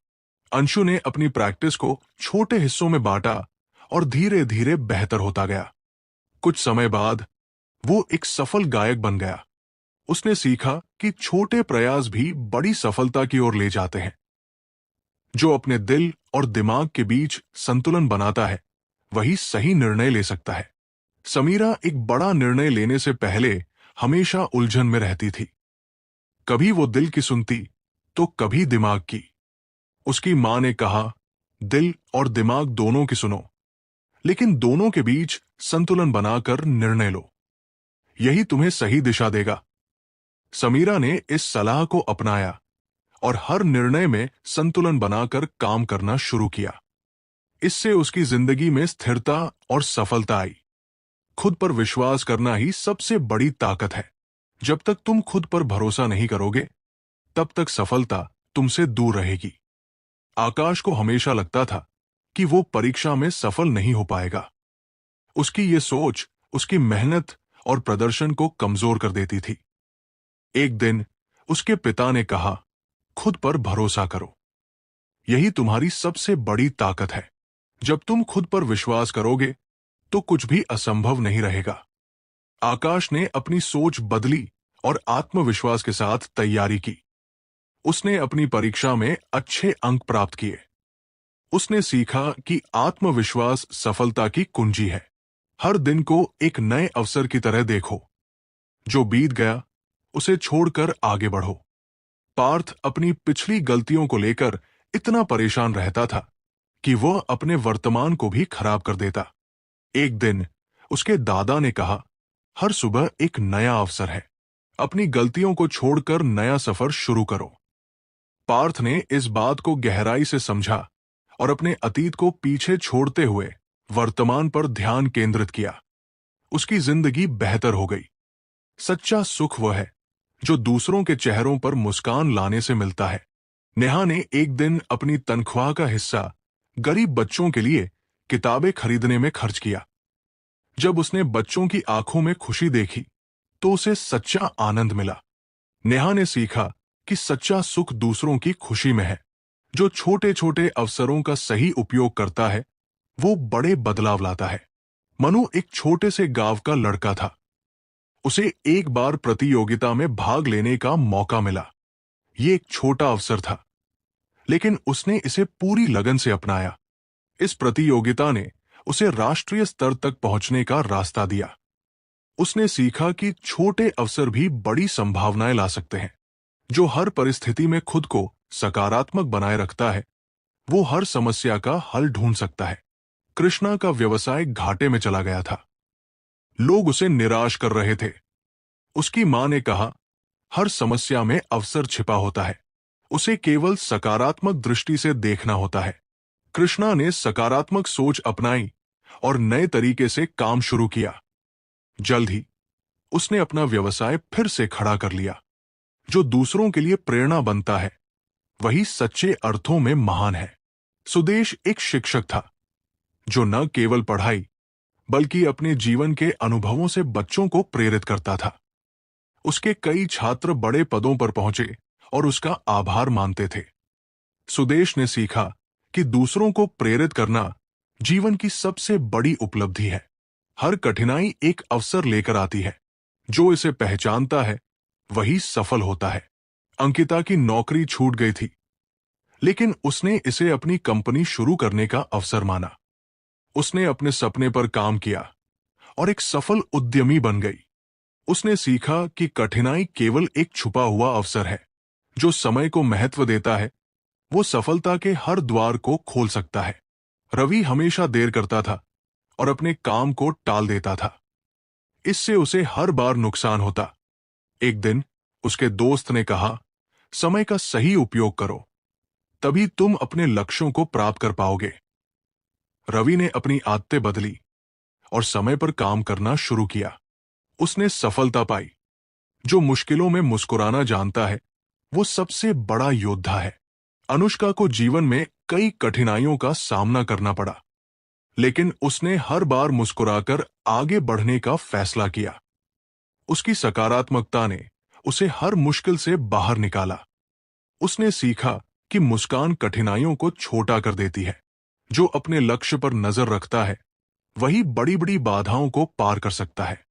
अंशु ने अपनी प्रैक्टिस को छोटे हिस्सों में बांटा और धीरे धीरे बेहतर होता गया। कुछ समय बाद वो एक सफल गायक बन गया। उसने सीखा कि छोटे प्रयास भी बड़ी सफलता की ओर ले जाते हैं। जो अपने दिल और दिमाग के बीच संतुलन बनाता है वही सही निर्णय ले सकता है। समीरा एक बड़ा निर्णय लेने से पहले हमेशा उलझन में रहती थी। कभी वो दिल की सुनती तो कभी दिमाग की। उसकी मां ने कहा, दिल और दिमाग दोनों की सुनो, लेकिन दोनों के बीच संतुलन बनाकर निर्णय लो, यही तुम्हें सही दिशा देगा। समीरा ने इस सलाह को अपनाया और हर निर्णय में संतुलन बनाकर काम करना शुरू किया। इससे उसकी जिंदगी में स्थिरता और सफलता आई। खुद पर विश्वास करना ही सबसे बड़ी ताकत है। जब तक तुम खुद पर भरोसा नहीं करोगे, तब तक सफलता तुमसे दूर रहेगी। आकाश को हमेशा लगता था कि वो परीक्षा में सफल नहीं हो पाएगा। उसकी ये सोच उसकी मेहनत और प्रदर्शन को कमजोर कर देती थी। एक दिन उसके पिता ने कहा, खुद पर भरोसा करो, यही तुम्हारी सबसे बड़ी ताकत है। जब तुम खुद पर विश्वास करोगे तो कुछ भी असंभव नहीं रहेगा। आकाश ने अपनी सोच बदली और आत्मविश्वास के साथ तैयारी की। उसने अपनी परीक्षा में अच्छे अंक प्राप्त किए। उसने सीखा कि आत्मविश्वास सफलता की कुंजी है। हर दिन को एक नए अवसर की तरह देखो। जो बीत गया उसे छोड़कर आगे बढ़ो। पार्थ अपनी पिछली गलतियों को लेकर इतना परेशान रहता था कि वह अपने वर्तमान को भी खराब कर देता। एक दिन उसके दादा ने कहा, हर सुबह एक नया अवसर है, अपनी गलतियों को छोड़कर नया सफर शुरू करो। पार्थ ने इस बात को गहराई से समझा और अपने अतीत को पीछे छोड़ते हुए वर्तमान पर ध्यान केंद्रित किया। उसकी जिंदगी बेहतर हो गई। सच्चा सुख वह है जो दूसरों के चेहरों पर मुस्कान लाने से मिलता है। नेहा ने एक दिन अपनी तनख्वाह का हिस्सा गरीब बच्चों के लिए किताबें खरीदने में खर्च किया। जब उसने बच्चों की आंखों में खुशी देखी तो उसे सच्चा आनंद मिला। नेहा ने सीखा कि सच्चा सुख दूसरों की खुशी में है। जो छोटे छोटे अवसरों का सही उपयोग करता है वो बड़े बदलाव लाता है। मनु एक छोटे से गांव का लड़का था। उसे एक बार प्रतियोगिता में भाग लेने का मौका मिला। ये एक छोटा अवसर था, लेकिन उसने इसे पूरी लगन से अपनाया। इस प्रतियोगिता ने उसे राष्ट्रीय स्तर तक पहुंचने का रास्ता दिया। उसने सीखा कि छोटे अवसर भी बड़ी संभावनाएं ला सकते हैं। जो हर परिस्थिति में खुद को सकारात्मक बनाए रखता है वो हर समस्या का हल ढूंढ सकता है। कृष्णा का व्यवसाय घाटे में चला गया था। लोग उसे निराश कर रहे थे। उसकी मां ने कहा, हर समस्या में अवसर छिपा होता है, उसे केवल सकारात्मक दृष्टि से देखना होता है। कृष्णा ने सकारात्मक सोच अपनाई और नए तरीके से काम शुरू किया। जल्द ही उसने अपना व्यवसाय फिर से खड़ा कर लिया। जो दूसरों के लिए प्रेरणा बनता है वही सच्चे अर्थों में महान है। सुदेश एक शिक्षक था जो न केवल पढ़ाई बल्कि अपने जीवन के अनुभवों से बच्चों को प्रेरित करता था। उसके कई छात्र बड़े पदों पर पहुंचे और उसका आभार मानते थे। सुदेश ने सीखा कि दूसरों को प्रेरित करना जीवन की सबसे बड़ी उपलब्धि है। हर कठिनाई एक अवसर लेकर आती है। जो इसे पहचानता है वही सफल होता है। अंकिता की नौकरी छूट गई थी, लेकिन उसने इसे अपनी कंपनी शुरू करने का अवसर माना। उसने अपने सपने पर काम किया और एक सफल उद्यमी बन गई। उसने सीखा कि कठिनाई केवल एक छुपा हुआ अवसर है। जो समय को महत्व देता है वो सफलता के हर द्वार को खोल सकता है। रवि हमेशा देर करता था और अपने काम को टाल देता था। इससे उसे हर बार नुकसान होता। एक दिन उसके दोस्त ने कहा, समय का सही उपयोग करो, तभी तुम अपने लक्ष्यों को प्राप्त कर पाओगे। रवि ने अपनी आदतें बदली और समय पर काम करना शुरू किया। उसने सफलता पाई। जो मुश्किलों में मुस्कुराना जानता है वो सबसे बड़ा योद्धा है। अनुष्का को जीवन में कई कठिनाइयों का सामना करना पड़ा, लेकिन उसने हर बार मुस्कुराकर आगे बढ़ने का फैसला किया। उसकी सकारात्मकता ने उसे हर मुश्किल से बाहर निकाला। उसने सीखा कि मुस्कान कठिनाइयों को छोटा कर देती है। जो अपने लक्ष्य पर नजर रखता है वही बड़ी बड़ी बाधाओं को पार कर सकता है।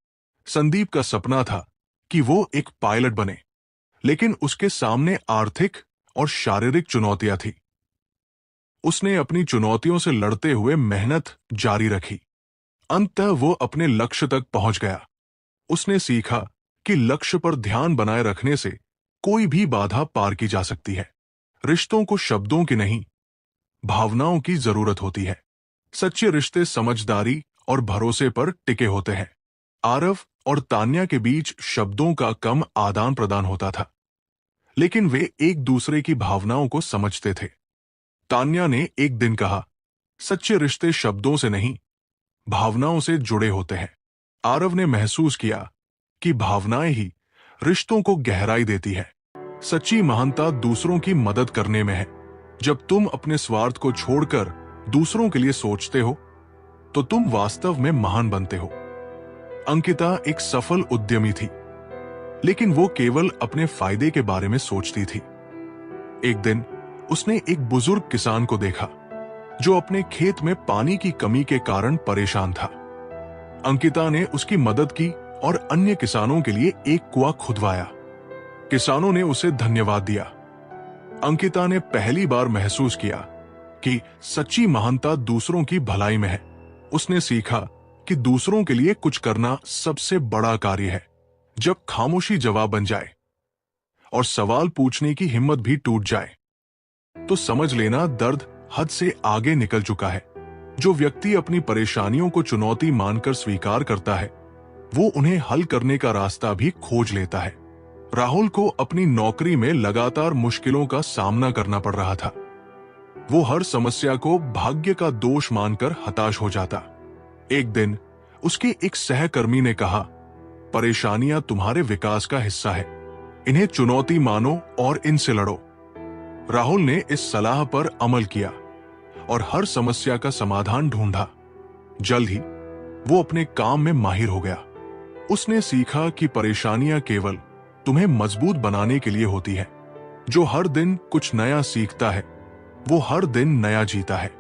संदीप का सपना था कि वो एक पायलट बने, लेकिन उसके सामने आर्थिक और शारीरिक चुनौतियां थी। उसने अपनी चुनौतियों से लड़ते हुए मेहनत जारी रखी। अंततः वो अपने लक्ष्य तक पहुंच गया। उसने सीखा कि लक्ष्य पर ध्यान बनाए रखने से कोई भी बाधा पार की जा सकती है। रिश्तों को शब्दों की नहीं, भावनाओं की जरूरत होती है। सच्चे रिश्ते समझदारी और भरोसे पर टिके होते हैं। आरव और तान्या के बीच शब्दों का कम आदान प्रदान होता था, लेकिन वे एक दूसरे की भावनाओं को समझते थे। तान्या ने एक दिन कहा, सच्चे रिश्ते शब्दों से नहीं, भावनाओं से जुड़े होते हैं। आरव ने महसूस किया कि भावनाएं ही रिश्तों को गहराई देती है। सच्ची महानता दूसरों की मदद करने में है। जब तुम अपने स्वार्थ को छोड़कर दूसरों के लिए सोचते हो, तो तुम वास्तव में महान बनते हो। अंकिता एक सफल उद्यमी थी, लेकिन वो केवल अपने फायदे के बारे में सोचती थी। एक दिन उसने एक बुजुर्ग किसान को देखा जो अपने खेत में पानी की कमी के कारण परेशान था। अंकिता ने उसकी मदद की और अन्य किसानों के लिए एक कुआं खुदवाया। किसानों ने उसे धन्यवाद दिया। अंकिता ने पहली बार महसूस किया कि सच्ची महानता दूसरों की भलाई में है। उसने सीखा कि दूसरों के लिए कुछ करना सबसे बड़ा कार्य है। जब खामोशी जवाब बन जाए और सवाल पूछने की हिम्मत भी टूट जाए, तो समझ लेना दर्द हद से आगे निकल चुका है। जो व्यक्ति अपनी परेशानियों को चुनौती मानकर स्वीकार करता है, वो उन्हें हल करने का रास्ता भी खोज लेता है। राहुल को अपनी नौकरी में लगातार मुश्किलों का सामना करना पड़ रहा था। वो हर समस्या को भाग्य का दोष मानकर हताश हो जाता। एक दिन उसके एक सहकर्मी ने कहा, परेशानियां तुम्हारे विकास का हिस्सा है, इन्हें चुनौती मानो और इनसे लड़ो। राहुल ने इस सलाह पर अमल किया और हर समस्या का समाधान ढूंढा। जल्द ही वो अपने काम में माहिर हो गया। उसने सीखा कि परेशानियां केवल तुम्हें मजबूत बनाने के लिए होती है। जो हर दिन कुछ नया सीखता है, वो हर दिन नया जीता है।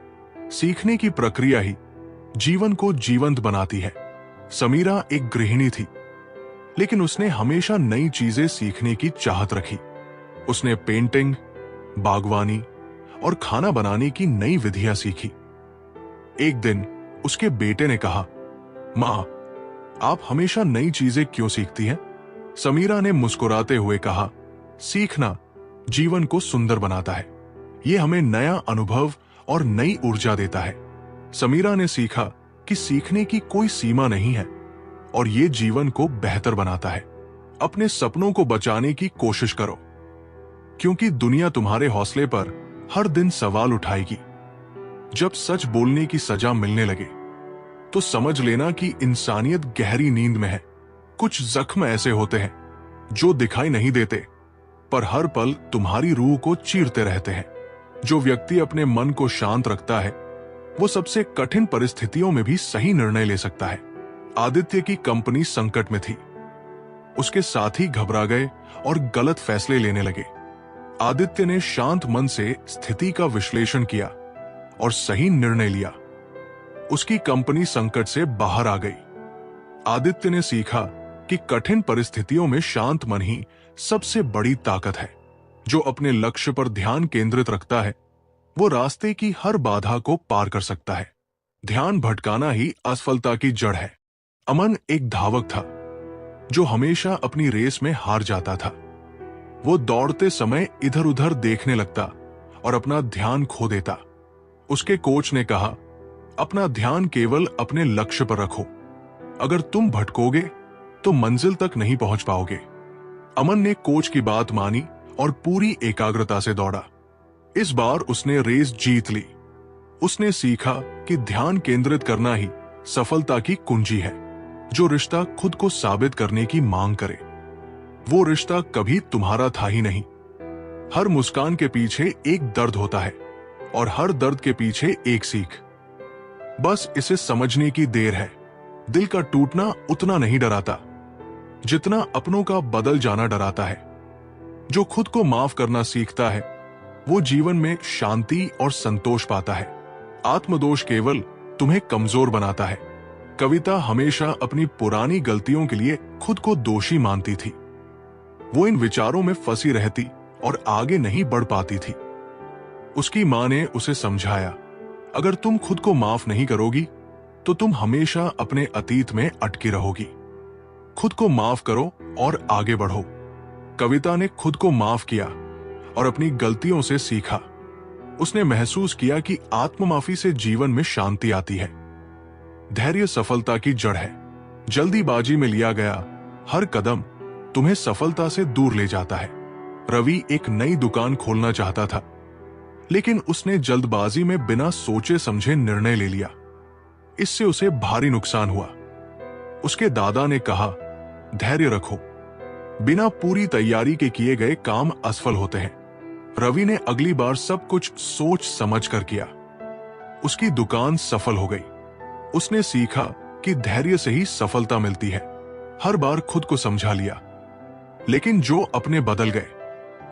सीखने की प्रक्रिया ही जीवन को जीवंत बनाती है। समीरा एक गृहिणी थी, लेकिन उसने हमेशा नई चीजें सीखने की चाहत रखी। उसने पेंटिंग, बागवानी और खाना बनाने की नई विधियां सीखी। एक दिन उसके बेटे ने कहा, मां, आप हमेशा नई चीजें क्यों सीखती हैं? समीरा ने मुस्कुराते हुए कहा, सीखना जीवन को सुंदर बनाता है। ये हमें नया अनुभव और नई ऊर्जा देता है। समीरा ने सीखा कि सीखने की कोई सीमा नहीं है और ये जीवन को बेहतर बनाता है। अपने सपनों को बचाने की कोशिश करो, क्योंकि दुनिया तुम्हारे हौसले पर हर दिन सवाल उठाएगी। जब सच बोलने की सजा मिलने लगे, तो समझ लेना कि इंसानियत गहरी नींद में है। कुछ जख्म ऐसे होते हैं जो दिखाई नहीं देते, पर हर पल तुम्हारी रूह को चीरते रहते हैं। जो व्यक्ति अपने मन को शांत रखता है, वो सबसे कठिन परिस्थितियों में भी सही निर्णय ले सकता है। आदित्य की कंपनी संकट में थी। उसके साथी घबरा गए और गलत फैसले लेने लगे। आदित्य ने शांत मन से स्थिति का विश्लेषण किया और सही निर्णय लिया। उसकी कंपनी संकट से बाहर आ गई। आदित्य ने सीखा कि कठिन परिस्थितियों में शांत मन ही सबसे बड़ी ताकत है। जो अपने लक्ष्य पर ध्यान केंद्रित रखता है, वो रास्ते की हर बाधा को पार कर सकता है। ध्यान भटकाना ही असफलता की जड़ है। अमन एक धावक था जो हमेशा अपनी रेस में हार जाता था। वो दौड़ते समय इधर उधर देखने लगता और अपना ध्यान खो देता। उसके कोच ने कहा, अपना ध्यान केवल अपने लक्ष्य पर रखो। अगर तुम भटकोगे तो मंजिल तक नहीं पहुंच पाओगे। अमन ने कोच की बात मानी और पूरी एकाग्रता से दौड़ा। इस बार उसने रेस जीत ली। उसने सीखा कि ध्यान केंद्रित करना ही सफलता की कुंजी है। जो रिश्ता खुद को साबित करने की मांग करे, वो रिश्ता कभी तुम्हारा था ही नहीं। हर मुस्कान के पीछे एक दर्द होता है और हर दर्द के पीछे एक सीख। बस इसे समझने की देर है। दिल का टूटना उतना नहीं डराता जितना अपनों का बदल जाना डराता है। जो खुद को माफ करना सीखता है, वो जीवन में शांति और संतोष पाता है। आत्मदोष केवल तुम्हें कमजोर बनाता है। कविता हमेशा अपनी पुरानी गलतियों के लिए खुद को दोषी मानती थी। वो इन विचारों में फंसी रहती और आगे नहीं बढ़ पाती थी। उसकी मां ने उसे समझाया, अगर तुम खुद को माफ नहीं करोगी तो तुम हमेशा अपने अतीत में अटकी रहोगी। खुद को माफ करो और आगे बढ़ो। कविता ने खुद को माफ किया और अपनी गलतियों से सीखा। उसने महसूस किया कि आत्ममाफी से जीवन में शांति आती है। धैर्य सफलता की जड़ है। जल्दीबाजी में लिया गया हर कदम तुम्हें सफलता से दूर ले जाता है। रवि एक नई दुकान खोलना चाहता था, लेकिन उसने जल्दबाजी में बिना सोचे समझे निर्णय ले लिया। इससे उसे भारी नुकसान हुआ। उसके दादा ने कहा, धैर्य रखो, बिना पूरी तैयारी के किए गए काम असफल होते हैं। रवि ने अगली बार सब कुछ सोच समझ कर किया। उसकी दुकान सफल हो गई। उसने सीखा कि धैर्य से ही सफलता मिलती है। हर बार खुद को समझा लिया, लेकिन जो अपने बदल गए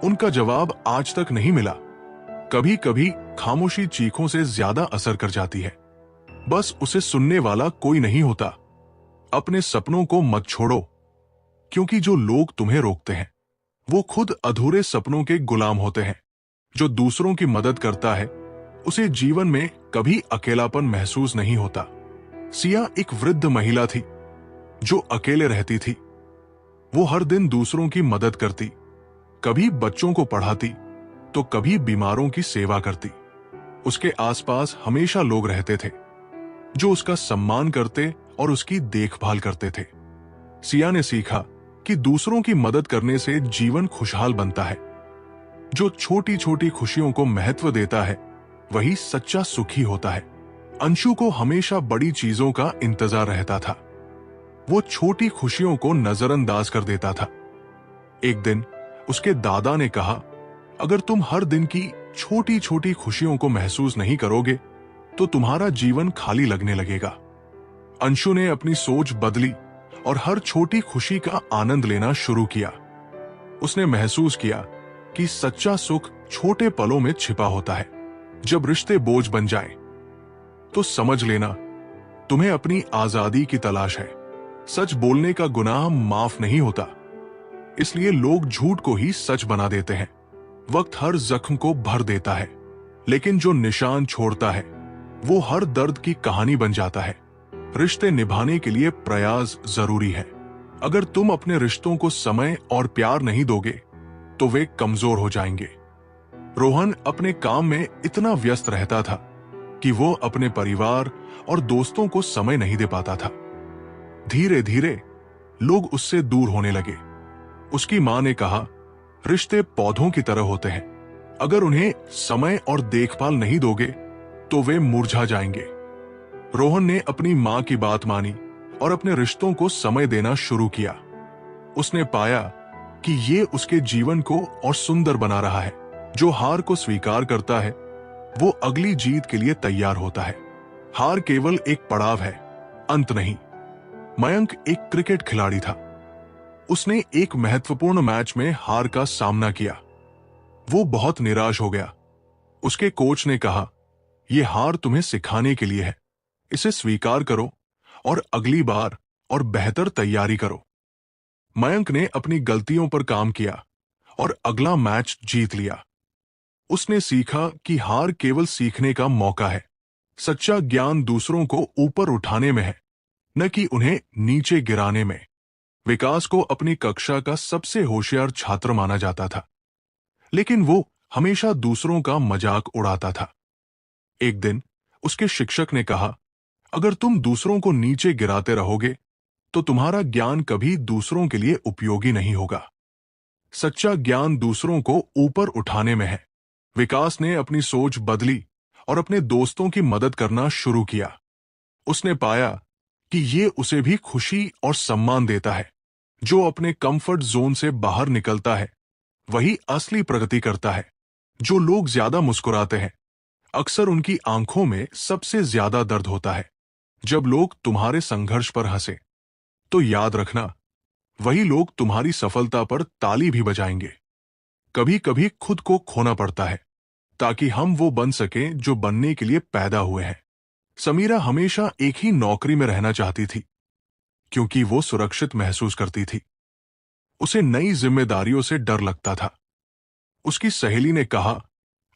उनका जवाब आज तक नहीं मिला। कभी कभी खामोशी चीखों से ज्यादा असर कर जाती है। बस उसे सुनने वाला कोई नहीं होता। अपने सपनों को मत छोड़ो, क्योंकि जो लोग तुम्हें रोकते हैं वो खुद अधूरे सपनों के गुलाम होते हैं। जो दूसरों की मदद करता है उसे जीवन में कभी अकेलापन महसूस नहीं होता। सिया एक वृद्ध महिला थी जो अकेले रहती थी। वो हर दिन दूसरों की मदद करती, कभी बच्चों को पढ़ाती तो कभी बीमारों की सेवा करती। उसके आसपास हमेशा लोग रहते थे जो उसका सम्मान करते और उसकी देखभाल करते थे। सिया ने सीखा कि दूसरों की मदद करने से जीवन खुशहाल बनता है। जो छोटी छोटी खुशियों को महत्व देता है वही सच्चा सुखी होता है। अंशु को हमेशा बड़ी चीजों का इंतजार रहता था। वो छोटी खुशियों को नजरअंदाज कर देता था। एक दिन उसके दादा ने कहा, अगर तुम हर दिन की छोटी छोटी खुशियों को महसूस नहीं करोगे तो तुम्हारा जीवन खाली लगने लगेगा। अंशु ने अपनी सोच बदली और हर छोटी खुशी का आनंद लेना शुरू किया। उसने महसूस किया कि सच्चा सुख छोटे पलों में छिपा होता है। जब रिश्ते बोझ बन जाएं, तो समझ लेना तुम्हें अपनी आजादी की तलाश है। सच बोलने का गुनाह माफ नहीं होता, इसलिए लोग झूठ को ही सच बना देते हैं। वक्त हर जख्म को भर देता है, लेकिन जो निशान छोड़ता है वो हर दर्द की कहानी बन जाता है। रिश्ते निभाने के लिए प्रयास जरूरी है। अगर तुम अपने रिश्तों को समय और प्यार नहीं दोगे तो वे कमजोर हो जाएंगे। रोहन अपने काम में इतना व्यस्त रहता था कि वो अपने परिवार और दोस्तों को समय नहीं दे पाता था। धीरे धीरे लोग उससे दूर होने लगे। उसकी मां ने कहा, रिश्ते पौधों की तरह होते हैं, अगर उन्हें समय और देखभाल नहीं दोगे तो वे मुरझा जाएंगे। रोहन ने अपनी मां की बात मानी और अपने रिश्तों को समय देना शुरू किया। उसने पाया कि ये उसके जीवन को और सुंदर बना रहा है। जो हार को स्वीकार करता है वो अगली जीत के लिए तैयार होता है। हार केवल एक पड़ाव है, अंत नहीं। मयंक एक क्रिकेट खिलाड़ी था। उसने एक महत्वपूर्ण मैच में हार का सामना किया। वो बहुत निराश हो गया। उसके कोच ने कहा, यह हार तुम्हें सिखाने के लिए है, इसे स्वीकार करो और अगली बार और बेहतर तैयारी करो। मयंक ने अपनी गलतियों पर काम किया और अगला मैच जीत लिया। उसने सीखा कि हार केवल सीखने का मौका है। सच्चा ज्ञान दूसरों को ऊपर उठाने में है, न कि उन्हें नीचे गिराने में। विकास को अपनी कक्षा का सबसे होशियार छात्र माना जाता था, लेकिन वो हमेशा दूसरों का मजाक उड़ाता था। एक दिन उसके शिक्षक ने कहा, अगर तुम दूसरों को नीचे गिराते रहोगे तो तुम्हारा ज्ञान कभी दूसरों के लिए उपयोगी नहीं होगा। सच्चा ज्ञान दूसरों को ऊपर उठाने में है। विकास ने अपनी सोच बदली और अपने दोस्तों की मदद करना शुरू किया। उसने पाया कि ये उसे भी खुशी और सम्मान देता है। जो अपने कंफर्ट जोन से बाहर निकलता है वही असली प्रगति करता है। जो लोग ज्यादा मुस्कुराते हैं अक्सर उनकी आंखों में सबसे ज्यादा दर्द होता है। जब लोग तुम्हारे संघर्ष पर हंसे तो याद रखना, वही लोग तुम्हारी सफलता पर ताली भी बजाएंगे। कभी कभी खुद को खोना पड़ता है ताकि हम वो बन सकें जो बनने के लिए पैदा हुए हैं। समीरा हमेशा एक ही नौकरी में रहना चाहती थी क्योंकि वो सुरक्षित महसूस करती थी। उसे नई जिम्मेदारियों से डर लगता था। उसकी सहेली ने कहा,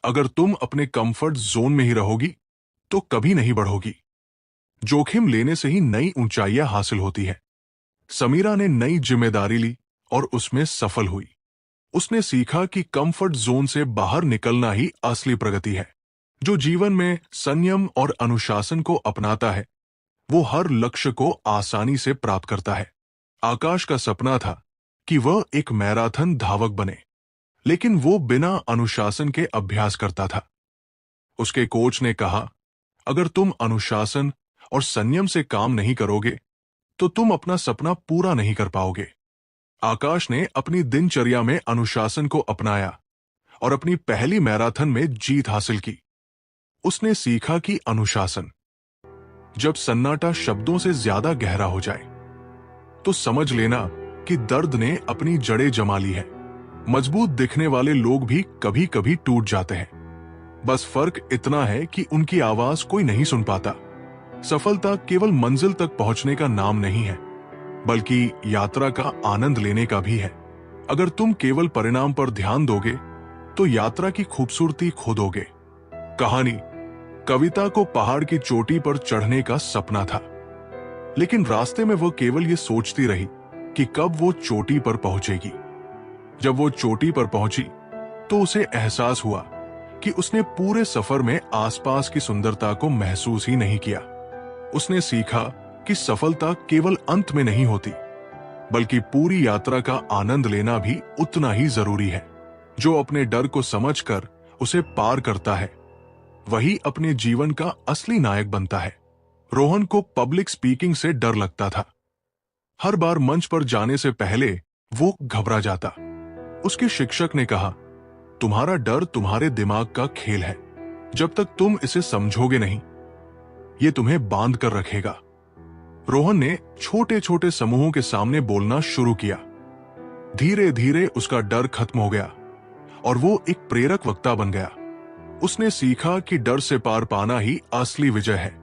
अगर तुम अपने कंफर्ट जोन में ही रहोगी तो कभी नहीं बढ़ोगी। जोखिम लेने से ही नई ऊंचाइयां हासिल होती है। समीरा ने नई जिम्मेदारी ली और उसमें सफल हुई। उसने सीखा कि कंफर्ट जोन से बाहर निकलना ही असली प्रगति है। जो जीवन में संयम और अनुशासन को अपनाता है, वो हर लक्ष्य को आसानी से प्राप्त करता है। आकाश का सपना था कि वह एक मैराथन धावक बने, लेकिन वो बिना अनुशासन के अभ्यास करता था। उसके कोच ने कहा, अगर तुम अनुशासन और संयम से काम नहीं करोगे, तो तुम अपना सपना पूरा नहीं कर पाओगे। आकाश ने अपनी दिनचर्या में अनुशासन को अपनाया और अपनी पहली मैराथन में जीत हासिल की। उसने सीखा कि अनुशासन, जब सन्नाटा शब्दों से ज्यादा गहरा हो जाए, तो समझ लेना कि दर्द ने अपनी जड़ें जमा ली है। मजबूत दिखने वाले लोग भी कभी कभी टूट जाते हैं। बस फर्क इतना है कि उनकी आवाज कोई नहीं सुन पाता। सफलता केवल मंजिल तक पहुंचने का नाम नहीं है, बल्कि यात्रा का आनंद लेने का भी है। अगर तुम केवल परिणाम पर ध्यान दोगे, तो यात्रा की खूबसूरती खो दोगे। कहानी, कविता को पहाड़ की चोटी पर चढ़ने का सपना था, लेकिन रास्ते में वो केवल ये सोचती रही कि कब वो चोटी पर पहुंचेगी। जब वो चोटी पर पहुंची, तो उसे एहसास हुआ कि उसने पूरे सफर में आसपास की सुंदरता को महसूस ही नहीं किया। उसने सीखा कि सफलता केवल अंत में नहीं होती, बल्कि पूरी यात्रा का आनंद लेना भी उतना ही जरूरी है। जो अपने डर को समझकर उसे पार करता है, वही अपने जीवन का असली नायक बनता है। रोहन को पब्लिक स्पीकिंग से डर लगता था। हर बार मंच पर जाने से पहले वो घबरा जाता। उसके शिक्षक ने कहा, तुम्हारा डर तुम्हारे दिमाग का खेल है। जब तक तुम इसे समझोगे नहीं, ये तुम्हें बांध कर रखेगा। रोहन ने छोटे छोटे समूहों के सामने बोलना शुरू किया। धीरे धीरे उसका डर खत्म हो गया और वो एक प्रेरक वक्ता बन गया। उसने सीखा कि डर से पार पाना ही असली विजय है,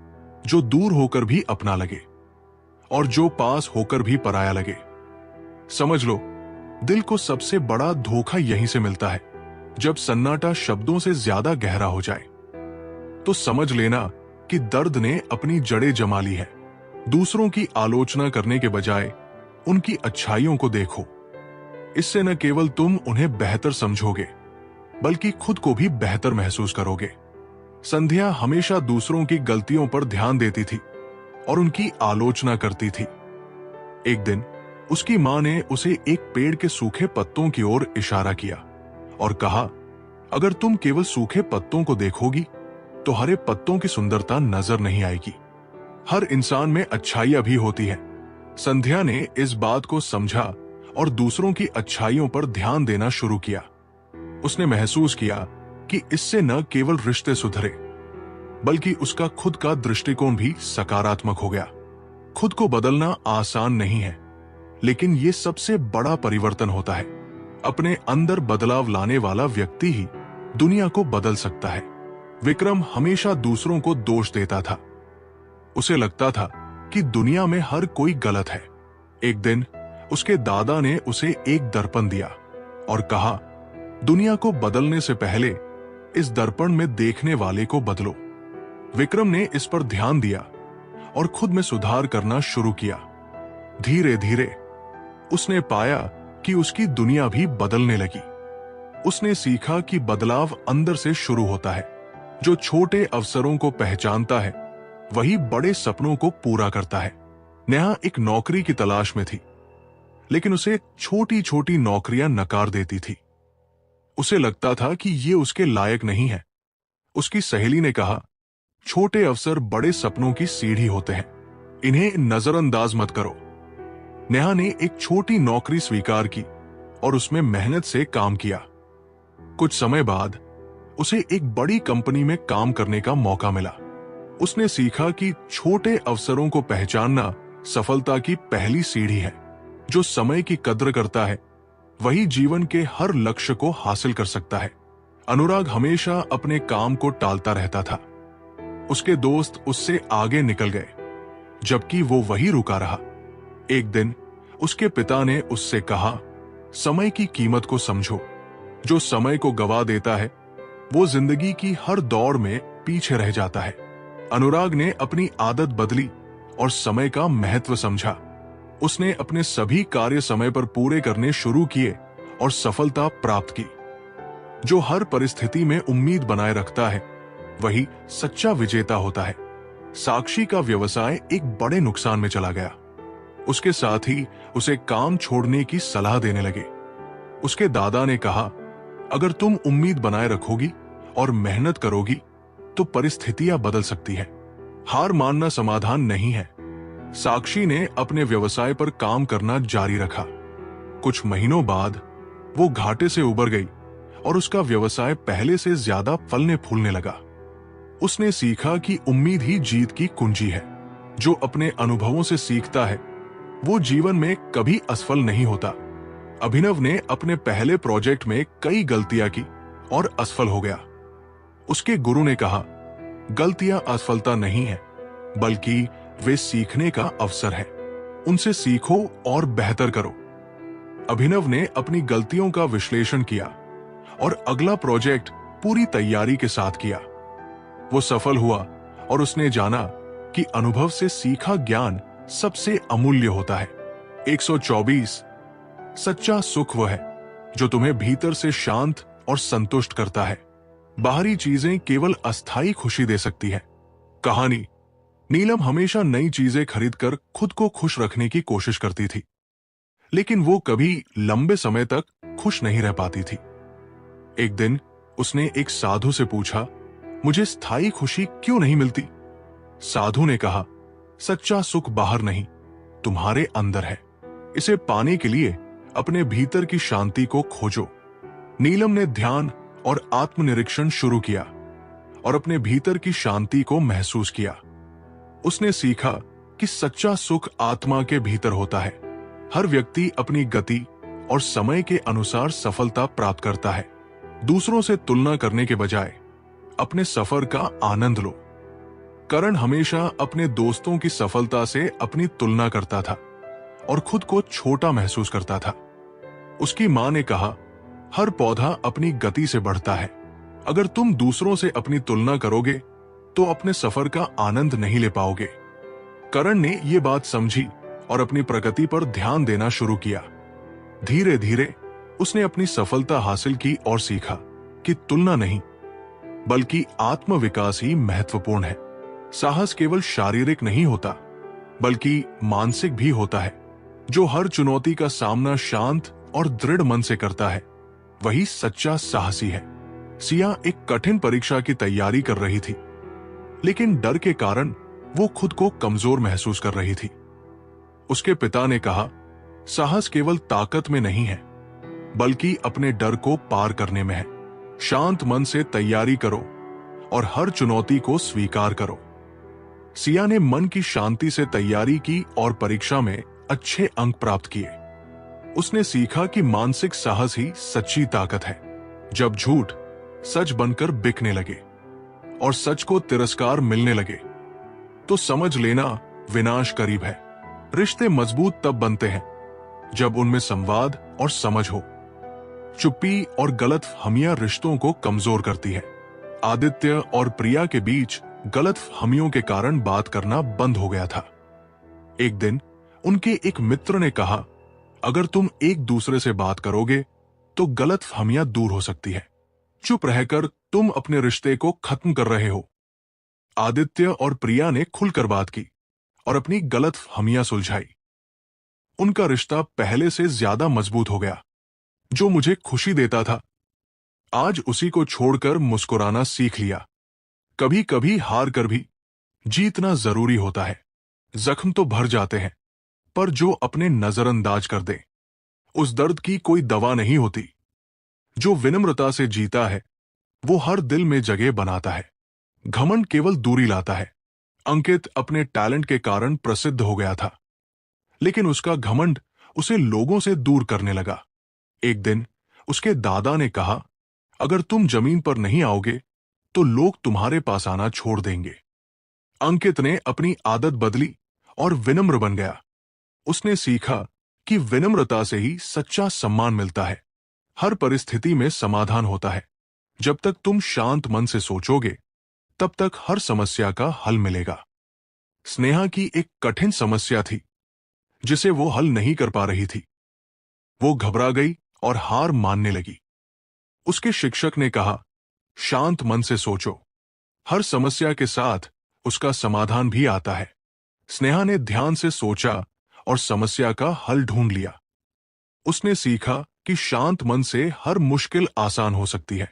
जो दूर होकर भी अपना लगे और जो पास होकर भी पराया लगे। समझ लो, दिल को सबसे बड़ा धोखा यहीं से मिलता है। जब सन्नाटा शब्दों से ज्यादा गहरा हो जाए, तो समझ लेना कि दर्द ने अपनी जड़ें जमा ली है। दूसरों की आलोचना करने के बजाय उनकी अच्छाइयों को देखो। इससे न केवल तुम उन्हें बेहतर समझोगे, बल्कि खुद को भी बेहतर महसूस करोगे। संध्या हमेशा दूसरों की गलतियों पर ध्यान देती थी और उनकी आलोचना करती थी। एक दिन उसकी मां ने उसे एक पेड़ के सूखे पत्तों की ओर इशारा किया और कहा, अगर तुम केवल सूखे पत्तों को देखोगी, तो हरे पत्तों की सुंदरता नजर नहीं आएगी। हर इंसान में अच्छाइयां भी होती हैं। संध्या ने इस बात को समझा और दूसरों की अच्छाइयों पर ध्यान देना शुरू किया। उसने महसूस किया कि इससे न केवल रिश्ते सुधरे, बल्कि उसका खुद का दृष्टिकोण भी सकारात्मक हो गया। खुद को बदलना आसान नहीं है, लेकिन ये सबसे बड़ा परिवर्तन होता है। अपने अंदर बदलाव लाने वाला व्यक्ति ही दुनिया को बदल सकता है। विक्रम हमेशा दूसरों को दोष देता था। उसे लगता था कि दुनिया में हर कोई गलत है। एक दिन उसके दादा ने उसे एक दर्पण दिया और कहा, दुनिया को बदलने से पहले इस दर्पण में देखने वाले को बदलो। विक्रम ने इस पर ध्यान दिया और खुद में सुधार करना शुरू किया। धीरे धीरे उसने पाया कि उसकी दुनिया भी बदलने लगी। उसने सीखा कि बदलाव अंदर से शुरू होता है। जो छोटे अवसरों को पहचानता है, वही बड़े सपनों को पूरा करता है। नेहा एक नौकरी की तलाश में थी, लेकिन उसे छोटी छोटी नौकरियां नकार देती थी। उसे लगता था कि ये उसके लायक नहीं है। उसकी सहेली ने कहा, छोटे अवसर बड़े सपनों की सीढ़ी होते हैं, इन्हें नजरअंदाज मत करो। नेहा ने एक छोटी नौकरी स्वीकार की और उसमें मेहनत से काम किया। कुछ समय बाद उसे एक बड़ी कंपनी में काम करने का मौका मिला। उसने सीखा कि छोटे अवसरों को पहचानना सफलता की पहली सीढ़ी है। जो समय की कद्र करता है, वही जीवन के हर लक्ष्य को हासिल कर सकता है। अनुराग हमेशा अपने काम को टालता रहता था। उसके दोस्त उससे आगे निकल गए, जबकि वो वही रुका रहा। एक दिन उसके पिता ने उससे कहा, समय की कीमत को समझो। जो समय को गवा देता है, वो जिंदगी की हर दौड़ में पीछे रह जाता है। अनुराग ने अपनी आदत बदली और समय का महत्व समझा। उसने अपने सभी कार्य समय पर पूरे करने शुरू किए और सफलता प्राप्त की। जो हर परिस्थिति में उम्मीद बनाए रखता है वही सच्चा विजेता होता है। साक्षी का व्यवसाय एक बड़े नुकसान में चला गया। उसके साथ ही उसे काम छोड़ने की सलाह देने लगे। उसके दादा ने कहा, अगर तुम उम्मीद बनाए रखोगी और मेहनत करोगी तो परिस्थितियां बदल सकती है। हार मानना समाधान नहीं है। साक्षी ने अपने व्यवसाय पर काम करना जारी रखा। कुछ महीनों बाद वो घाटे से उबर गई और उसका व्यवसाय पहले से ज्यादा फलने फूलने लगा। उसने सीखा कि उम्मीद ही जीत की कुंजी है। जो अपने अनुभवों से सीखता है वो जीवन में कभी असफल नहीं होता। अभिनव ने अपने पहले प्रोजेक्ट में कई गलतियां की और असफल हो गया। उसके गुरु ने कहा, गलतियां असफलता नहीं है, बल्कि वे सीखने का अवसर है। उनसे सीखो और बेहतर करो। अभिनव ने अपनी गलतियों का विश्लेषण किया और अगला प्रोजेक्ट पूरी तैयारी के साथ किया। वो सफल हुआ और उसने जाना कि अनुभव से सीखा ज्ञान सबसे अमूल्य होता है। 124 सच्चा सुख वह है जो तुम्हें भीतर से शांत और संतुष्ट करता है। बाहरी चीजें केवल अस्थायी खुशी दे सकती है। कहानी, नीलम हमेशा नई चीजें खरीदकर खुद को खुश रखने की कोशिश करती थी, लेकिन वो कभी लंबे समय तक खुश नहीं रह पाती थी। एक दिन उसने एक साधु से पूछा, मुझे स्थायी खुशी क्यों नहीं मिलती? साधु ने कहा, सच्चा सुख बाहर नहीं, तुम्हारे अंदर है। इसे पाने के लिए अपने भीतर की शांति को खोजो। नीलम ने ध्यान और आत्मनिरीक्षण शुरू किया और अपने भीतर की शांति को महसूस किया। उसने सीखा कि सच्चा सुख आत्मा के भीतर होता है। हर व्यक्ति अपनी गति और समय के अनुसार सफलता प्राप्त करता है। दूसरों से तुलना करने के बजाय अपने सफर का आनंद लो। करण हमेशा अपने दोस्तों की सफलता से अपनी तुलना करता था और खुद को छोटा महसूस करता था। उसकी मां ने कहा, हर पौधा अपनी गति से बढ़ता है। अगर तुम दूसरों से अपनी तुलना करोगे तो अपने सफर का आनंद नहीं ले पाओगे। करण ने यह बात समझी और अपनी प्रगति पर ध्यान देना शुरू किया। धीरे धीरे उसने अपनी सफलता हासिल की और सीखा कि तुलना नहीं, बल्कि आत्मविकास ही महत्वपूर्ण है। साहस केवल शारीरिक नहीं होता, बल्कि मानसिक भी होता है। जो हर चुनौती का सामना शांत और दृढ़ मन से करता है वही सच्चा साहसी है। सिया एक कठिन परीक्षा की तैयारी कर रही थी, लेकिन डर के कारण वो खुद को कमजोर महसूस कर रही थी। उसके पिता ने कहा, साहस केवल ताकत में नहीं है, बल्कि अपने डर को पार करने में है। शांत मन से तैयारी करो और हर चुनौती को स्वीकार करो। सिया ने मन की शांति से तैयारी की और परीक्षा में अच्छे अंक प्राप्त किए। उसने सीखा कि मानसिक साहस ही सच्ची ताकत है। जब झूठ सच बनकर बिकने लगे और सच को तिरस्कार मिलने लगे तो समझ लेना विनाश करीब है। रिश्ते मजबूत तब बनते हैं जब उनमें संवाद और समझ हो। चुप्पी और गलतफहमियां रिश्तों को कमजोर करती है। आदित्य और प्रिया के बीच गलतफहमियों के कारण बात करना बंद हो गया था। एक दिन उनके एक मित्र ने कहा, अगर तुम एक दूसरे से बात करोगे तो गलतफहमियां दूर हो सकती है। चुप रहकर तुम अपने रिश्ते को खत्म कर रहे हो। आदित्य और प्रिया ने खुलकर बात की और अपनी गलतफहमियां सुलझाई। उनका रिश्ता पहले से ज्यादा मजबूत हो गया। जो मुझे खुशी देता था, आज उसी को छोड़कर मुस्कुराना सीख लिया। कभी कभी हार कर भी जीतना जरूरी होता है। जख्म तो भर जाते हैं, पर जो अपने नजरअंदाज कर दे उस दर्द की कोई दवा नहीं होती। जो विनम्रता से जीता है वो हर दिल में जगह बनाता है। घमंड केवल दूरी लाता है। अंकित अपने टैलेंट के कारण प्रसिद्ध हो गया था, लेकिन उसका घमंड उसे लोगों से दूर करने लगा। एक दिन उसके दादा ने कहा, अगर तुम जमीन पर नहीं आओगे तो लोग तुम्हारे पास आना छोड़ देंगे। अंकित ने अपनी आदत बदली और विनम्र बन गया। उसने सीखा कि विनम्रता से ही सच्चा सम्मान मिलता है। हर परिस्थिति में समाधान होता है। जब तक तुम शांत मन से सोचोगे तब तक हर समस्या का हल मिलेगा। स्नेहा की एक कठिन समस्या थी जिसे वो हल नहीं कर पा रही थी। वो घबरा गई और हार मानने लगी। उसके शिक्षक ने कहा, शांत मन से सोचो, हर समस्या के साथ उसका समाधान भी आता है। स्नेहा ने ध्यान से सोचा और समस्या का हल ढूंढ लिया। उसने सीखा कि शांत मन से हर मुश्किल आसान हो सकती है।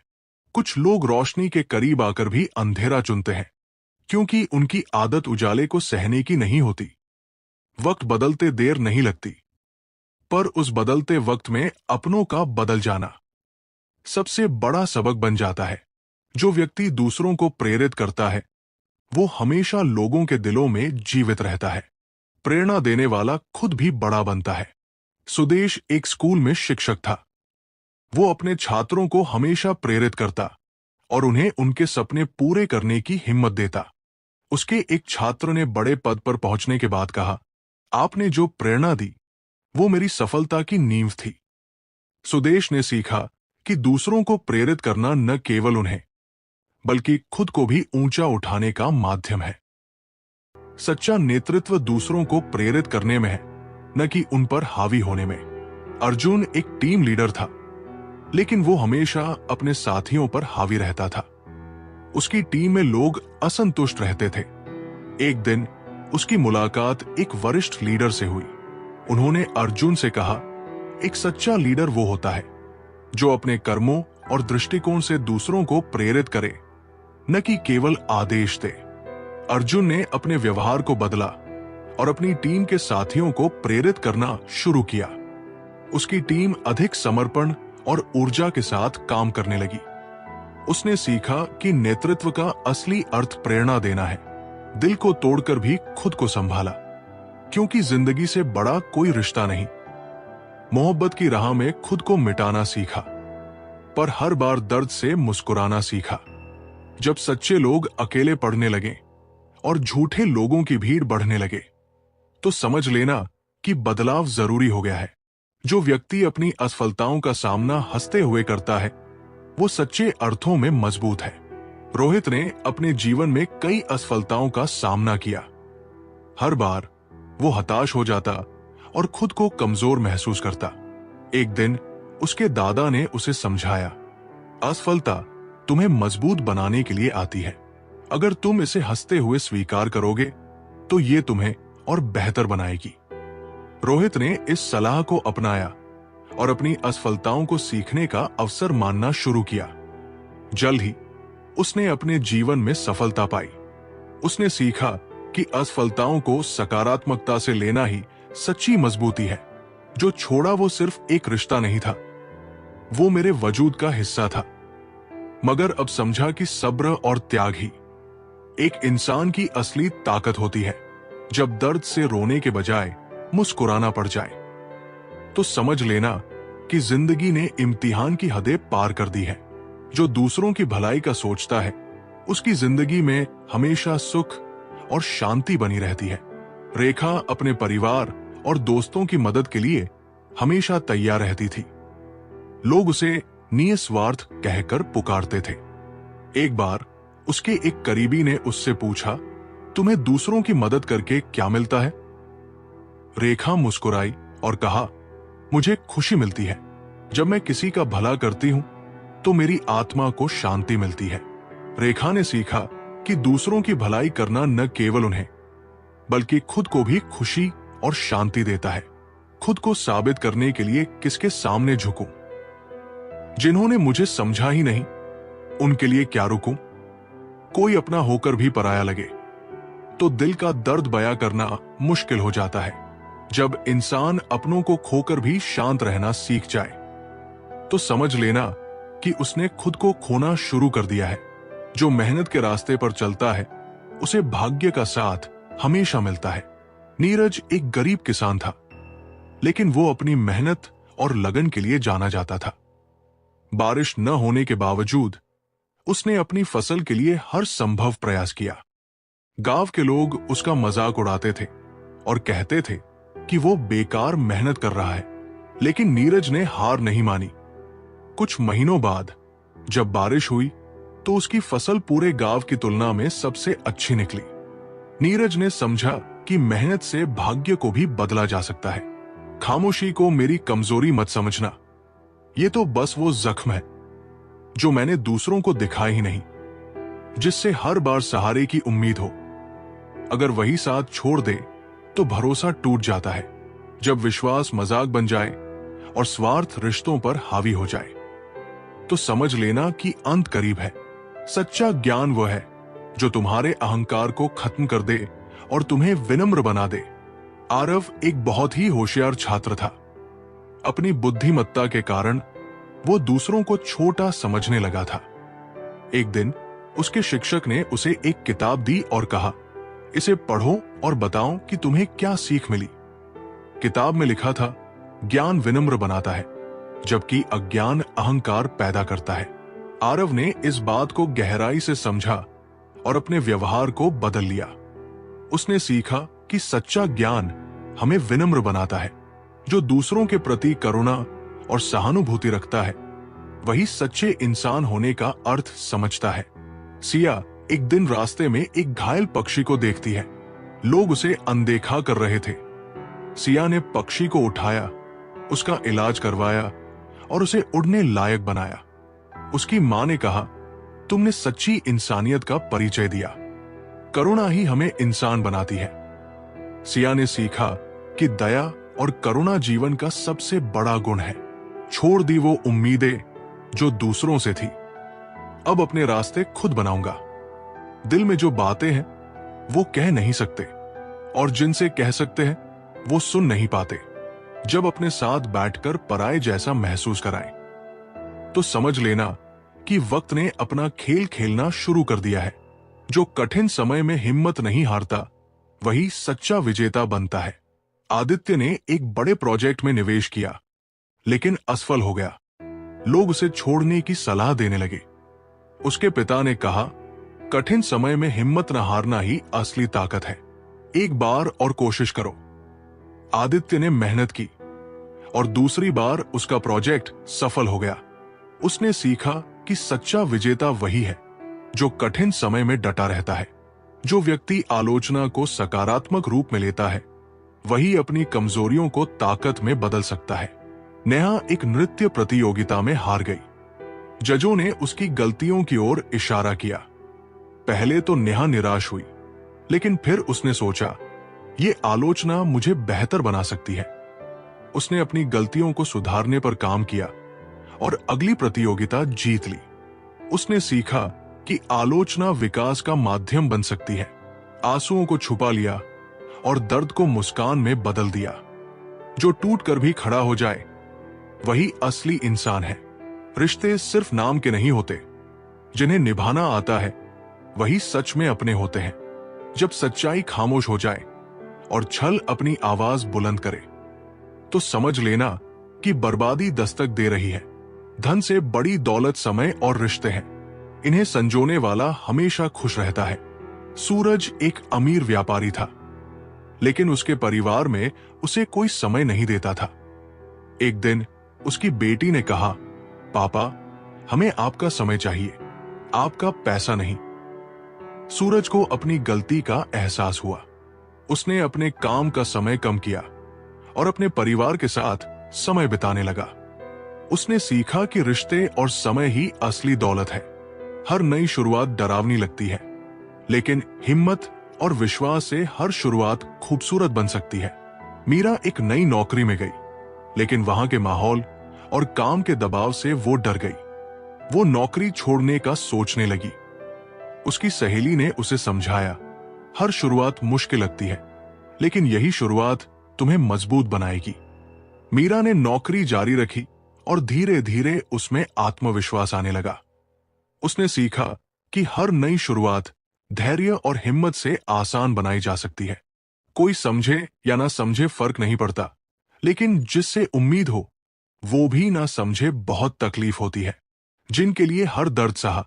कुछ लोग रोशनी के करीब आकर भी अंधेरा चुनते हैं, क्योंकि उनकी आदत उजाले को सहने की नहीं होती। वक्त बदलते देर नहीं लगती, पर उस बदलते वक्त में अपनों का बदल जाना सबसे बड़ा सबक बन जाता है। जो व्यक्ति दूसरों को प्रेरित करता है, वो हमेशा लोगों के दिलों में जीवित रहता है। प्रेरणा देने वाला खुद भी बड़ा बनता है। सुदेश एक स्कूल में शिक्षक था। वो अपने छात्रों को हमेशा प्रेरित करता और उन्हें उनके सपने पूरे करने की हिम्मत देता। उसके एक छात्र ने बड़े पद पर पहुंचने के बाद कहा, आपने जो प्रेरणा दी वो मेरी सफलता की नींव थी। सुदेश ने सीखा कि दूसरों को प्रेरित करना न केवल उन्हें बल्कि खुद को भी ऊंचा उठाने का माध्यम है। सच्चा नेतृत्व दूसरों को प्रेरित करने में है, न कि उन पर हावी होने में। अर्जुन एक टीम लीडर था, लेकिन वो हमेशा अपने साथियों पर हावी रहता था। उसकी टीम में लोग असंतुष्ट रहते थे। एक दिन उसकी मुलाकात एक वरिष्ठ लीडर से हुई। उन्होंने अर्जुन से कहा, एक सच्चा लीडर वो होता है जो अपने कर्मों और दृष्टिकोण से दूसरों को प्रेरित करे, न कि केवल आदेश दे। अर्जुन ने अपने व्यवहार को बदला और अपनी टीम के साथियों को प्रेरित करना शुरू किया। उसकी टीम अधिक समर्पण और ऊर्जा के साथ काम करने लगी। उसने सीखा कि नेतृत्व का असली अर्थ प्रेरणा देना है। दिल को तोड़कर भी खुद को संभाला, क्योंकि जिंदगी से बड़ा कोई रिश्ता नहीं। मोहब्बत की राह में खुद को मिटाना सीखा, पर हर बार दर्द से मुस्कुराना सीखा। जब सच्चे लोग अकेले पड़ने लगे और झूठे लोगों की भीड़ बढ़ने लगे, तो समझ लेना कि बदलाव जरूरी हो गया है। जो व्यक्ति अपनी असफलताओं का सामना हंसते हुए करता है, वो सच्चे अर्थों में मजबूत है। रोहित ने अपने जीवन में कई असफलताओं का सामना किया। हर बार वो हताश हो जाता और खुद को कमजोर महसूस करता। एक दिन उसके दादा ने उसे समझाया, असफलता तुम्हें मजबूत बनाने के लिए आती है। अगर तुम इसे हंसते हुए स्वीकार करोगे तो ये तुम्हें और बेहतर बनाएगी। रोहित ने इस सलाह को अपनाया और अपनी असफलताओं को सीखने का अवसर मानना शुरू किया। जल्द ही उसने अपने जीवन में सफलता पाई। उसने सीखा कि असफलताओं को सकारात्मकता से लेना ही सच्ची मजबूती है। जो छोड़ा वो सिर्फ एक रिश्ता नहीं था, वो मेरे वजूद का हिस्सा था। मगर अब समझा कि सब्र और त्याग ही एक इंसान की असली ताकत होती है। जब दर्द से रोने के बजाय मुस्कुराना पड़ जाए, तो समझ लेना कि जिंदगी ने इम्तिहान की हदें पार कर दी है। जो दूसरों की भलाई का सोचता है, उसकी जिंदगी में हमेशा सुख और शांति बनी रहती है। रेखा अपने परिवार और दोस्तों की मदद के लिए हमेशा तैयार रहती थी। लोग उसे निस्वार्थ कहकर पुकारते थे। एक बार उसके एक करीबी ने उससे पूछा, तुम्हें दूसरों की मदद करके क्या मिलता है? रेखा मुस्कुराई और कहा, मुझे खुशी मिलती है। जब मैं किसी का भला करती हूं तो मेरी आत्मा को शांति मिलती है। रेखा ने सीखा कि दूसरों की भलाई करना न केवल उन्हें बल्कि खुद को भी खुशी और शांति देता है। खुद को साबित करने के लिए किसके सामने झुकूं? जिन्होंने मुझे समझा ही नहीं, उनके लिए क्या रुकूं? कोई अपना होकर भी पराया लगे तो दिल का दर्द बयां करना मुश्किल हो जाता है। जब इंसान अपनों को खोकर भी शांत रहना सीख जाए, तो समझ लेना कि उसने खुद को खोना शुरू कर दिया है। जो मेहनत के रास्ते पर चलता है, उसे भाग्य का साथ हमेशा मिलता है। नीरज एक गरीब किसान था, लेकिन वो अपनी मेहनत और लगन के लिए जाना जाता था। बारिश न होने के बावजूद उसने अपनी फसल के लिए हर संभव प्रयास किया। गांव के लोग उसका मजाक उड़ाते थे और कहते थे कि वो बेकार मेहनत कर रहा है, लेकिन नीरज ने हार नहीं मानी। कुछ महीनों बाद जब बारिश हुई तो उसकी फसल पूरे गांव की तुलना में सबसे अच्छी निकली। नीरज ने समझा कि मेहनत से भाग्य को भी बदला जा सकता है। खामोशी को मेरी कमजोरी मत समझना, ये तो बस वो जख्म है जो मैंने दूसरों को दिखाए ही नहीं, जिससे हर बार सहारे की उम्मीद हो। अगर वही साथ छोड़ दे तो भरोसा टूट जाता है। जब विश्वास मजाक बन जाए और स्वार्थ रिश्तों पर हावी हो जाए तो समझ लेना कि अंत करीब है। सच्चा ज्ञान वह है जो तुम्हारे अहंकार को खत्म कर दे और तुम्हें विनम्र बना दे। आरव एक बहुत ही होशियार छात्र था। अपनी बुद्धिमत्ता के कारण वो दूसरों को छोटा समझने लगा था। एक दिन उसके शिक्षक ने उसे एक किताब दी और कहा, इसे पढ़ो और बताओ कि तुम्हें क्या सीख मिली। किताब में लिखा था, ज्ञान विनम्र बनाता है जबकि अज्ञान अहंकार पैदा करता है। आरव ने इस बात को गहराई से समझा और अपने व्यवहार को बदल लिया। उसने सीखा कि सच्चा ज्ञान हमें विनम्र बनाता है। जो दूसरों के प्रति करुणा और सहानुभूति रखता है वही सच्चे इंसान होने का अर्थ समझता है। सिया एक दिन रास्ते में एक घायल पक्षी को देखती है। लोग उसे अनदेखा कर रहे थे। सिया ने पक्षी को उठाया, उसका इलाज करवाया और उसे उड़ने लायक बनाया। उसकी मां ने कहा, तुमने सच्ची इंसानियत का परिचय दिया। करुणा ही हमें इंसान बनाती है। सिया ने सीखा कि दया और करुणा जीवन का सबसे बड़ा गुण है। छोड़ दी वो उम्मीदें जो दूसरों से थी। अब अपने रास्ते खुद बनाऊंगा। दिल में जो बातें हैं वो कह नहीं सकते और जिनसे कह सकते हैं वो सुन नहीं पाते। जब अपने साथ बैठकर पराये जैसा महसूस कराएं तो समझ लेना कि वक्त ने अपना खेल खेलना शुरू कर दिया है। जो कठिन समय में हिम्मत नहीं हारता वही सच्चा विजेता बनता है। आदित्य ने एक बड़े प्रोजेक्ट में निवेश किया लेकिन असफल हो गया। लोग उसे छोड़ने की सलाह देने लगे। उसके पिता ने कहा, कठिन समय में हिम्मत न हारना ही असली ताकत है। एक बार और कोशिश करो। आदित्य ने मेहनत की और दूसरी बार उसका प्रोजेक्ट सफल हो गया। उसने सीखा कि सच्चा विजेता वही है जो कठिन समय में डटा रहता है। जो व्यक्ति आलोचना को सकारात्मक रूप में लेता है वही अपनी कमजोरियों को ताकत में बदल सकता है। नेहा एक नृत्य प्रतियोगिता में हार गई। जजों ने उसकी गलतियों की ओर इशारा किया। पहले तो नेहा निराश हुई, लेकिन फिर उसने सोचा, ये आलोचना मुझे बेहतर बना सकती है। उसने अपनी गलतियों को सुधारने पर काम किया और अगली प्रतियोगिता जीत ली। उसने सीखा कि आलोचना विकास का माध्यम बन सकती है। आंसुओं को छुपा लिया और दर्द को मुस्कान में बदल दिया। जो टूट कर भी खड़ा हो जाए वही असली इंसान है। रिश्ते सिर्फ नाम के नहीं होते, जिन्हें निभाना आता है वही सच में अपने होते हैं। जब सच्चाई खामोश हो जाए और छल अपनी आवाज बुलंद करे तो समझ लेना कि बर्बादी दस्तक दे रही है। धन से बड़ी दौलत समय और रिश्ते हैं। इन्हें संजोने वाला हमेशा खुश रहता है। सूरज एक अमीर व्यापारी था, लेकिन उसके परिवार में उसे कोई समय नहीं देता था। एक दिन उसकी बेटी ने कहा, पापा, हमें आपका समय चाहिए, आपका पैसा नहीं। सूरज को अपनी गलती का एहसास हुआ। उसने अपने काम का समय कम किया और अपने परिवार के साथ समय बिताने लगा। उसने सीखा कि रिश्ते और समय ही असली दौलत है। हर नई शुरुआत डरावनी लगती है, लेकिन हिम्मत और विश्वास से हर शुरुआत खूबसूरत बन सकती है। मीरा एक नई नौकरी में गई, लेकिन वहां के माहौल और काम के दबाव से वो डर गई। वो नौकरी छोड़ने का सोचने लगी। उसकी सहेली ने उसे समझाया, हर शुरुआत मुश्किल लगती है, लेकिन यही शुरुआत तुम्हें मजबूत बनाएगी। मीरा ने नौकरी जारी रखी और धीरे धीरे उसमें आत्मविश्वास आने लगा। उसने सीखा कि हर नई शुरुआत धैर्य और हिम्मत से आसान बनाई जा सकती है। कोई समझे या ना समझे फर्क नहीं पड़ता, लेकिन जिससे उम्मीद हो वो भी ना समझे बहुत तकलीफ होती है। जिनके लिए हर दर्द सहा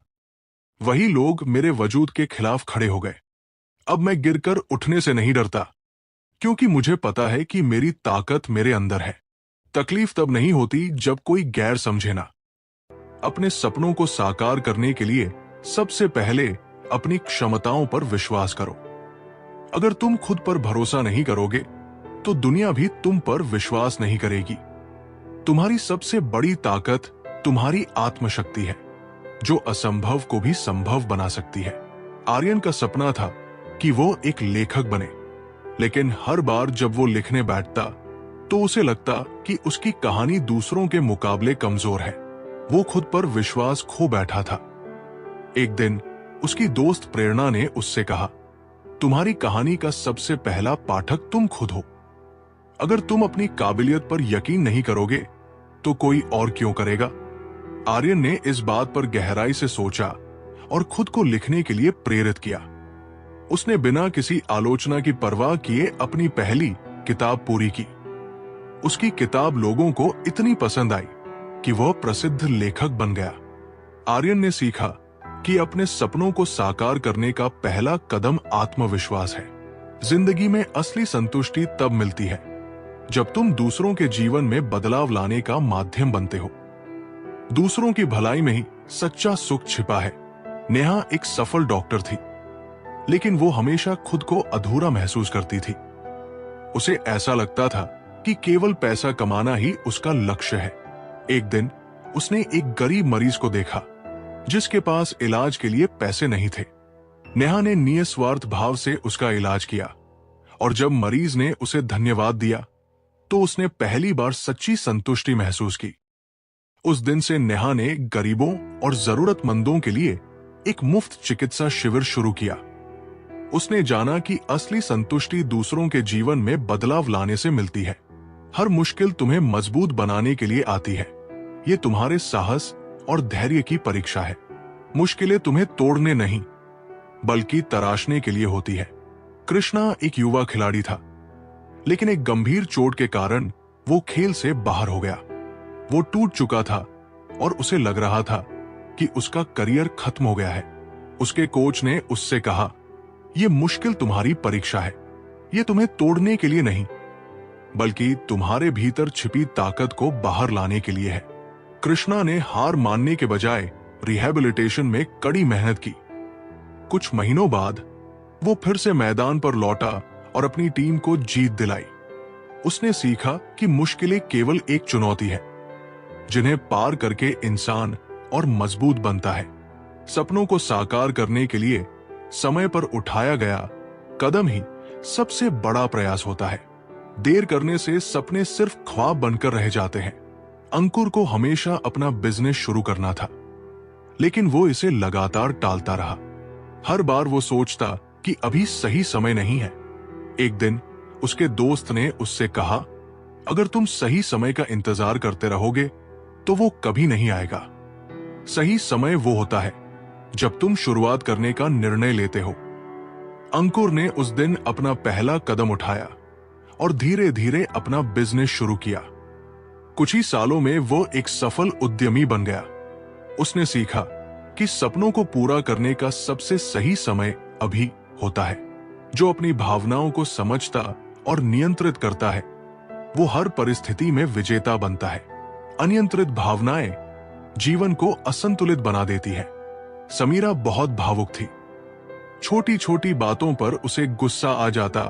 वही लोग मेरे वजूद के खिलाफ खड़े हो गए। अब मैं गिरकर उठने से नहीं डरता, क्योंकि मुझे पता है कि मेरी ताकत मेरे अंदर है। तकलीफ तब नहीं होती जब कोई गैर समझे ना। अपने सपनों को साकार करने के लिए सबसे पहले अपनी क्षमताओं पर विश्वास करो। अगर तुम खुद पर भरोसा नहीं करोगे तो दुनिया भी तुम पर विश्वास नहीं करेगी। तुम्हारी सबसे बड़ी ताकत तुम्हारी आत्मशक्ति है, जो असंभव को भी संभव बना सकती है। आर्यन का सपना था कि वो एक लेखक बने, लेकिन हर बार जब वो लिखने बैठता तो उसे लगता कि उसकी कहानी दूसरों के मुकाबले कमजोर है। वो खुद पर विश्वास खो बैठा था। एक दिन उसकी दोस्त प्रेरणा ने उससे कहा, तुम्हारी कहानी का सबसे पहला पाठक तुम खुद हो। अगर तुम अपनी काबिलियत पर यकीन नहीं करोगे तो कोई और क्यों करेगा। आर्यन ने इस बात पर गहराई से सोचा और खुद को लिखने के लिए प्रेरित किया। उसने बिना किसी आलोचना की परवाह किए अपनी पहली किताब पूरी की। उसकी किताब लोगों को इतनी पसंद आई कि वह प्रसिद्ध लेखक बन गया। आर्यन ने सीखा कि अपने सपनों को साकार करने का पहला कदम आत्मविश्वास है। जिंदगी में असली संतुष्टि तब मिलती है जब तुम दूसरों के जीवन में बदलाव लाने का माध्यम बनते हो। दूसरों की भलाई में ही सच्चा सुख छिपा है। नेहा एक सफल डॉक्टर थी, लेकिन वो हमेशा खुद को अधूरा महसूस करती थी। उसे ऐसा लगता था कि केवल पैसा कमाना ही उसका लक्ष्य है। एक दिन उसने एक गरीब मरीज को देखा जिसके पास इलाज के लिए पैसे नहीं थे। नेहा ने निस्वार्थ भाव से उसका इलाज किया और जब मरीज ने उसे धन्यवाद दिया तो उसने पहली बार सच्ची संतुष्टि महसूस की। उस दिन से नेहा ने गरीबों और जरूरतमंदों के लिए एक मुफ्त चिकित्सा शिविर शुरू किया। उसने जाना कि असली संतुष्टि दूसरों के जीवन में बदलाव लाने से मिलती है। हर मुश्किल तुम्हें मजबूत बनाने के लिए आती है। ये तुम्हारे साहस और धैर्य की परीक्षा है। मुश्किलें तुम्हें तोड़ने नहीं बल्कि तराशने के लिए होती है। कृष्णा एक युवा खिलाड़ी था, लेकिन एक गंभीर चोट के कारण वो खेल से बाहर हो गया। वो टूट चुका था और उसे लग रहा था कि उसका करियर खत्म हो गया है। उसके कोच ने उससे कहा, ये मुश्किल तुम्हारी परीक्षा है। ये तुम्हें तोड़ने के लिए नहीं बल्कि तुम्हारे भीतर छिपी ताकत को बाहर लाने के लिए है। कृष्णा ने हार मानने के बजाय रिहैबिलिटेशन में कड़ी मेहनत की। कुछ महीनों बाद वो फिर से मैदान पर लौटा और अपनी टीम को जीत दिलाई। उसने सीखा कि मुश्किलें केवल एक चुनौती है जिन्हें पार करके इंसान और मजबूत बनता है। सपनों को साकार करने के लिए समय पर उठाया गया कदम ही सबसे बड़ा प्रयास होता है। देर करने से सपने सिर्फ ख्वाब बनकर रह जाते हैं। अंकुर को हमेशा अपना बिजनेस शुरू करना था, लेकिन वो इसे लगातार टालता रहा। हर बार वो सोचता कि अभी सही समय नहीं है। एक दिन उसके दोस्त ने उससे कहा, अगर तुम सही समय का इंतजार करते रहोगे तो वो कभी नहीं आएगा। सही समय वो होता है जब तुम शुरुआत करने का निर्णय लेते हो। अंकुर ने उस दिन अपना पहला कदम उठाया और धीरे धीरे अपना बिजनेस शुरू किया। कुछ ही सालों में वो एक सफल उद्यमी बन गया। उसने सीखा कि सपनों को पूरा करने का सबसे सही समय अभी होता है। जो अपनी भावनाओं को समझता और नियंत्रित करता है वो हर परिस्थिति में विजेता बनता है। अनियंत्रित भावनाएं जीवन को असंतुलित बना देती है। समीरा बहुत भावुक थी। छोटी छोटी बातों पर उसे गुस्सा आ जाता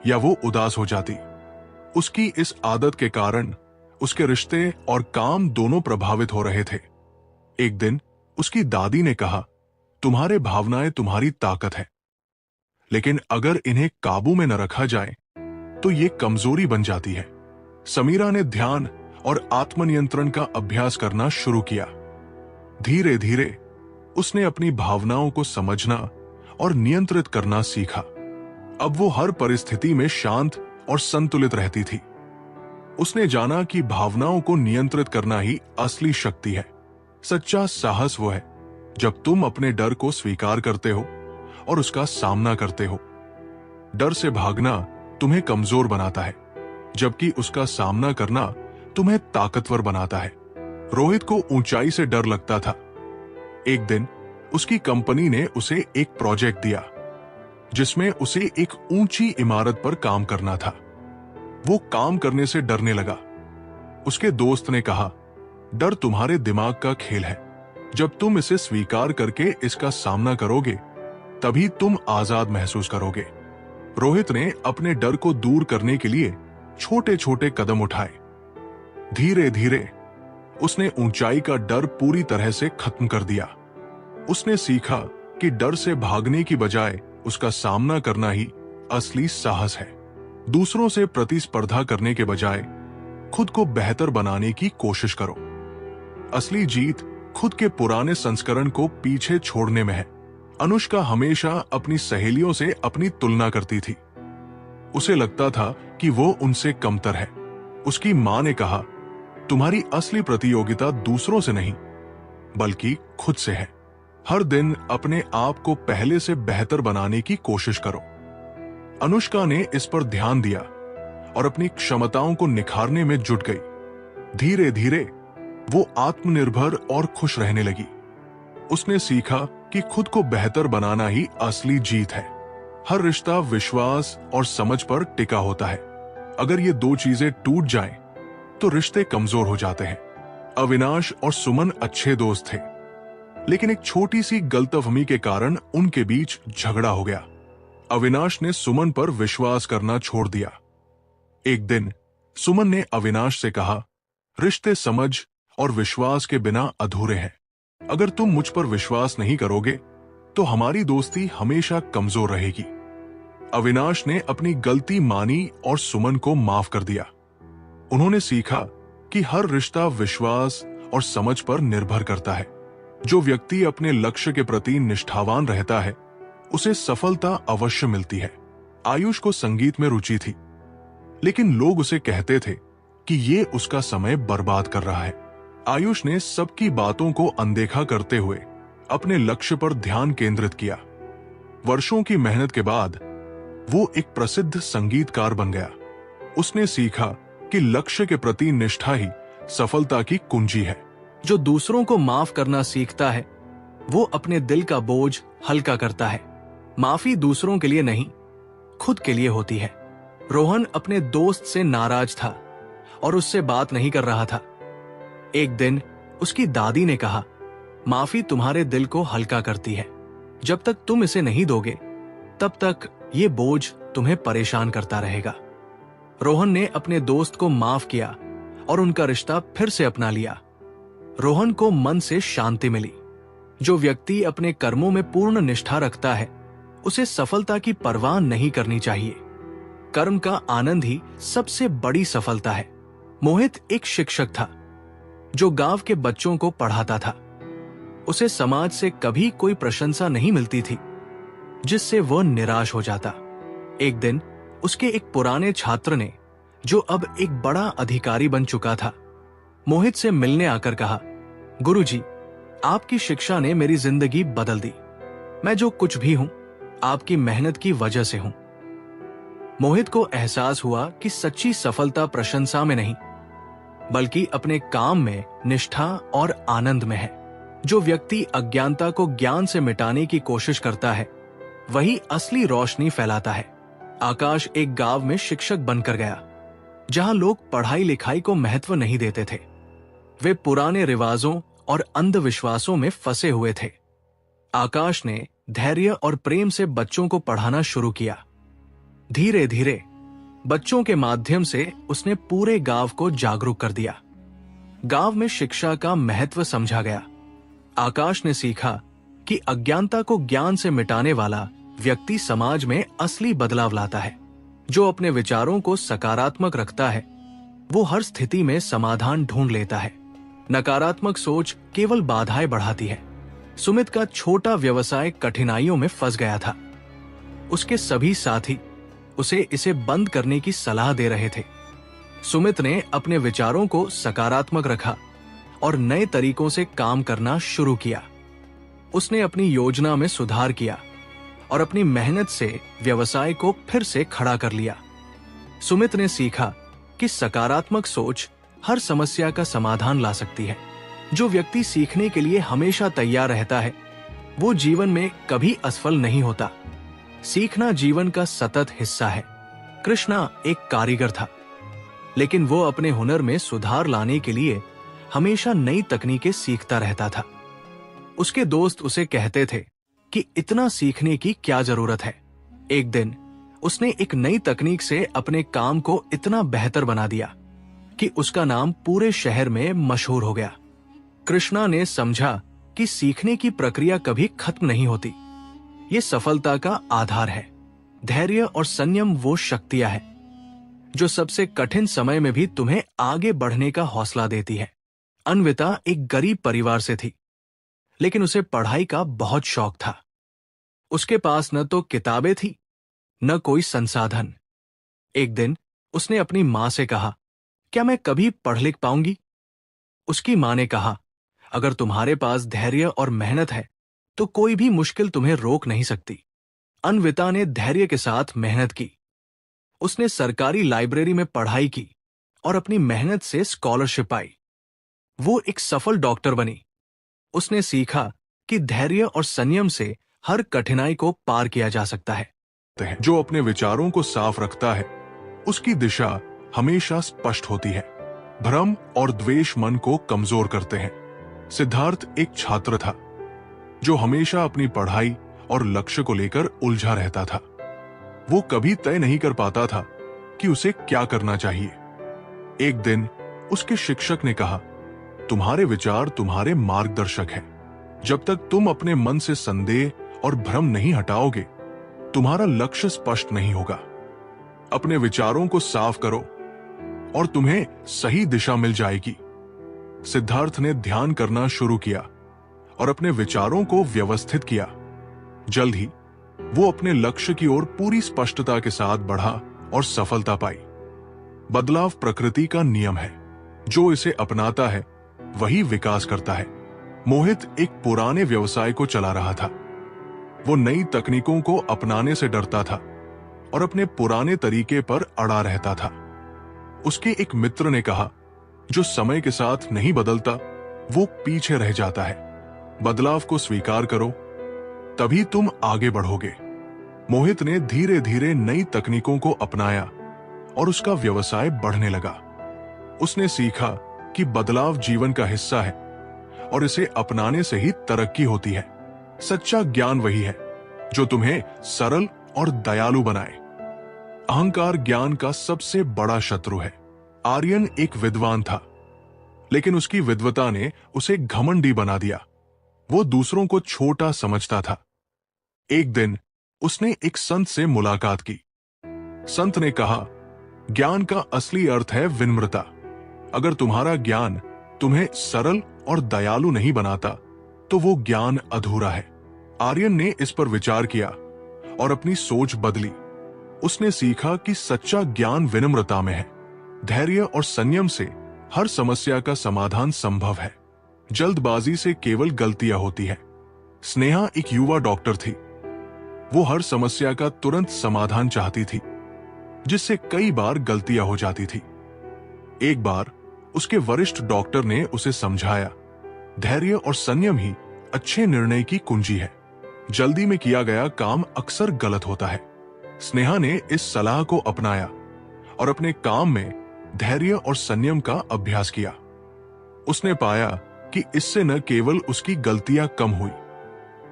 या वो उदास हो जाती। उसकी इस आदत के कारण उसके रिश्ते और काम दोनों प्रभावित हो रहे थे। एक दिन उसकी दादी ने कहा, तुम्हारे भावनाएं तुम्हारी ताकत है, लेकिन अगर इन्हें काबू में न रखा जाए तो ये कमजोरी बन जाती है। समीरा ने ध्यान और आत्मनियंत्रण का अभ्यास करना शुरू किया। धीरे धीरे उसने अपनी भावनाओं को समझना और नियंत्रित करना सीखा। अब वो हर परिस्थिति में शांत और संतुलित रहती थी। उसने जाना कि भावनाओं को नियंत्रित करना ही असली शक्ति है। सच्चा साहस वो है जब तुम अपने डर को स्वीकार करते हो और उसका सामना करते हो। डर से भागना तुम्हें कमजोर बनाता है, जबकि उसका सामना करना तुम्हें ताकतवर बनाता है। रोहित को ऊंचाई से डर लगता था। एक दिन उसकी कंपनी ने उसे एक प्रोजेक्ट दिया जिसमें उसे एक ऊंची इमारत पर काम करना था। वो काम करने से डरने लगा। उसके दोस्त ने कहा, डर तुम्हारे दिमाग का खेल है। जब तुम इसे स्वीकार करके इसका सामना करोगे तभी तुम आजाद महसूस करोगे। रोहित ने अपने डर को दूर करने के लिए छोटे छोटे कदम उठाए। धीरे धीरे उसने ऊंचाई का डर पूरी तरह से खत्म कर दिया। उसने सीखा कि डर से भागने की बजाय उसका सामना करना ही असली साहस है। दूसरों से प्रतिस्पर्धा करने के बजाय खुद को बेहतर बनाने की कोशिश करो। असली जीत खुद के पुराने संस्करण को पीछे छोड़ने में है। अनुष्का हमेशा अपनी सहेलियों से अपनी तुलना करती थी। उसे लगता था कि वो उनसे कमतर है। उसकी मां ने कहा, तुम्हारी असली प्रतियोगिता दूसरों से नहीं बल्कि खुद से है। हर दिन अपने आप को पहले से बेहतर बनाने की कोशिश करो। अनुष्का ने इस पर ध्यान दिया और अपनी क्षमताओं को निखारने में जुट गई। धीरे धीरे वो आत्मनिर्भर और खुश रहने लगी। उसने सीखा कि खुद को बेहतर बनाना ही असली जीत है। हर रिश्ता विश्वास और समझ पर टिका होता है। अगर ये दो चीजें टूट जाएं, तो रिश्ते कमजोर हो जाते हैं। अविनाश और सुमन अच्छे दोस्त थे, लेकिन एक छोटी सी गलतफहमी के कारण उनके बीच झगड़ा हो गया। अविनाश ने सुमन पर विश्वास करना छोड़ दिया। एक दिन सुमन ने अविनाश से कहा, रिश्ते समझ और विश्वास के बिना अधूरे हैं। अगर तुम मुझ पर विश्वास नहीं करोगे तो हमारी दोस्ती हमेशा कमजोर रहेगी। अविनाश ने अपनी गलती मानी और सुमन को माफ कर दिया। उन्होंने सीखा कि हर रिश्ता विश्वास और समझ पर निर्भर करता है। जो व्यक्ति अपने लक्ष्य के प्रति निष्ठावान रहता है, उसे सफलता अवश्य मिलती है। आयुष को संगीत में रुचि थी, लेकिन लोग उसे कहते थे कि ये उसका समय बर्बाद कर रहा है। आयुष ने सबकी बातों को अनदेखा करते हुए अपने लक्ष्य पर ध्यान केंद्रित किया। वर्षों की मेहनत के बाद वो एक प्रसिद्ध संगीतकार बन गया। उसने सीखा कि लक्ष्य के प्रति निष्ठा ही सफलता की कुंजी है। जो दूसरों को माफ करना सीखता है, वो अपने दिल का बोझ हल्का करता है। माफी दूसरों के लिए नहीं, खुद के लिए होती है। रोहन अपने दोस्त से नाराज था और उससे बात नहीं कर रहा था। एक दिन उसकी दादी ने कहा, माफी तुम्हारे दिल को हल्का करती है। जब तक तुम इसे नहीं दोगे, तब तक ये बोझ तुम्हें परेशान करता रहेगा। रोहन ने अपने दोस्त को माफ किया और उनका रिश्ता फिर से अपना लिया। रोहन को मन से शांति मिली। जो व्यक्ति अपने कर्मों में पूर्ण निष्ठा रखता है, उसे सफलता की परवाह नहीं करनी चाहिए। कर्म का आनंद ही सबसे बड़ी सफलता है। मोहित एक शिक्षक था जो गांव के बच्चों को पढ़ाता था। उसे समाज से कभी कोई प्रशंसा नहीं मिलती थी, जिससे वह निराश हो जाता। एक दिन उसके एक पुराने छात्र ने, जो अब एक बड़ा अधिकारी बन चुका था, मोहित से मिलने आकर कहा, गुरुजी, आपकी शिक्षा ने मेरी जिंदगी बदल दी। मैं जो कुछ भी हूं, आपकी मेहनत की वजह से हूं। मोहित को एहसास हुआ कि सच्ची सफलता प्रशंसा में नहीं, बल्कि अपने काम में निष्ठा और आनंद में है। जो व्यक्ति अज्ञानता को ज्ञान से मिटाने की कोशिश करता है, वही असली रोशनी फैलाता है। आकाश एक गांव में शिक्षक बनकर गया, जहां लोग पढ़ाई लिखाई को महत्व नहीं देते थे। वे पुराने रिवाजों और अंधविश्वासों में फंसे हुए थे। आकाश ने धैर्य और प्रेम से बच्चों को पढ़ाना शुरू किया। धीरे धीरे बच्चों के माध्यम से उसने पूरे गांव को जागरूक कर दिया। गांव में शिक्षा का महत्व समझा गया। आकाश ने सीखा कि अज्ञानता को ज्ञान से मिटाने वाला व्यक्ति समाज में असली बदलाव लाता है। जो अपने विचारों को सकारात्मक रखता है, वो हर स्थिति में समाधान ढूंढ लेता है। नकारात्मक सोच केवल बाधाएं बढ़ाती है। सुमित का छोटा व्यवसाय कठिनाइयों में फंस गया था। उसके सभी साथी उसे इसे बंद करने की सलाह दे रहे थे। सुमित ने अपने विचारों को सकारात्मक रखा और नए तरीकों से काम करना शुरू किया। उसने अपनी योजना में सुधार किया और अपनी मेहनत से व्यवसाय को फिर से खड़ा कर लिया। सुमित ने सीखा कि सकारात्मक सोच हर समस्या का समाधान ला सकती है। जो व्यक्ति सीखने के लिए हमेशा तैयार रहता है, वो जीवन में कभी असफल नहीं होता। सीखना जीवन का सतत हिस्सा है। कृष्णा एक कारीगर था, लेकिन वो अपने हुनर में सुधार लाने के लिए हमेशा नई तकनीकें सीखता रहता था। उसके दोस्त उसे कहते थे कि इतना सीखने की क्या जरूरत है। एक दिन उसने एक नई तकनीक से अपने काम को इतना बेहतर बना दिया। कि उसका नाम पूरे शहर में मशहूर हो गया। कृष्णा ने समझा कि सीखने की प्रक्रिया कभी खत्म नहीं होती। ये सफलता का आधार है। धैर्य और संयम वो शक्तियां हैं जो सबसे कठिन समय में भी तुम्हें आगे बढ़ने का हौसला देती है। अन्विता एक गरीब परिवार से थी, लेकिन उसे पढ़ाई का बहुत शौक था। उसके पास न तो किताबें थी, न कोई संसाधन। एक दिन उसने अपनी मां से कहा, क्या मैं कभी पढ़ लिख पाऊंगी? उसकी मां ने कहा, अगर तुम्हारे पास धैर्य और मेहनत है तो कोई भी मुश्किल तुम्हें रोक नहीं सकती। अन्विता ने धैर्य के साथ मेहनत की। उसने सरकारी लाइब्रेरी में पढ़ाई की और अपनी मेहनत से स्कॉलरशिप पाई। वो एक सफल डॉक्टर बनी। उसने सीखा कि धैर्य और संयम से हर कठिनाई को पार किया जा सकता है। जो अपने विचारों को साफ रखता है, उसकी दिशा हमेशा स्पष्ट होती है। भ्रम और द्वेष मन को कमजोर करते हैं। सिद्धार्थ एक छात्र था जो हमेशा अपनी पढ़ाई और लक्ष्य को लेकर उलझा रहता था। वो कभी तय नहीं कर पाता था कि उसे क्या करना चाहिए। एक दिन उसके शिक्षक ने कहा, तुम्हारे विचार तुम्हारे मार्गदर्शक हैं। जब तक तुम अपने मन से संदेह और भ्रम नहीं हटाओगे, तुम्हारा लक्ष्य स्पष्ट नहीं होगा। अपने विचारों को साफ करो और तुम्हें सही दिशा मिल जाएगी। सिद्धार्थ ने ध्यान करना शुरू किया और अपने विचारों को व्यवस्थित किया। जल्द ही वो अपने लक्ष्य की ओर पूरी स्पष्टता के साथ बढ़ा और सफलता पाई। बदलाव प्रकृति का नियम है। जो इसे अपनाता है वही विकास करता है। मोहित एक पुराने व्यवसाय को चला रहा था। वो नई तकनीकों को अपनाने से डरता था और अपने पुराने तरीके पर अड़ा रहता था। उसके एक मित्र ने कहा, जो समय के साथ नहीं बदलता वो पीछे रह जाता है। बदलाव को स्वीकार करो, तभी तुम आगे बढ़ोगे। मोहित ने धीरे धीरे नई तकनीकों को अपनाया और उसका व्यवसाय बढ़ने लगा। उसने सीखा कि बदलाव जीवन का हिस्सा है और इसे अपनाने से ही तरक्की होती है। सच्चा ज्ञान वही है जो तुम्हें सरल और दयालु बनाए। अहंकार ज्ञान का सबसे बड़ा शत्रु है। आर्यन एक विद्वान था, लेकिन उसकी विद्वता ने उसे घमंडी बना दिया। वो दूसरों को छोटा समझता था। एक दिन उसने एक संत से मुलाकात की। संत ने कहा, ज्ञान का असली अर्थ है विनम्रता। अगर तुम्हारा ज्ञान तुम्हें सरल और दयालु नहीं बनाता तो वो ज्ञान अधूरा है। आर्यन ने इस पर विचार किया और अपनी सोच बदली। उसने सीखा कि सच्चा ज्ञान विनम्रता में है। धैर्य और संयम से हर समस्या का समाधान संभव है। जल्दबाजी से केवल गलतियां होती है। स्नेहा एक युवा डॉक्टर थी। वो हर समस्या का तुरंत समाधान चाहती थी, जिससे कई बार गलतियां हो जाती थी। एक बार उसके वरिष्ठ डॉक्टर ने उसे समझाया, धैर्य और संयम ही अच्छे निर्णय की कुंजी है। जल्दी में किया गया काम अक्सर गलत होता है। स्नेहा ने इस सलाह को अपनाया और अपने काम में धैर्य और संयम का अभ्यास किया। उसने पाया कि इससे न केवल उसकी गलतियां कम हुई,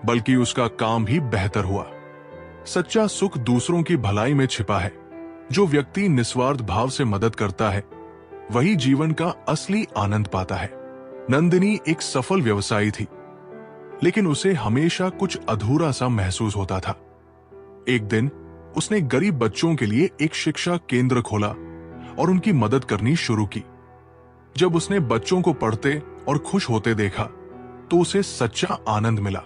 बल्कि उसका काम भी बेहतर हुआ। सच्चा सुख दूसरों की भलाई में छिपा है। जो व्यक्ति निस्वार्थ भाव से मदद करता है वही जीवन का असली आनंद पाता है। नंदिनी एक सफल व्यवसायी थी, लेकिन उसे हमेशा कुछ अधूरा सा महसूस होता था। एक दिन उसने गरीब बच्चों के लिए एक शिक्षा केंद्र खोला और उनकी मदद करनी शुरू की। जब उसने बच्चों को पढ़ते और खुश होते देखा तो उसे सच्चा आनंद मिला।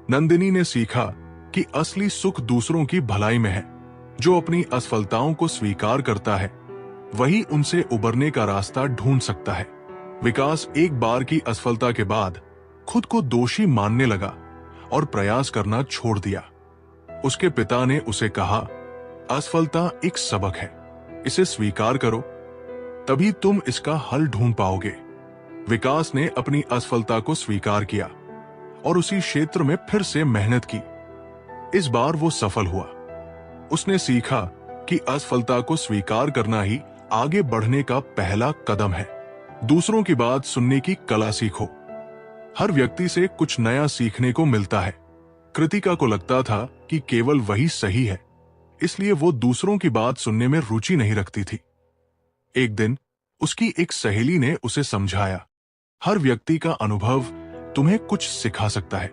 नंदिनी ने सीखा कि असली सुख दूसरों की भलाई में है। जो अपनी असफलताओं को स्वीकार करता है वही उनसे उबरने का रास्ता ढूंढ सकता है। विकास एक बार की असफलता के बाद खुद को दोषी मानने लगा और प्रयास करना छोड़ दिया। उसके पिता ने उसे कहा, असफलता एक सबक है, इसे स्वीकार करो, तभी तुम इसका हल ढूंढ पाओगे। विकास ने अपनी असफलता को स्वीकार किया और उसी क्षेत्र में फिर से मेहनत की। इस बार वो सफल हुआ। उसने सीखा कि असफलता को स्वीकार करना ही आगे बढ़ने का पहला कदम है। दूसरों की बात सुनने की कला सीखो। हर व्यक्ति से कुछ नया सीखने को मिलता है। कृतिका को लगता था कि केवल वही सही है, इसलिए वो दूसरों की बात सुनने में रुचि नहीं रखती थी। एक दिन उसकी एक सहेली ने उसे समझाया, हर व्यक्ति का अनुभव तुम्हें कुछ सिखा सकता है।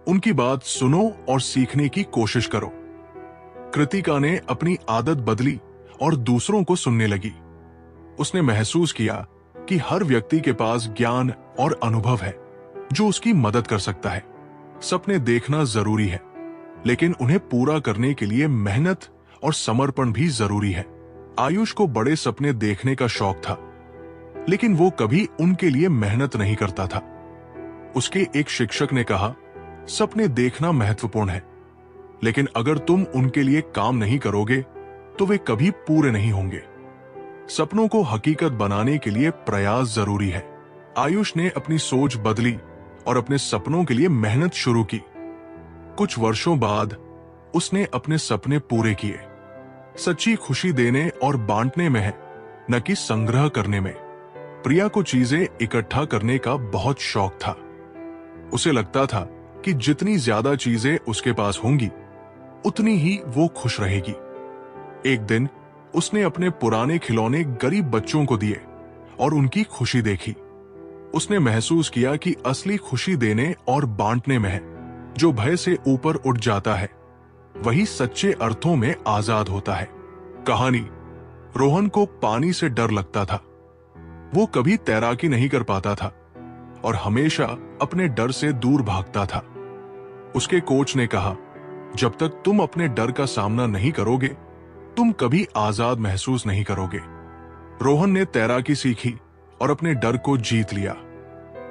उनकी बात सुनो और सीखने की कोशिश करो। कृतिका ने अपनी आदत बदली और दूसरों को सुनने लगी। उसने महसूस किया कि हर व्यक्ति के पास ज्ञान और अनुभव है जो उसकी मदद कर सकता है। सपने देखना जरूरी है, लेकिन उन्हें पूरा करने के लिए मेहनत और समर्पण भी जरूरी है। आयुष को बड़े सपने देखने का शौक था, लेकिन वो कभी उनके लिए मेहनत नहीं करता था। उसके एक शिक्षक ने कहा, सपने देखना महत्वपूर्ण है, लेकिन अगर तुम उनके लिए काम नहीं करोगे तो वे कभी पूरे नहीं होंगे। सपनों को हकीकत बनाने के लिए प्रयास जरूरी है। आयुष ने अपनी सोच बदली और अपने सपनों के लिए मेहनत शुरू की। कुछ वर्षों बाद उसने अपने सपने पूरे किए। सच्ची खुशी देने और बांटने में है, न कि संग्रह करने में। प्रिया को चीजें इकट्ठा करने का बहुत शौक था। उसे लगता था कि जितनी ज्यादा चीजें उसके पास होंगी, उतनी ही वो खुश रहेगी। एक दिन उसने अपने पुराने खिलौने गरीब बच्चों को दिए और उनकी खुशी देखी। उसने महसूस किया कि असली खुशी देने और बांटने में है। जो भय से ऊपर उठ जाता है वही सच्चे अर्थों में आजाद होता है। कहानी। रोहन को पानी से डर लगता था। वो कभी तैराकी नहीं कर पाता था और हमेशा अपने डर से दूर भागता था। उसके कोच ने कहा, जब तक तुम अपने डर का सामना नहीं करोगे, तुम कभी आजाद महसूस नहीं करोगे। रोहन ने तैराकी सीखी और अपने डर को जीत लिया।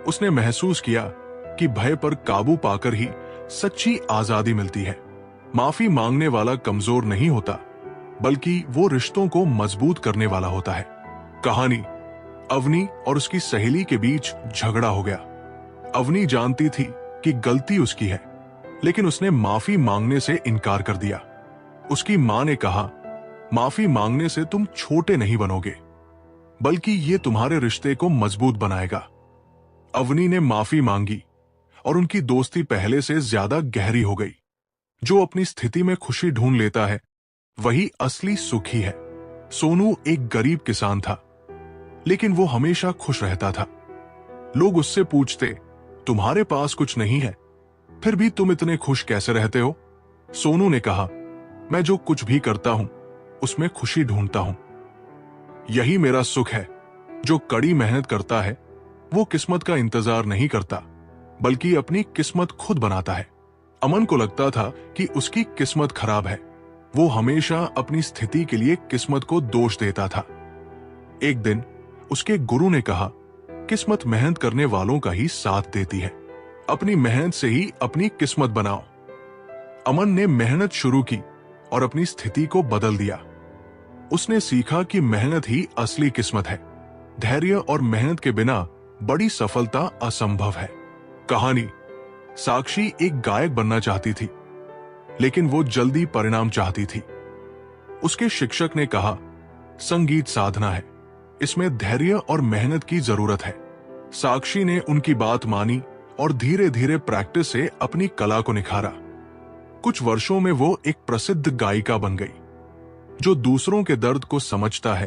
उसने महसूस किया कि भय पर काबू पाकर ही सच्ची आजादी मिलती है। माफी मांगने वाला कमजोर नहीं होता, बल्कि वो रिश्तों को मजबूत करने वाला होता है। कहानी। अवनी और उसकी सहेली के बीच झगड़ा हो गया। अवनी जानती थी कि गलती उसकी है, लेकिन उसने माफी मांगने से इनकार कर दिया। उसकी मां ने कहा, माफी मांगने से तुम छोटे नहीं बनोगे, बल्कि ये तुम्हारे रिश्ते को मजबूत बनाएगा। अवनी ने माफी मांगी और उनकी दोस्ती पहले से ज्यादा गहरी हो गई। जो अपनी स्थिति में खुशी ढूंढ लेता है वही असली सुखी है। सोनू एक गरीब किसान था, लेकिन वो हमेशा खुश रहता था। लोग उससे पूछते, तुम्हारे पास कुछ नहीं है, फिर भी तुम इतने खुश कैसे रहते हो? सोनू ने कहा, मैं जो कुछ भी करता हूं उसमें खुशी ढूंढता हूं। यही मेरा सुख है। जो कड़ी मेहनत करता है वो किस्मत का इंतजार नहीं करता, बल्कि अपनी किस्मत खुद बनाता है। अमन को लगता था कि उसकी किस्मत खराब है। वो हमेशा अपनी स्थिति के लिए किस्मत को दोष देता था। एक दिन उसके गुरु ने कहा, किस्मत मेहनत करने वालों का ही साथ देती है। अपनी मेहनत से ही अपनी किस्मत बनाओ। अमन ने मेहनत शुरू की और अपनी स्थिति को बदल दिया। उसने सीखा कि मेहनत ही असली किस्मत है। धैर्य और मेहनत के बिना बड़ी सफलता असंभव है। कहानी। साक्षी एक गायक बनना चाहती थी, लेकिन वो जल्दी परिणाम चाहती थी। उसके शिक्षक ने कहा, संगीत साधना है, इसमें धैर्य और मेहनत की जरूरत है। साक्षी ने उनकी बात मानी और धीरे धीरे प्रैक्टिस से अपनी कला को निखारा। कुछ वर्षों में वो एक प्रसिद्ध गायिका बन गई। जो दूसरों के दर्द को समझता है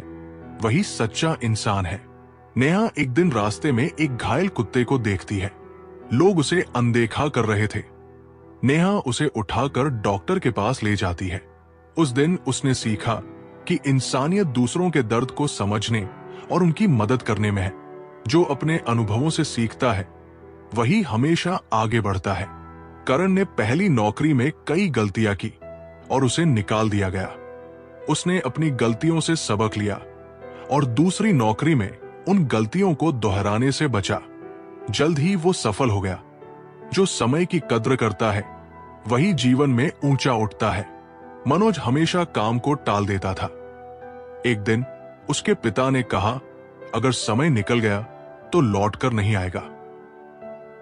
वही सच्चा इंसान है। नेहा एक दिन रास्ते में एक घायल कुत्ते को देखती है। लोग उसे अनदेखा कर रहे थे। नेहा उसे उठाकर डॉक्टर के पास ले जाती है। उस दिन उसने सीखा कि इंसानियत दूसरों के दर्द को समझने और उनकी मदद करने में है। जो अपने अनुभवों से सीखता है वही हमेशा आगे बढ़ता है। करण ने पहली नौकरी में कई गलतियां की और उसे निकाल दिया गया। उसने अपनी गलतियों से सबक लिया और दूसरी नौकरी में उन गलतियों को दोहराने से बचा। जल्द ही वो सफल हो गया। जो समय की कद्र करता है वही जीवन में ऊंचा उठता है। मनोज हमेशा काम को टाल देता था। एक दिन उसके पिता ने कहा, अगर समय निकल गया तो लौटकर नहीं आएगा।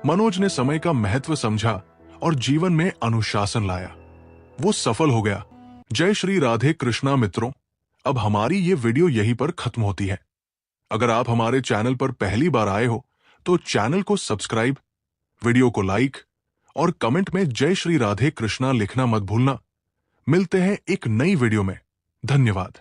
मनोज ने समय का महत्व समझा और जीवन में अनुशासन लाया। वो सफल हो गया। जय श्री राधे कृष्णा मित्रों, अब हमारी ये वीडियो यहीं पर खत्म होती है। अगर आप हमारे चैनल पर पहली बार आए हो तो चैनल को सब्सक्राइब, वीडियो को लाइक और कमेंट में जय श्री राधे कृष्णा लिखना मत भूलना। मिलते हैं एक नई वीडियो में। धन्यवाद।